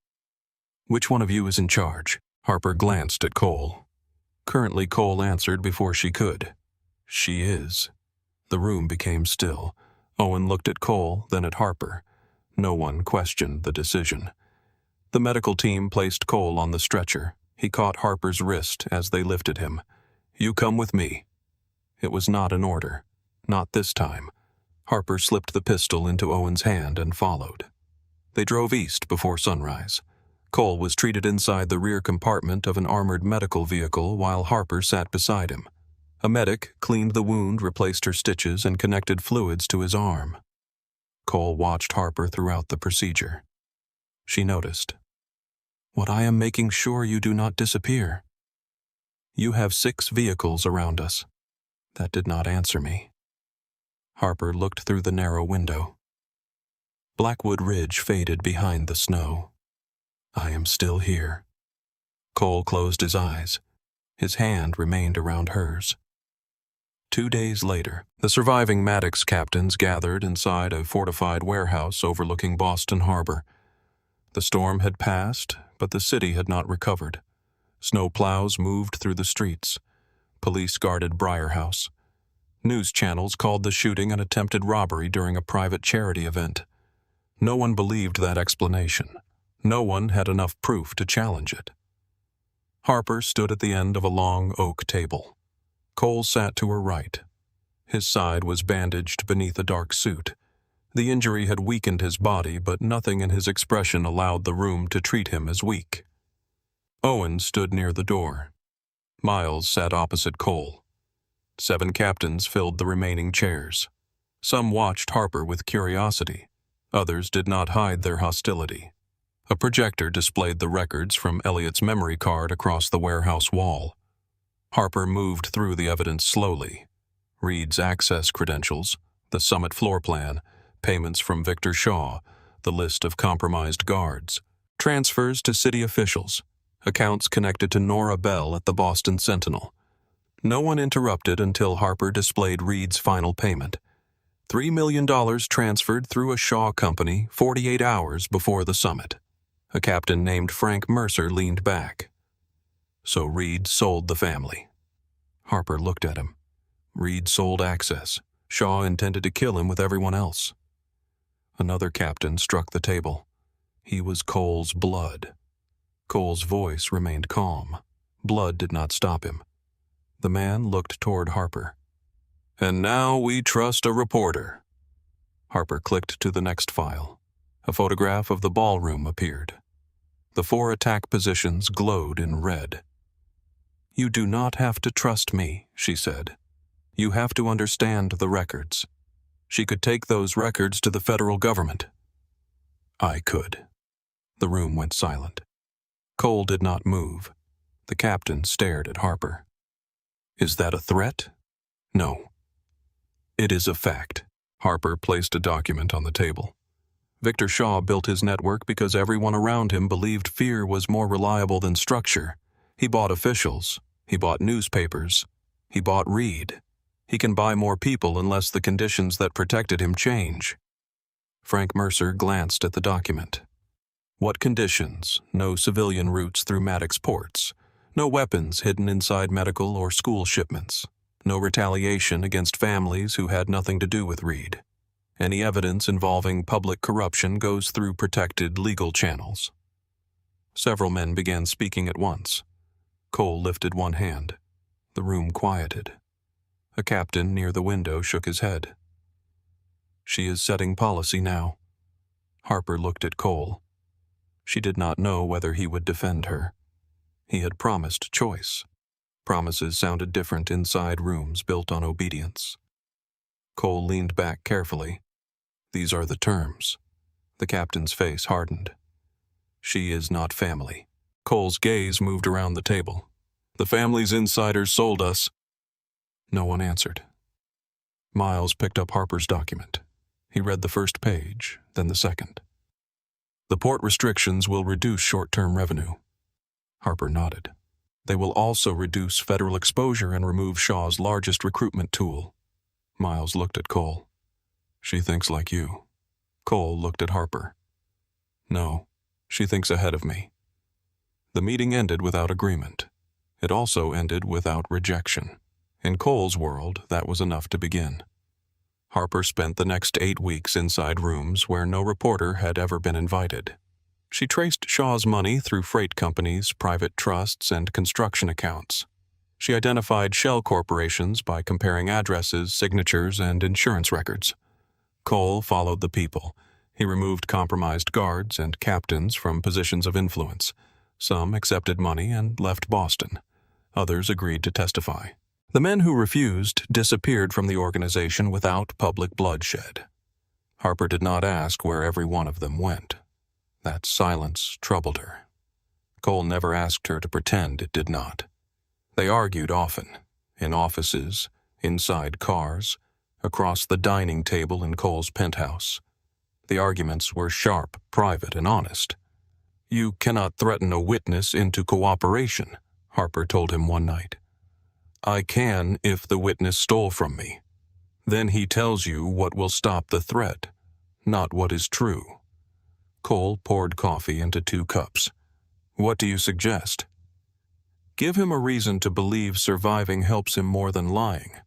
"Which one of you is in charge?" Harper glanced at Cole. Currently, Cole answered before she could. "She is." The room became still. Owen looked at Cole, then at Harper. No one questioned the decision. The medical team placed Cole on the stretcher. He caught Harper's wrist as they lifted him. "You come with me." It was not an order. Not this time. Harper slipped the pistol into Owen's hand and followed. They drove east before sunrise. Cole was treated inside the rear compartment of an armored medical vehicle while Harper sat beside him. A medic cleaned the wound, replaced her stitches, and connected fluids to his arm. Cole watched Harper throughout the procedure. She noticed. "What I am making sure you do not disappear. You have 6 vehicles around us." That did not answer me. Harper looked through the narrow window. Blackwood Ridge faded behind the snow. "I am still here." Cole closed his eyes. His hand remained around hers. 2 days later, the surviving Maddox captains gathered inside a fortified warehouse overlooking Boston Harbor. The storm had passed, but the city had not recovered. Snow plows moved through the streets. Police guarded Briar House. News channels called the shooting an attempted robbery during a private charity event. No one believed that explanation. No one had enough proof to challenge it. Harper stood at the end of a long oak table. Cole sat to her right. His side was bandaged beneath a dark suit. The injury had weakened his body, but nothing in his expression allowed the room to treat him as weak. Owen stood near the door. Miles sat opposite Cole. 7 captains filled the remaining chairs. Some watched Harper with curiosity. Others did not hide their hostility. A projector displayed the records from Elliot's memory card across the warehouse wall. Harper moved through the evidence slowly. Reed's access credentials, the summit floor plan, payments from Victor Shaw, the list of compromised guards, transfers to city officials, accounts connected to Nora Bell at the Boston Sentinel. No one interrupted until Harper displayed Reed's final payment. $3 million transferred through a Shaw company 48 hours before the summit. A captain named Frank Mercer leaned back. So Reed sold the family. Harper looked at him. Reed sold access. Shaw intended to kill him with everyone else. Another captain struck the table. He was Cole's blood. Cole's voice remained calm. Blood did not stop him. The man looked toward Harper. "And now we trust a reporter." Harper clicked to the next file. A photograph of the ballroom appeared. The 4 attack positions glowed in red. "You do not have to trust me," she said. "You have to understand the records." She could take those records to the federal government. I could. The room went silent. Cole did not move. The captain stared at Harper. "Is that a threat?" "No." "It is a fact." Harper placed a document on the table. Victor Shaw built his network because everyone around him believed fear was more reliable than structure. He bought officials. He bought newspapers. He bought Reed. He can buy more people unless the conditions that protected him change. Frank Mercer glanced at the document. What conditions? No civilian routes through Maddox ports. No weapons hidden inside medical or school shipments. No retaliation against families who had nothing to do with Reed. Any evidence involving public corruption goes through protected legal channels. Several men began speaking at once. Cole lifted one hand. The room quieted. A captain near the window shook his head. "She is setting policy now." Harper looked at Cole. She did not know whether he would defend her. He had promised choice. Promises sounded different inside rooms built on obedience. Cole leaned back carefully. "These are the terms." The captain's face hardened. "She is not family." Cole's gaze moved around the table. "The family's insiders sold us." No one answered. Miles picked up Harper's document. He read the first page, then the second. "The port restrictions will reduce short-term revenue." Harper nodded. "They will also reduce federal exposure and remove Shaw's largest recruitment tool." Miles looked at Cole. "She thinks like you." Cole looked at Harper. "No, she thinks ahead of me." The meeting ended without agreement. It also ended without rejection. In Cole's world, that was enough to begin. Harper spent the next 8 weeks inside rooms where no reporter had ever been invited. She traced Shaw's money through freight companies, private trusts, and construction accounts. She identified shell corporations by comparing addresses, signatures, and insurance records. Cole followed the people. He removed compromised guards and captains from positions of influence. Some accepted money and left Boston. Others agreed to testify. The men who refused disappeared from the organization without public bloodshed. Harper did not ask where every one of them went. That silence troubled her. Cole never asked her to pretend it did not. They argued often, in offices, inside cars, across the dining table in Cole's penthouse. The arguments were sharp, private, and honest. "You cannot threaten a witness into cooperation," Harper told him one night. "I can if the witness stole from me. Then he tells you what will stop the threat, not what is true." Cole poured coffee into 2 cups. "What do you suggest?" "Give him a reason to believe surviving helps him more than lying.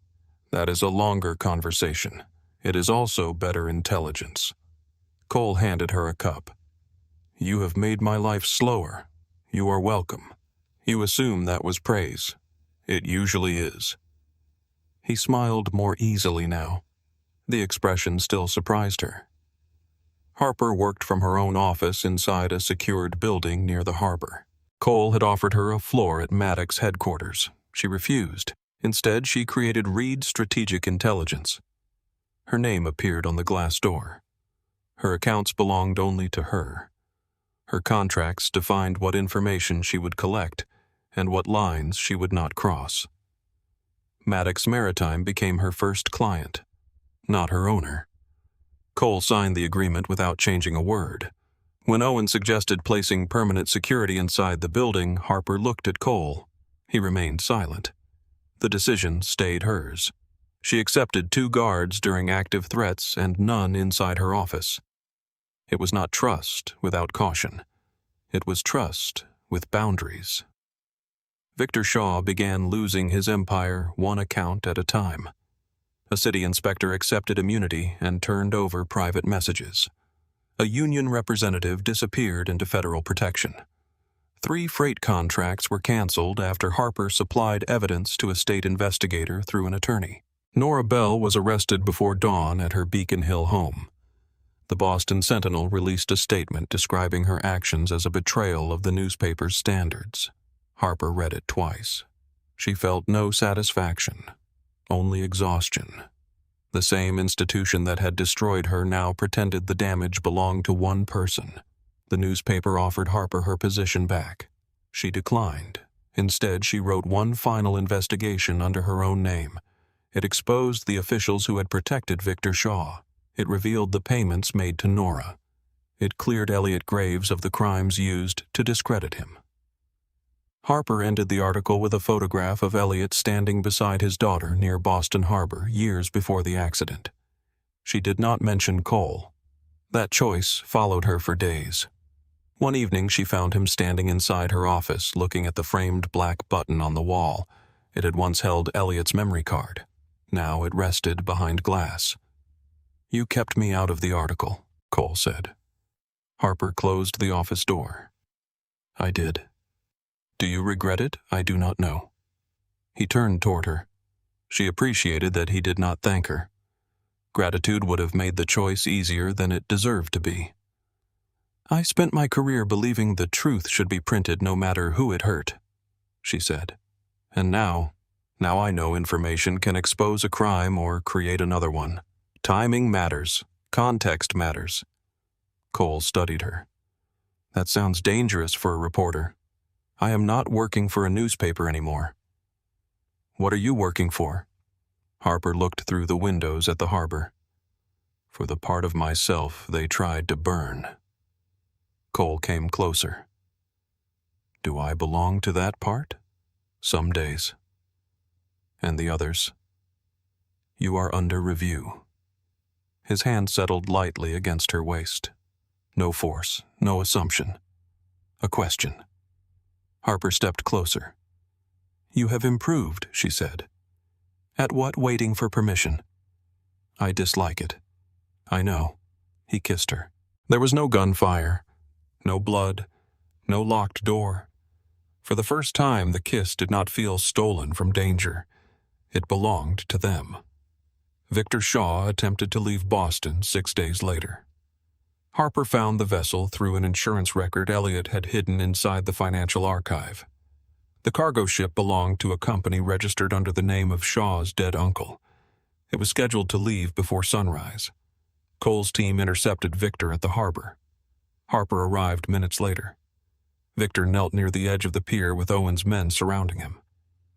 That is a longer conversation. It is also better intelligence." Cole handed her a cup. "You have made my life slower. You are welcome." You assume that was praise. It usually is. He smiled more easily now. The expression still surprised her. Harper worked from her own office inside a secured building near the harbor. Cole had offered her a floor at Maddox headquarters. She refused. Instead, she created Reed Strategic Intelligence. Her name appeared on the glass door. Her accounts belonged only to her. Her contracts defined what information she would collect and what lines she would not cross. Maddox Maritime became her first client, not her owner. Cole signed the agreement without changing a word. When Owen suggested placing permanent security inside the building, Harper looked at Cole. He remained silent. The decision stayed hers. She accepted 2 guards during active threats and none inside her office. It was not trust without caution. It was trust with boundaries. Victor Shaw began losing his empire one account at a time. A city inspector accepted immunity and turned over private messages. A union representative disappeared into federal protection. 3 freight contracts were canceled after Harper supplied evidence to a state investigator through an attorney. Nora Bell was arrested before dawn at her Beacon Hill home. The Boston Sentinel released a statement describing her actions as a betrayal of the newspaper's standards. Harper read it twice. She felt no satisfaction, only exhaustion. The same institution that had destroyed her now pretended the damage belonged to one person. The newspaper offered Harper her position back. She declined. Instead, she wrote one final investigation under her own name. It exposed the officials who had protected Victor Shaw. It revealed the payments made to Nora. It cleared Elliot Graves of the crimes used to discredit him. Harper ended the article with a photograph of Elliot standing beside his daughter near Boston Harbor years before the accident. She did not mention Cole. That choice followed her for days. One evening she found him standing inside her office looking at the framed black button on the wall. It had once held Elliot's memory card. Now it rested behind glass. "You kept me out of the article," Cole said. Harper closed the office door. "I did. Do you regret it? I do not know." He turned toward her. She appreciated that he did not thank her. Gratitude would have made the choice easier than it deserved to be. "I spent my career believing the truth should be printed no matter who it hurt," she said. "And now I know information can expose a crime or create another one. Timing matters. Context matters." Cole studied her. "That sounds dangerous for a reporter. I am not working for a newspaper anymore." "What are you working for?" Harper looked through the windows at the harbor. "For the part of myself they tried to burn." Cole came closer. "Do I belong to that part? Some days. And the others? You are under review." His hand settled lightly against her waist. No force, no assumption. A question. Harper stepped closer. "You have improved," she said. "At what? Waiting for permission." "I dislike it." "I know." He kissed her. There was no gunfire, no blood, no locked door. For the first time, the kiss did not feel stolen from danger. It belonged to them. Victor Shaw attempted to leave Boston 6 days later. Harper found the vessel through an insurance record Elliot had hidden inside the financial archive. The cargo ship belonged to a company registered under the name of Shaw's dead uncle. It was scheduled to leave before sunrise. Cole's team intercepted Victor at the harbor. Harper arrived minutes later. Victor knelt near the edge of the pier with Owen's men surrounding him.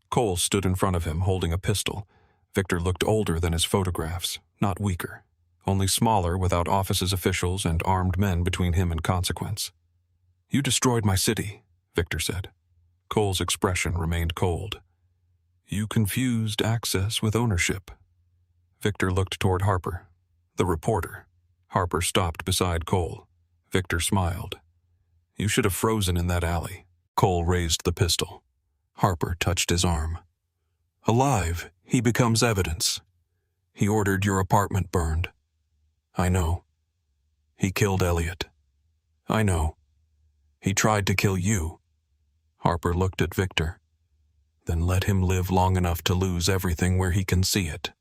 Cole stood in front of him holding a pistol. Victor looked older than his photographs, not weaker, only smaller without office's officials and armed men between him and consequence. "You destroyed my city," Victor said. Cole's expression remained cold. "You confused access with ownership." Victor looked toward Harper, the reporter. Harper stopped beside Cole. Victor smiled. "You should have frozen in that alley." Cole raised the pistol. Harper touched his arm. "Alive, he becomes evidence. He ordered your apartment burned." "I know." "He killed Elliot." "I know." "He tried to kill you." Harper looked at Victor. "Then let him live long enough to lose everything where he can see it."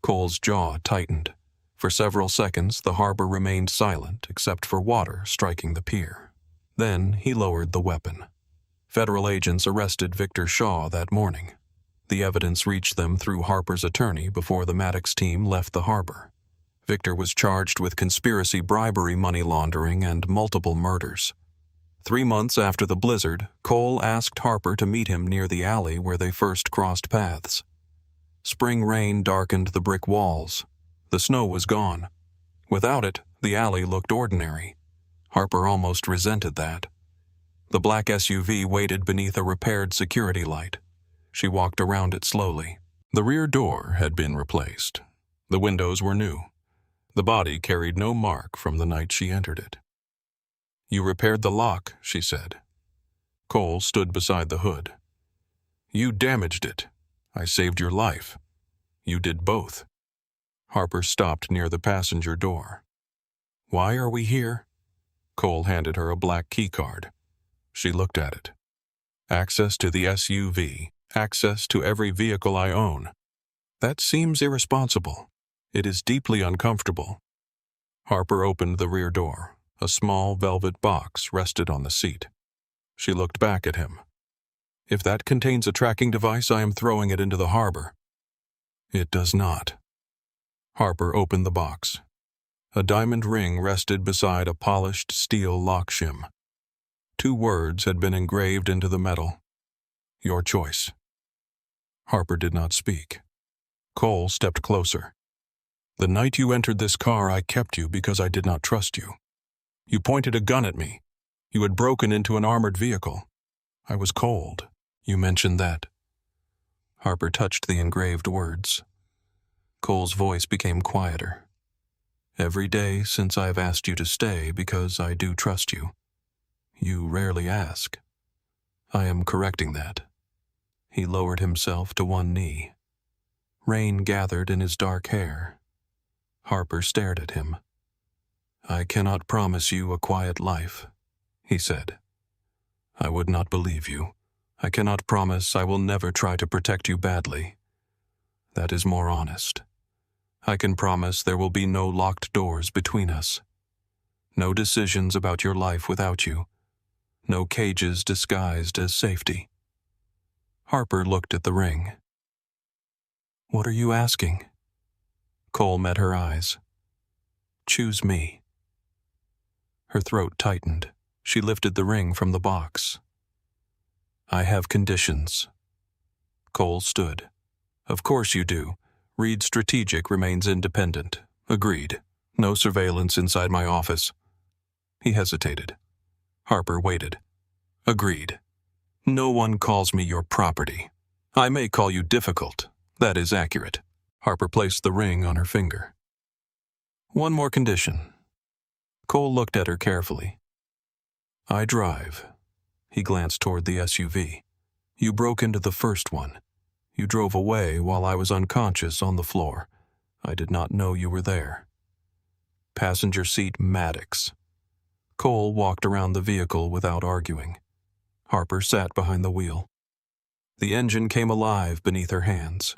Cole's jaw tightened. For several seconds, the harbor remained silent except for water striking the pier. Then he lowered the weapon. Federal agents arrested Victor Shaw that morning. The evidence reached them through Harper's attorney before the Maddox team left the harbor. Victor was charged with conspiracy, bribery, money laundering, and multiple murders. 3 months after the blizzard, Cole asked Harper to meet him near the alley where they first crossed paths. Spring rain darkened the brick walls. The snow was gone. Without it, the alley looked ordinary. Harper almost resented that. The black SUV waited beneath a repaired security light. She walked around it slowly. The rear door had been replaced. The windows were new. The body carried no mark from the night she entered it. "You repaired the lock," she said. Cole stood beside the hood. "You damaged it. I saved your life. You did both." Harper stopped near the passenger door. "Why are we here?" Cole handed her a black keycard. She looked at it. "Access to the SUV. Access to every vehicle I own. That seems irresponsible. It is deeply uncomfortable." Harper opened the rear door. A small velvet box rested on the seat. She looked back at him. "If that contains a tracking device, I am throwing it into the harbor." "It does not." Harper opened the box. A diamond ring rested beside a polished steel lock shim. 2 words had been engraved into the metal. "Your choice." Harper did not speak. Cole stepped closer. "The night you entered this car, I kept you because I did not trust you. You pointed a gun at me. You had broken into an armored vehicle. I was cold. You mentioned that." Harper touched the engraved words. Cole's voice became quieter. "Every day since I have asked you to stay because I do trust you. You rarely ask. I am correcting that." He lowered himself to one knee. Rain gathered in his dark hair. Harper stared at him. "I cannot promise you a quiet life," he said. "I would not believe you. I cannot promise I will never try to protect you badly. That is more honest. I can promise there will be no locked doors between us. No decisions about your life without you. No cages disguised as safety." Harper looked at the ring. "What are you asking?" Cole met her eyes. "Choose me." Her throat tightened. She lifted the ring from the box. "I have conditions." Cole stood. "Of course you do. Reed Strategic remains independent. Agreed. No surveillance inside my office." He hesitated. Harper waited. "Agreed. No one calls me your property. I may call you difficult. That is accurate." Harper placed the ring on her finger. "One more condition." Cole looked at her carefully. "I drive." He glanced toward the SUV. "You broke into the first one. You drove away while I was unconscious on the floor. I did not know you were there." Passenger seat Maddox. Cole walked around the vehicle without arguing. Harper sat behind the wheel. The engine came alive beneath her hands.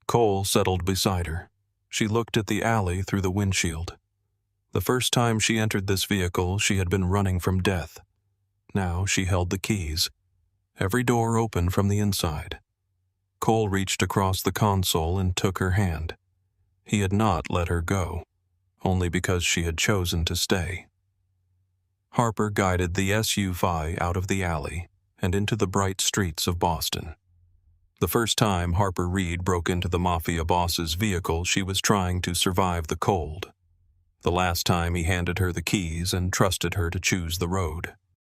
Cole settled beside her. She looked at the alley through the windshield. The first time she entered this vehicle, she had been running from death. Now she held the keys. every door open from the inside. Cole reached across the console and took her hand. He had not let her go, only because she had chosen to stay. Harper guided the SUV out of the alley and into the bright streets of Boston. The first time Harper Reed broke into the Mafia boss's vehicle, she was trying to survive the cold. The last time he handed her the keys and trusted her to choose the road.